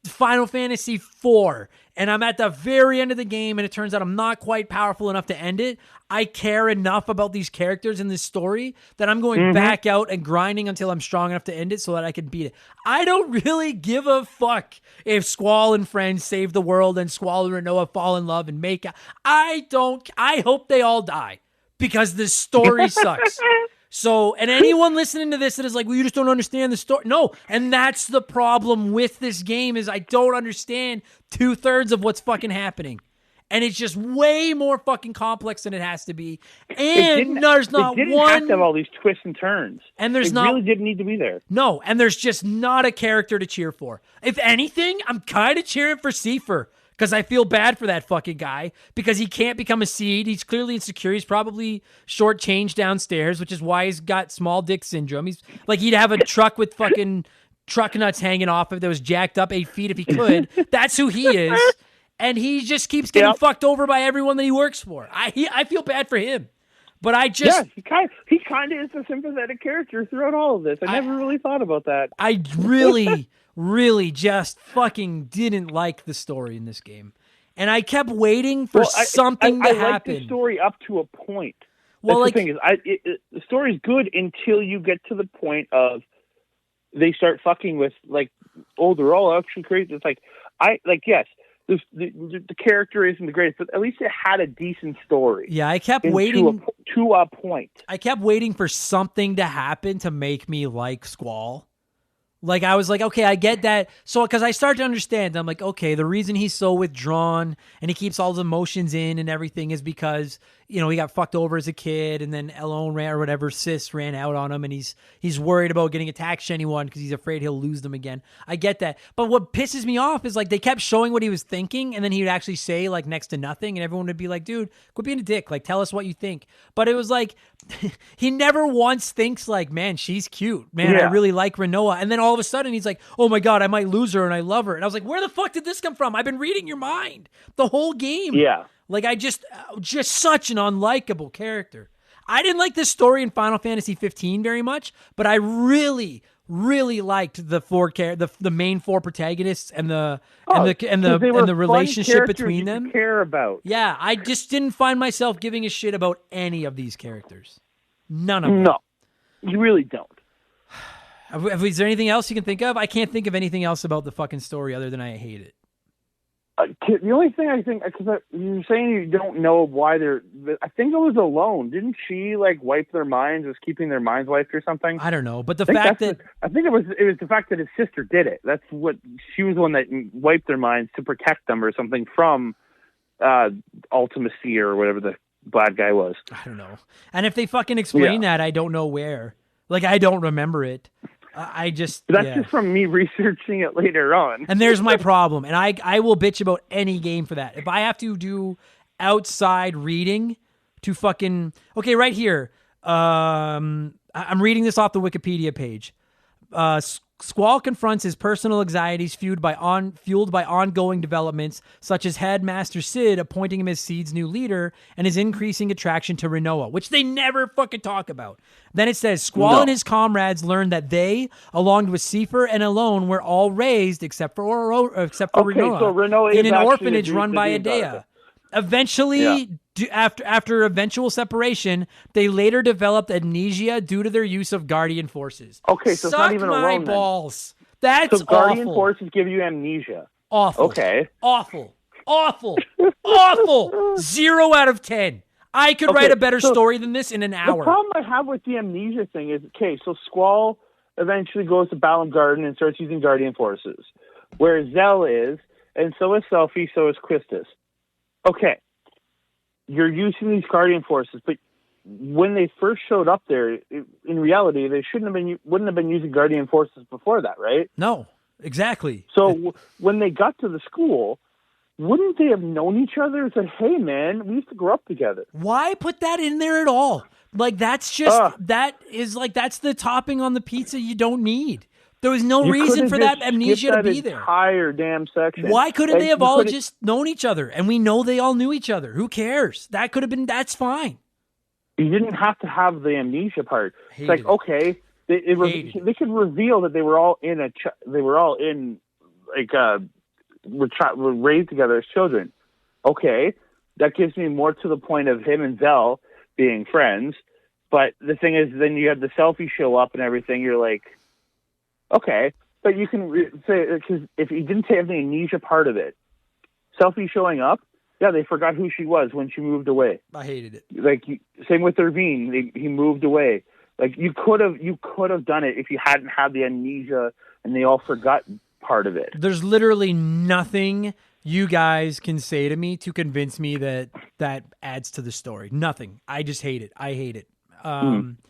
Final Fantasy IV, and I'm at the very end of the game, and it turns out I'm not quite powerful enough to end it, I care enough about these characters in this story that I'm going back out and grinding until I'm strong enough to end it so that I can beat it. I don't really give a fuck if Squall and friends save the world and Squall and Renoa fall in love and make out. I hope they all die because the story sucks. So, and anyone listening to this that is like, well, you just don't understand the story. No, and that's the problem with this game is I don't understand 2/3 of what's fucking happening. And it's just way more fucking complex than it has to be. And there's not it didn't have to have all these twists and turns. And there's really didn't need to be there. No, and there's just not a character to cheer for. If anything, I'm kind of cheering for Seifer. Because I feel bad for that fucking guy because he can't become a seed. He's clearly insecure. He's probably shortchanged downstairs, which is why he's got small dick syndrome. He's like he'd have a truck with fucking truck nuts hanging off if that was jacked up 8 feet if he could. That's who he is. And he just keeps getting fucked over by everyone that he works for. I feel bad for him. But I just... Yeah, he kind of is a sympathetic character throughout all of this. I never really thought about that. I really just fucking didn't like the story in this game. And I kept waiting for something to happen. I like the story up to a point. Well, the thing is, the story's good until you get to the point of they start fucking with, like, they're all actually crazy. It's like, yes, the character isn't the greatest, but at least it had a decent story. Yeah, I kept waiting to a point. I kept waiting for something to happen to make me like Squall. Like, I was like, okay, I get that. So, because I started to understand, I'm like, okay, the reason he's so withdrawn and he keeps all his emotions in and everything is because, you know, he got fucked over as a kid and then Elone ran or whatever, Sis ran out on him and he's worried about getting attached to anyone because he's afraid he'll lose them again. I get that. But what pisses me off is like they kept showing what he was thinking and then he would actually say like next to nothing and everyone would be like, dude, quit being a dick. Like, tell us what you think. But it was like, he never once thinks like, man, she's cute. Man, I really like Renoa. And then all of a sudden he's like, oh my God, I might lose her and I love her. And I was like, where the fuck did this come from? I've been reading your mind the whole game. Yeah. Like, I just such an unlikable character. I didn't like this story in Final Fantasy 15 very much, but I really, really liked the main four protagonists and the relationship between them. Care about. Yeah, I just didn't find myself giving a shit about any of these characters. None of them. No, you really don't. Is there anything else you can think of? I can't think of anything else about the fucking story other than I hate it. The only thing I think, because you're saying you don't know why I think it was Elone. Didn't she like wipe their minds? Was keeping their minds wiped or something? I don't know, but the fact that I think it was the fact that his sister did it. That's what she was the one that wiped their minds to protect them or something from Ultimacy or whatever the bad guy was. I don't know. And if they fucking explain that, I don't know where. Like, I don't remember it. That's just from me researching it later on. And there's my problem. And I will bitch about any game for that. If I have to do outside reading to fucking... Okay, right here. I'm reading this off the Wikipedia page. Squall confronts his personal anxieties fueled by ongoing developments, such as Headmaster Sid appointing him as Seed's new leader and his increasing attraction to Renoa, which they never fucking talk about. Then it says, Squall and his comrades learned that they, along with Seifer and Elone, were all raised, except for Renoa, so Renoa in an orphanage run by Adea. Eventually, after eventual separation, they later developed amnesia due to their use of Guardian Forces. Okay, so it's not even my alone. Balls. That's so Guardian awful. Forces give you amnesia. Awful. Okay. Awful. 0 out of 10. I could write a better story than this in an hour. The problem I have with the amnesia thing is, so Squall eventually goes to Balam Garden and starts using Guardian Forces. where Zell is, and so is Selphie, so is Quistis. Okay, you're using these Guardian forces, but when they first showed up there, in reality, they wouldn't have been using Guardian forces before that, right? No, exactly. So when they got to the school, wouldn't they have known each other and said, "Hey, man, we used to grow up together"? Why put that in there at all? Like, that's just, that's the topping on the pizza you don't need. There was no reason for that amnesia to be there. Entire damn section. Why couldn't they have all just known each other? And we know they all knew each other. Who cares? That could have been, that's fine. You didn't have to have the amnesia part. It's like, okay, they could reveal that they were all were raised together as children. Okay, that gives me more to the point of him and Zell being friends. But the thing is, then you have the Selphie show up and everything. You're like, okay, but you can say, because if you didn't have the amnesia part of it, Selphie showing up, yeah, they forgot who she was when she moved away. I hated it. Like, same with Irvine, he moved away. Like, you could have done it if you hadn't had the amnesia and they all forgot part of it. There's literally nothing you guys can say to me to convince me that adds to the story. Nothing. I just hate it. I hate it.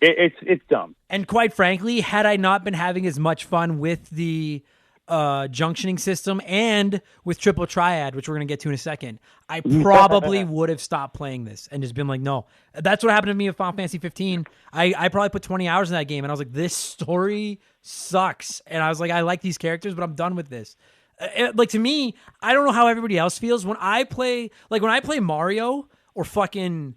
It's dumb. And quite frankly, had I not been having as much fun with the junctioning system and with Triple Triad, which we're going to get to in a second, I probably would have stopped playing this and just been like, no. That's what happened to me with Final Fantasy 15. I probably put 20 hours in that game, and I was like, this story sucks. And I was like, I like these characters, but I'm done with this. Like, to me, I don't know how everybody else feels. When I play Mario or fucking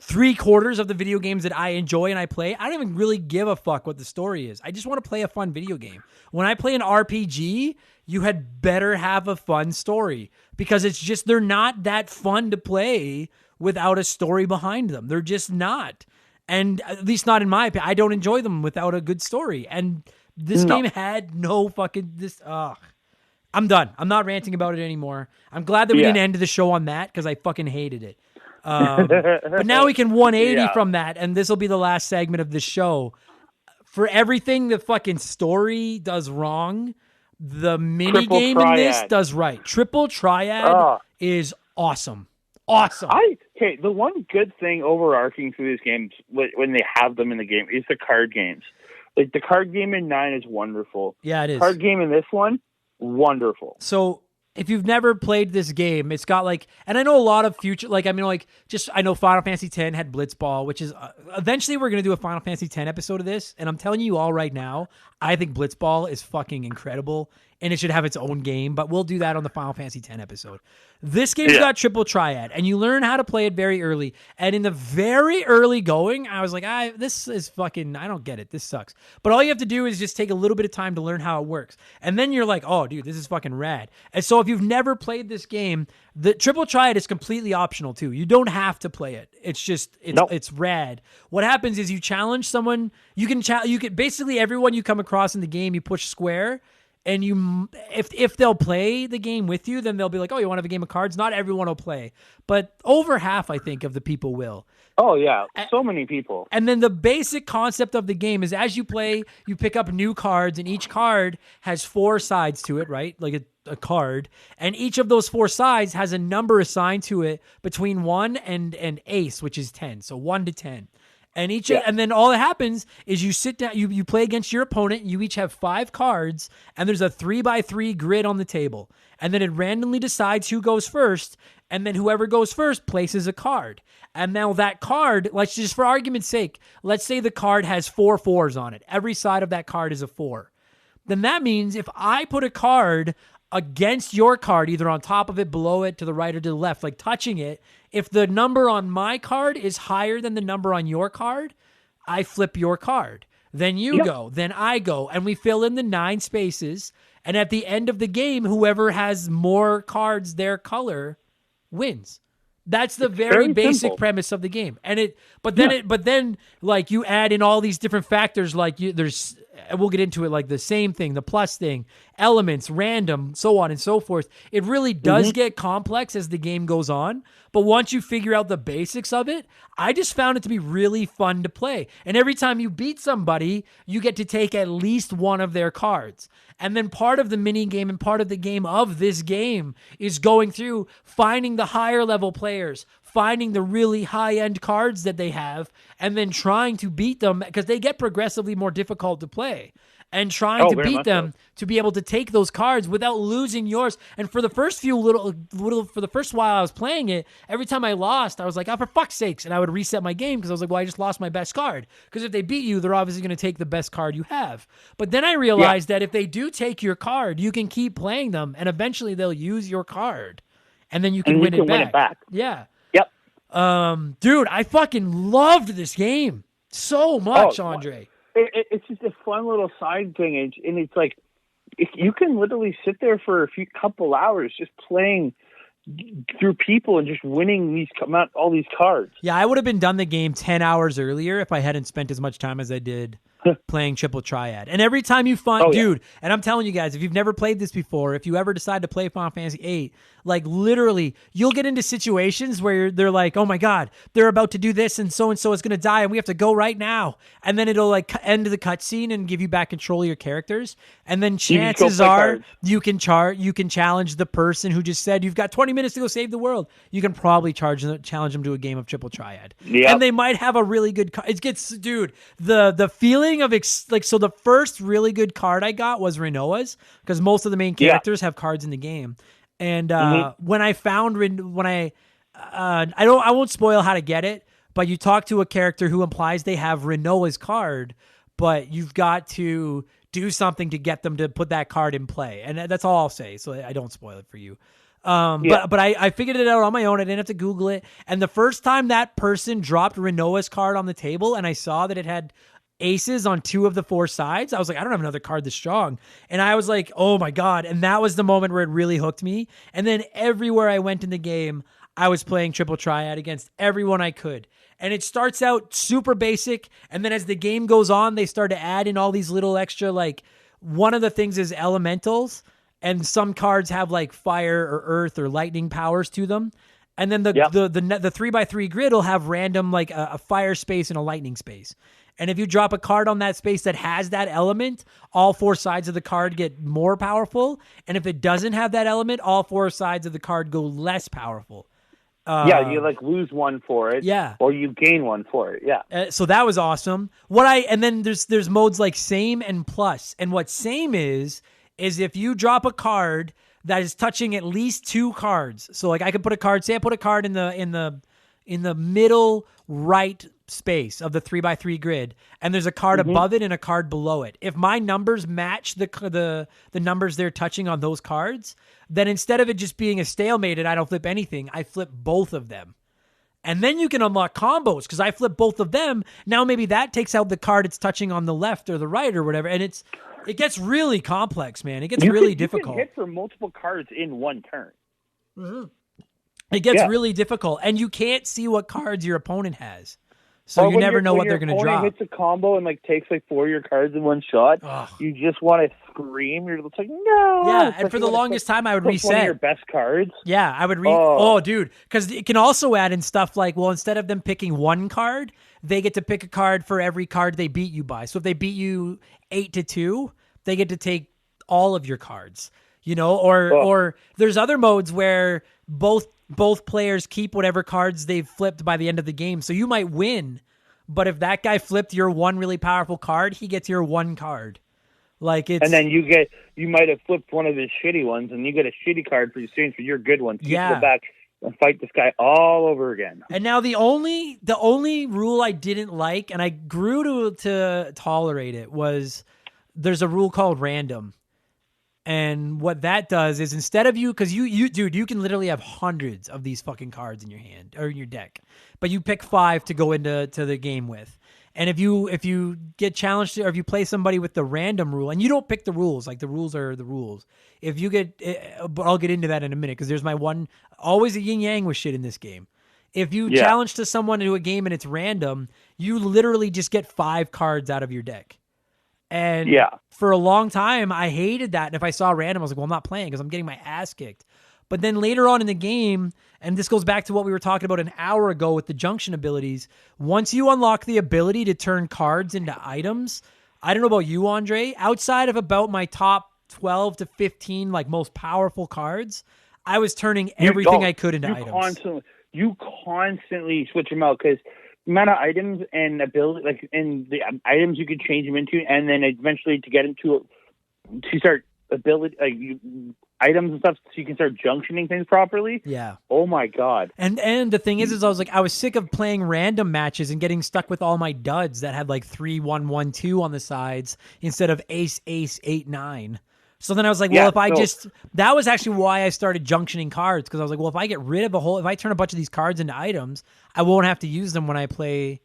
3/4 of the video games that I enjoy and I play, I don't even really give a fuck what the story is. I just want to play a fun video game. When I play an RPG, you had better have a fun story, because it's just, they're not that fun to play without a story behind them. They're just not. And at least not in my opinion. I don't enjoy them without a good story. And this game had no fucking I'm done. I'm not ranting about it anymore. I'm glad that we didn't end the show on that, because I fucking hated it. But now we can 180 from that, and this will be the last segment of the show. For everything the fucking story does wrong, the mini game in this does right. Triple Triad is awesome. Awesome. The one good thing overarching through these games, when they have them in the game, is the card games. Like, the card game in 9 is wonderful. Yeah, it is. Card game in this one, wonderful. So, if you've never played this game, it's got and I know a lot of future, I know Final Fantasy X had Blitzball, which is, eventually we're going to do a Final Fantasy X episode of this, and I'm telling you all right now, I think Blitzball is fucking incredible, and it should have its own game, but we'll do that on the Final Fantasy X episode. This game's got Triple Triad, and you learn how to play it very early, and in the very early going, I was like, this is fucking, I don't get it, this sucks. But all you have to do is just take a little bit of time to learn how it works, and then you're like, oh, dude, this is fucking rad. And so if you've never played this game, the Triple Triad is completely optional too. You don't have to play it. It's just, it's rad. What happens is you challenge someone, you can basically everyone you come across in the game, you push square, and if they'll play the game with you, then they'll be like, oh, you want to have a game of cards? Not everyone will play, but over half, I think, of the people will. Oh, yeah. So many people. And then the basic concept of the game is, as you play, you pick up new cards, and each card has 4 sides to it, right? Like a card. And each of those 4 sides has a number assigned to it between 1 and ace, which is 10. So 1 to 10. And and then all that happens is you sit down, you play against your opponent, you each have 5 cards, and there's a 3x3 grid on the table. And then it randomly decides who goes first, and then whoever goes first places a card. And now that card, let's just for argument's sake, let's say the card has 4 4s on it. Every side of that card is a 4. Then that means if I put a card against your card, either on top of it, below it, to the right or to the left, like touching it, if the number on my card is higher than the number on your card, I flip your card. Then you go, then I go, and we fill in the 9 spaces. And at the end of the game, whoever has more cards their color wins. That's the very basic premise of the game. And but then like you add in all these different factors, like there's we'll get into it, like the same thing, the plus thing, elements, random, so on and so forth. It really does get complex as the game goes on. But once you figure out the basics of it, I just found it to be really fun to play. And every time you beat somebody, you get to take at least one of their cards. And then part of the mini game and part of the game of this game is going through finding the higher level players, finding the really high-end cards that they have, and then trying to beat them because they get progressively more difficult to play. And trying to beat them to be able to take those cards without losing yours. And for the first for the first while I was playing it, every time I lost, I was like, oh, for fuck's sakes. And I would reset my game because I was like, well, I just lost my best card. Because if they beat you, they're obviously going to take the best card you have. But then I realized that if they do take your card, you can keep playing them, and eventually they'll use your card. And then you can win it back. Yeah. Yep. Dude, I fucking loved this game so much, Andre. It's just a fun little side thing, and it's like if you can literally sit there for a couple hours just playing through people and just winning all these cards. Yeah, I would have been done the game 10 hours earlier if I hadn't spent as much time as I did playing Triple Triad. And every time you find, dude, and I'm telling you guys, if you've never played this before, if you ever decide to play Final Fantasy VIII, like literally, you'll get into situations where they're like, oh my God, they're about to do this and so is going to die and we have to go right now. And then it'll like end the cutscene and give you back control of your characters. And then chances are you can challenge the person who just said, you've got 20 minutes to go save the world. You can probably challenge them to a game of Triple Triad. Yep. And they might have a really good card. It gets, dude, the feeling of so the first really good card I got was Rinoa's because most of the main characters have cards in the game. And when I found I won't spoil how to get it, but you talk to a character who implies they have Rinoa's card, but you've got to do something to get them to put that card in play. And that's all I'll say. So I don't spoil it for you. But I figured it out on my own. I didn't have to Google it. And the first time that person dropped Rinoa's card on the table and I saw that it had aces on 2 of the 4 sides, I was like, I don't have another card this strong. And I was like, oh my God. And that was the moment where it really hooked me. And then everywhere I went in the game, I was playing Triple Triad against everyone I could. And it starts out super basic. And then as the game goes on, they start to add in all these little extra, like one of the things is elementals. And some cards have like fire or earth or lightning powers to them. And then the 3x3 grid will have random, like a fire space and a lightning space. And if you drop a card on that space that has that element, all 4 sides of the card get more powerful. And if it doesn't have that element, all 4 sides of the card go less powerful. You like lose one for it. Yeah. Or you gain one for it. Yeah. So that was awesome. And then there's modes like Same and Plus. And what Same is if you drop a card that is touching at least 2 cards. So like I could put a card, say I put a card in the middle right space of the 3x3 grid, and there's a card above it and a card below it. If my numbers match the numbers they're touching on those cards, then instead of it just being a stalemate and I don't flip anything, I flip both of them. And then you can unlock combos because I flip both of them. Now maybe that takes out the card it's touching on the left or the right or whatever, and it gets really complex, man. It gets really difficult. You can hit for multiple cards in one turn. Mm-hmm. It gets really difficult, and you can't see what cards your opponent has. So you never know what they're going to drop. Hits a combo and like takes like 4 of your cards in one shot. Ugh. You just want to scream. You're just like, no. Yeah, and for the longest time, I would reset one of your best cards. Yeah, I would Oh, dude, because it can also add in stuff like, well, instead of them picking one card, they get to pick a card for every card they beat you by. So if they beat you 8-2, they get to take all of your cards. You know, or there's other modes where both players keep whatever cards they've flipped by the end of the game. So you might win, but if that guy flipped your one really powerful card, he gets your one card. And then you might have flipped one of his shitty ones, and you get a shitty card for your good ones. You go back and fight this guy all over again. And now the only rule I didn't like, and I grew to tolerate it, was there's a rule called random. And what that does is instead of because you can literally have hundreds of these fucking cards in your hand or in your deck, but you pick 5 to go into the game with. And if you get challenged or if you play somebody with the random rule and you don't pick the rules, like the rules are the rules. If you get, but I'll get into that in a minute because there's my one always a yin yang with shit in this game. If you challenge to someone to a game and it's random, you literally just get 5 cards out of your deck. And Yeah. for a long time, I hated that. And if I saw random, I was like, well, I'm not playing because I'm getting my ass kicked. But then later on in the game, and this goes back to what we were talking about an hour ago with the junction abilities, once you unlock the ability to turn cards into items, I don't know about you, Andre, outside of about my top 12 to 15 like most powerful cards, I was turning everything I could into items. You constantly switch them out because amount of items and ability, like in the items you could change them into, and then eventually to get into to start ability items and stuff, so you can start junctioning things properly. Yeah. Oh my god. And the thing is I was sick of playing random matches and getting stuck with all my duds that had like 3-1-1-2 on the sides instead of ace 8-9. So then I was like, well, that was actually why I started junctioning cards, because I was like, well, if I get rid of if I turn a bunch of these cards into items, I won't have to use them when I play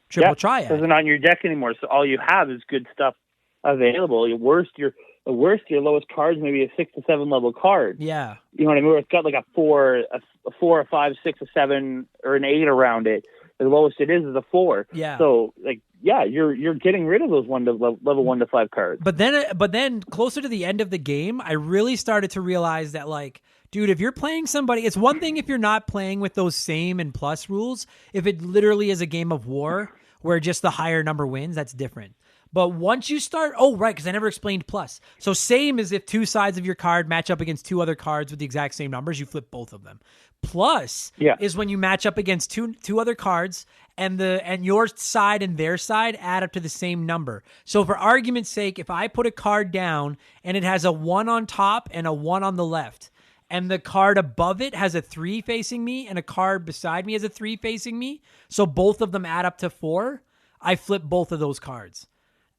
Triple Triad. Because they're not in your deck anymore, so all you have is good stuff available. Your lowest cards maybe a 6 to 7 level card. Yeah, you know what I mean. Where it's got like a 4, a 5, 6, a 7, or an 8 around it. The lowest it is a 4. Yeah. So you're getting rid of those level 1 to 5 cards. But then closer to the end of the game, I really started to realize that like, dude, if you're playing somebody, it's one thing if you're not playing with those same and plus rules. If it literally is a game of war where just the higher number wins, that's different. But once you start, because I never explained plus. So same as if two sides of your card match up against two other cards with the exact same numbers, you flip both of them. Plus is when you match up against two other cards and your side and their side add up to the same number. So for argument's sake, if I put a card down and it has a 1 on top and a 1 on the left, and the card above it has a 3 facing me and a card beside me has a 3 facing me, so both of them add up to 4, I flip both of those cards.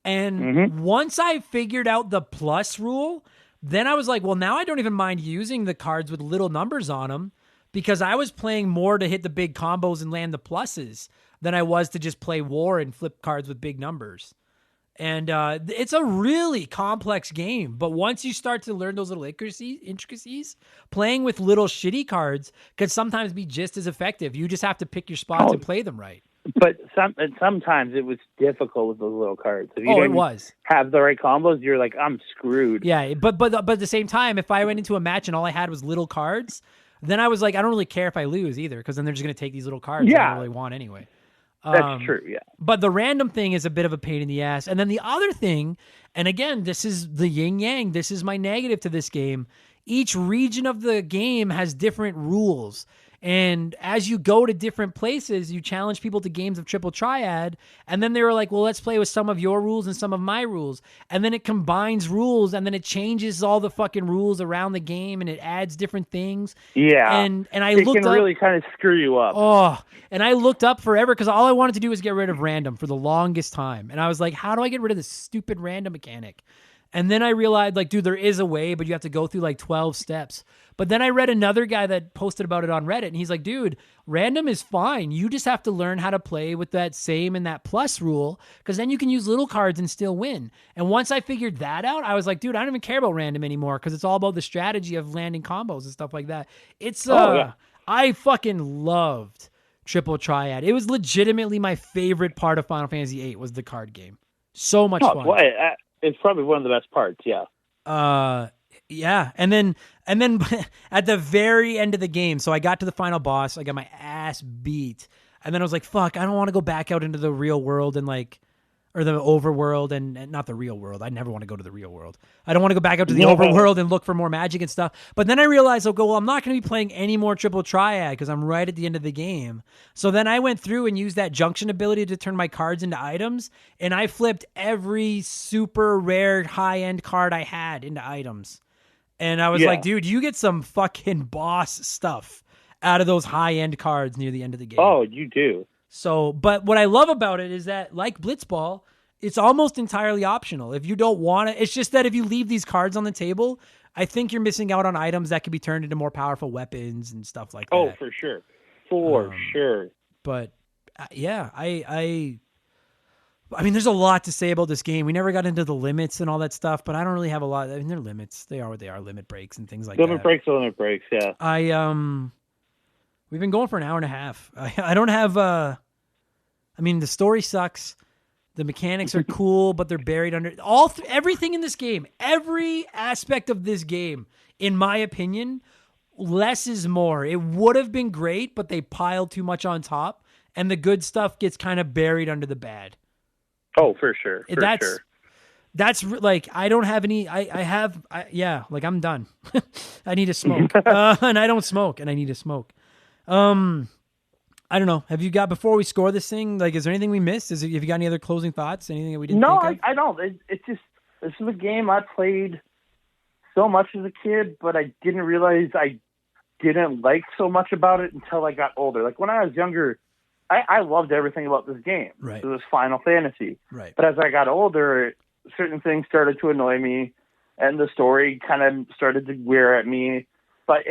And once I figured out the plus rule, then I was like, well, now I don't even mind using the cards with little numbers on them, because I was playing more to hit the big combos and land the pluses than I was to just play war and flip cards with big numbers. And it's a really complex game. But once you start to learn those little intricacies, playing with little shitty cards could sometimes be just as effective. You just have to pick your spots and play them right. But sometimes it was difficult with those little cards. If you didn't have the right combos, you're like, I'm screwed. Yeah, but at the same time, if I went into a match and all I had was little cards, then I was like, I don't really care if I lose either, because then they're just going to take these little cards that I don't really want anyway. That's true, yeah. But the random thing is a bit of a pain in the ass. And then the other thing, and again, this is the yin-yang, this is my negative to this game, each region of the game has different rules. And as you go to different places, you challenge people to games of Triple Triad. And then they were like, well, let's play with some of your rules and some of my rules. And then it combines rules, and then it changes all the fucking rules around the game, and it adds different things. Yeah. And I looked up. It can really kind of screw you up. Oh, and I looked up forever because all I wanted to do was get rid of random for the longest time. And I was like, how do I get rid of this stupid random mechanic? And then I realized, like, dude, there is a way, but you have to go through like 12 steps. But then I read another guy that posted about it on Reddit, and he's like, dude, random is fine. You just have to learn how to play with that same and that plus rule, because then you can use little cards and still win. And once I figured that out, I was like, dude, I don't even care about random anymore, because it's all about the strategy of landing combos and stuff like that. It's, I fucking loved Triple Triad. It was legitimately my favorite part of Final Fantasy VIII was the card game. So much fun. Well, it's probably one of the best parts, yeah. Yeah. And then at the very end of the game, so I got to the final boss, I got my ass beat. And then I was like, fuck, I don't want to go back out into the real world and or the overworld and not the real world. I never want to go to the real world. I don't want to go back out to the overworld and look for more magic and stuff. But then I realized, I'm not going to be playing any more Triple Triad because I'm right at the end of the game. So then I went through and used that junction ability to turn my cards into items, and I flipped every super rare high-end card I had into items. And I was like, dude, you get some fucking boss stuff out of those high-end cards near the end of the game. Oh, you do. So, but what I love about it is that, like Blitzball, it's almost entirely optional. If you don't want it, it's just that if you leave these cards on the table, I think you're missing out on items that can be turned into more powerful weapons and stuff like that. Oh, for sure. For sure. But, yeah, I mean, there's a lot to say about this game. We never got into the limits and all that stuff, but I don't really have a lot. I mean, they're limits. They are what they are, limit breaks and things like that. Limit breaks, yeah. We've been going for an hour and a half. I don't have, I mean, the story sucks. The mechanics are cool, but they're buried under everything in this game. Every aspect of this game, in my opinion, less is more. It would have been great, but they piled too much on top, and the good stuff gets kind of buried under the bad. Oh, for sure. That's like, I don't have any, like I'm done. I need to smoke. And I don't smoke, and I need to smoke. I don't know. Have you got, before we score this thing, like, is there anything we missed? Have you got any other closing thoughts? Anything that we didn't think of? I don't. It's just, this is a game I played so much as a kid, but I didn't realize I didn't like so much about it until I got older. Like, when I was younger, I loved everything about this game. Right. It was Final Fantasy. Right. But as I got older, certain things started to annoy me, and the story kind of started to wear at me. But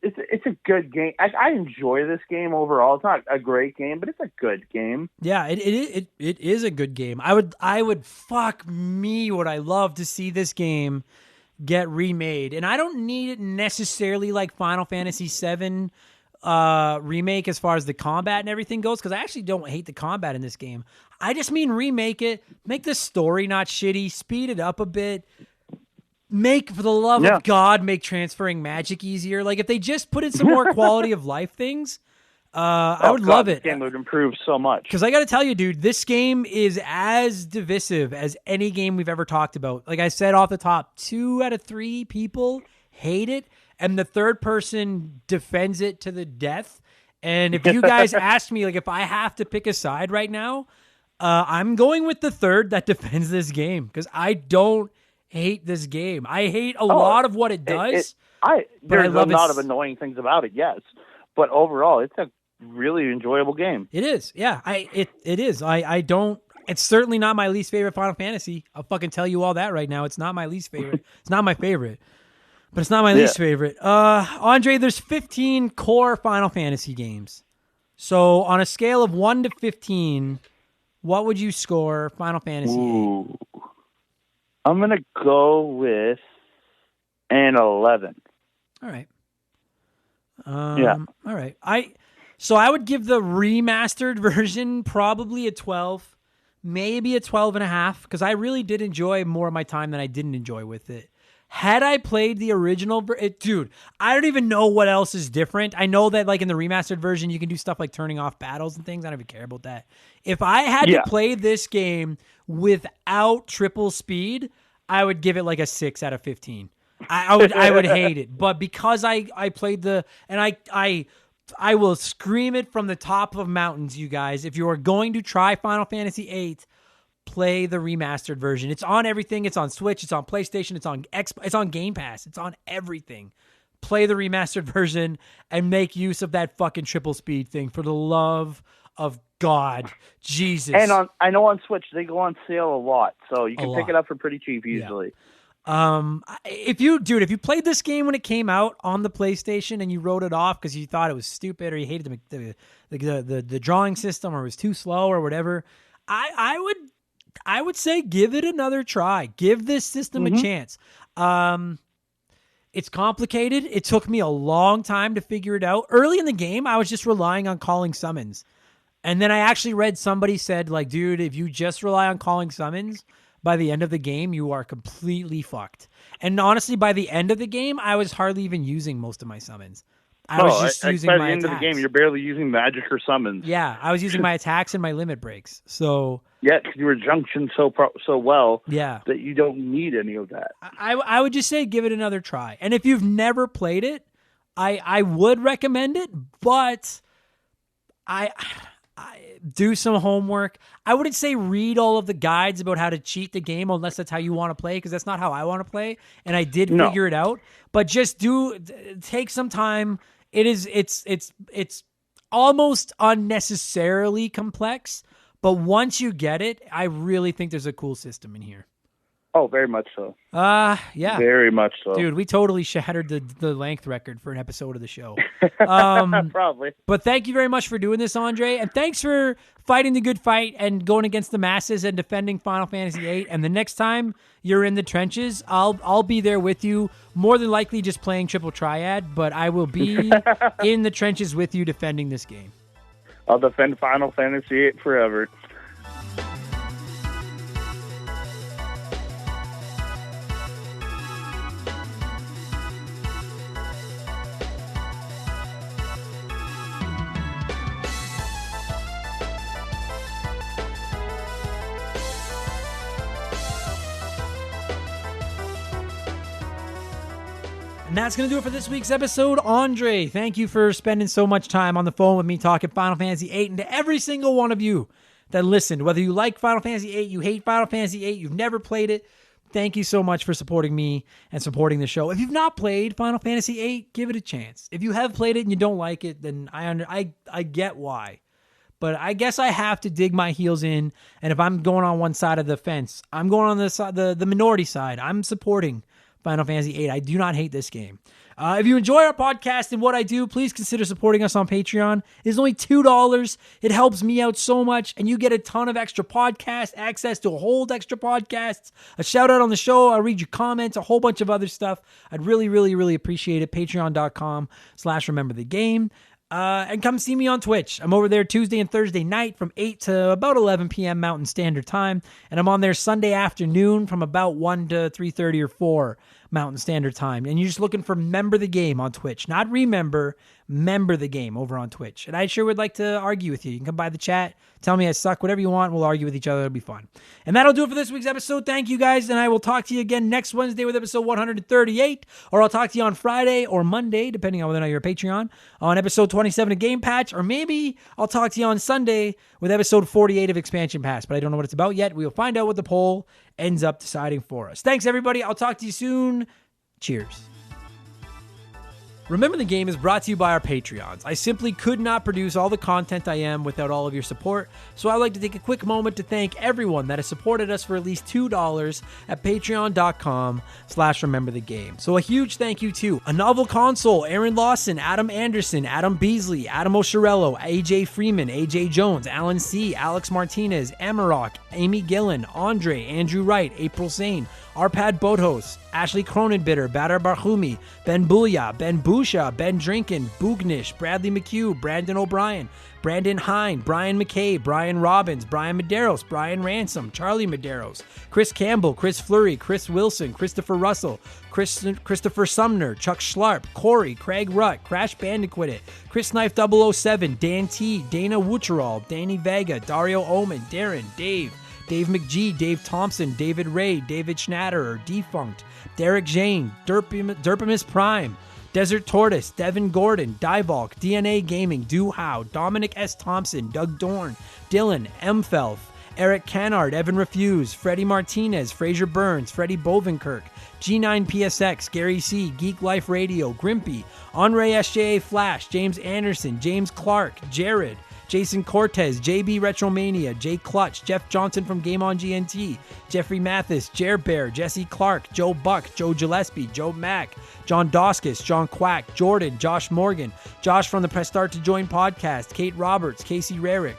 it's a good game. I enjoy this game overall. It's not a great game, but it's a good game. Yeah, it is a good game. I would fuck me would I love to see this game get remade. And I don't need it necessarily like Final Fantasy VII remake as far as the combat and everything goes, because I actually don't hate the combat in this game. I just mean remake it, make the story not shitty, speed it up a bit. Make, for the love of God, make transferring magic easier. Like, if they just put in some more quality of life things, I would love it. This game would improve so much. Because I got to tell you, dude, this game is as divisive as any game we've ever talked about. Like I said off the top, 2 out of 3 people hate it, and the third person defends it to the death. And if you guys ask me, like, if I have to pick a side right now, I'm going with the third that defends this game, because I don't hate this game. I hate a lot of what it does. There's a lot of annoying things about it, yes. But overall, it's a really enjoyable game. It is. Yeah, it is. I don't, it's certainly not my least favorite Final Fantasy. I'll fucking tell you all that right now. It's not my least favorite. It's not my favorite. But it's not my least favorite. Andre, there's 15 core Final Fantasy games. So on a scale of 1 to 15, what would you score Final Fantasy VIII? I'm going to go with an 11. All right. All right. So I would give the remastered version probably a 12, maybe a 12 and a half, because I really did enjoy more of my time than I didn't enjoy with it. Had I played the original, dude, I don't even know what else is different. I know that, like, in the remastered version, you can do stuff like turning off battles and things. I don't even care about that. If I had to play this game without triple speed, I would give it like a 6 out of 15. I would hate it, but because I played I will scream it from the top of mountains, you guys. If you are going to try Final Fantasy VIII, play the remastered version. It's on everything. It's on Switch. It's on PlayStation. It's on Game Pass. It's on everything. Play the remastered version and make use of that fucking triple speed thing, for the love of God. Jesus. And I know on Switch they go on sale a lot, so you can pick it up for pretty cheap usually. Yeah. If you played this game when it came out on the PlayStation and you wrote it off because you thought it was stupid or you hated the drawing system or it was too slow or whatever, I would say give it another try. Give this system a chance. It's complicated. It took me a long time to figure it out. Early in the game, I was just relying on calling summons. And then I actually read somebody said, like, dude, if you just rely on calling summons, by the end of the game, you are completely fucked. And honestly, by the end of the game, I was hardly even using most of my summons. I was just using my attacks. By the end of the game, you're barely using magic or summons. Yeah, I was using my attacks and my limit breaks. So yeah, because you were junctioned so well that you don't need any of that. I would just say give it another try. And if you've never played it, I would recommend it, but I do some homework. I wouldn't say read all of the guides about how to cheat the game unless that's how you want to play, because that's not how I want to play. And I did figure it out. But just take some time. It's almost unnecessarily complex, but once you get it, I really think there's a cool system in here. Oh, very much so. Yeah. Very much so. Dude, we totally shattered the length record for an episode of the show. Probably. But thank you very much for doing this, Andre. And thanks for fighting the good fight and going against the masses and defending Final Fantasy VIII. And the next time you're in the trenches, I'll be there with you. More than likely just playing Triple Triad, but I will be in the trenches with you defending this game. I'll defend Final Fantasy VIII forever. And that's going to do it for this week's episode. Andre, thank you for spending so much time on the phone with me talking Final Fantasy VIII. And to every single one of you that listened, whether you like Final Fantasy VIII, you hate Final Fantasy VIII, you've never played it, thank you so much for supporting me and supporting the show. If you've not played Final Fantasy VIII, give it a chance. If you have played it and you don't like it, then I get why. But I guess I have to dig my heels in, and if I'm going on one side of the fence, I'm going on the minority side. I'm supporting Final Fantasy VIII. I do not hate this game. If you enjoy our podcast and what I do, please consider supporting us on Patreon. It's only $2. It helps me out so much, and you get a ton of extra podcast access to a whole extra podcasts, a shout out on the show. I'll read your comments, a whole bunch of other stuff. I'd really, really, really appreciate it. Patreon.com/rememberthegame. And come see me on Twitch. I'm over there Tuesday and Thursday night from 8 to about 11 p.m. Mountain Standard Time. And I'm on there Sunday afternoon from about 1 to 3:30 or 4 Mountain Standard Time. And you're just looking for Member the Game on Twitch. Not Remember, Member the Game over on Twitch. And I sure would like to argue with you. You can come by the chat, tell me I suck, whatever you want. We'll argue with each other. It'll be fun. And that'll do it for this week's episode. Thank you guys. And I will talk to you again next Wednesday with episode 138. Or I'll talk to you on Friday or Monday, depending on whether or not you're a Patreon, on episode 27 of Game Patch. Or maybe I'll talk to you on Sunday with episode 48 of Expansion Pass. But I don't know what it's about yet. We will find out what the poll ends up deciding for us. Thanks, everybody. I'll talk to you soon. Cheers. Remember the Game is brought to you by our Patreons. I simply could not produce all the content I am without all of your support, so I'd like to take a quick moment to thank everyone that has supported us for at least $2 at patreon.com/rememberthegame. So a huge thank you to A Novel Console, Aaron Lawson, Adam Anderson, Adam Beasley, Adam Oshirello, AJ Freeman, AJ Jones, Alan C., Alex Martinez, Amarok, Amy Gillen, Andre, Andrew Wright, April Sane, Arpad Botos, Ashley Cronenbitter, Badar Barhumi, Ben Booyah, Ben Busha, Ben Drinkin, Boognish, Bradley McHugh, Brandon O'Brien, Brandon Hine, Brian McKay, Brian Robbins, Brian Medeiros, Brian Ransom, Charlie Medeiros, Chris Campbell, Chris Fleury, Chris Wilson, Christopher Russell, Christopher Sumner, Chuck Schlarp, Corey, Craig Rutt, Crash Bandicoot It, Chris Knife 007, Dan T, Dana Wucherall, Danny Vega, Dario Omen, Darren, Dave McGee, Dave Thompson, David Ray, David Schnatter, Defunct, Derek Jane, Derpimus Prime, Desert Tortoise, Devin Gordon, Divalk, DNA Gaming, Duhow, Dominic S. Thompson, Doug Dorn, Dylan, M. Felf, Eric Cannard, Evan Refuse, Freddie Martinez, Fraser Burns, Freddie Bovenkirk, G9PSX, Gary C., Geek Life Radio, Grimpy, Henri SJA Flash, James Anderson, James Clark, Jared, Jason Cortez, JB Retromania, Jay Clutch, Jeff Johnson from Game On GNT, Jeffrey Mathis, Jer Bear, Jesse Clark, Joe Buck, Joe Gillespie, Joe Mack, John Doskus, John Quack, Jordan, Josh Morgan, Josh from the Press Start to Join podcast, Kate Roberts, Casey Rarick,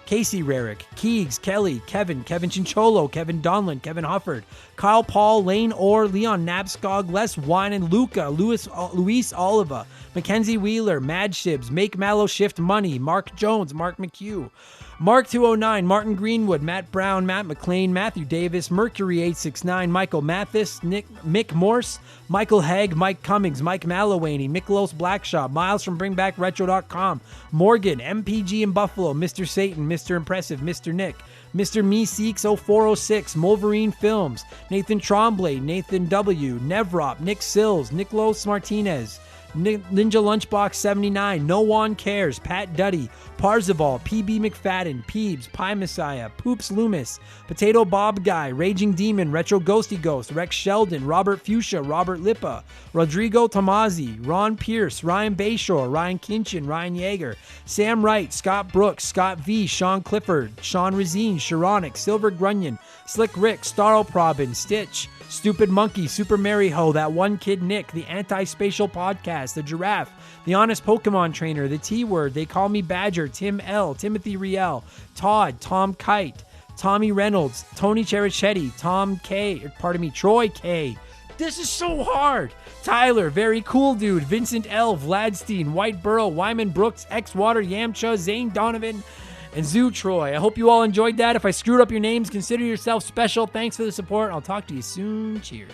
Keegs, Kelly, Kevin Chincholo, Kevin Donlin, Kevin Hufford, Kyle Paul, Lane Orr, Leon Nabskog, Les Winen, Luca, Luis Oliva, Mackenzie Wheeler, Mad Shibs, Make Mallow Shift Money, Mark Jones, Mark McHugh, Mark 209, Martin Greenwood, Matt Brown, Matt McLean, Matthew Davis, Mercury 869, Michael Mathis, Mick Morse, Michael Haig, Mike Cummings, Mike Mallowaney, Miklos Blackshot, Miles from BringBackRetro.com, Morgan, MPG in Buffalo, Mr. Satan, Mr. Impressive, Mr. Nick, Mr. Me Seeks 0406, Wolverine Films, Nathan Tremblay, Nathan W, Nevrop, Nick Sills, Nicholas Martinez, Ninja Lunchbox 79, No One Cares, Pat Duddy, Parzival, PB McFadden, Peebs, Pie Messiah, Poops Loomis, Potato Bob Guy, Raging Demon, Retro Ghosty Ghost, Rex Sheldon, Robert Fuchsia, Robert Lippa, Rodrigo Tomazzi, Ron Pierce, Ryan Bayshore, Ryan Kinchin, Ryan Yeager, Sam Wright, Scott Brooks, Scott V, Sean Clifford, Sean Razine, Sharonic, Silver Grunion, Slick Rick, Starl Probin, Stitch, Stupid Monkey, Super Mary Ho, That One Kid Nick, The Anti-Spatial Podcast, The Giraffe, The Honest Pokemon Trainer, The T-Word, They Call Me Badger, Tim L, Timothy Riel, Todd, Tom Kite, Tommy Reynolds, Tony Cherichetti, Troy K. This is so hard. Tyler, Very Cool Dude, Vincent L, Vladstein, White Burrow, Wyman Brooks, X Water, Yamcha, Zane Donovan, and Zoo Troy. I hope you all enjoyed that. If I screwed up your names, consider yourself special. Thanks for the support. I'll talk to you soon. Cheers.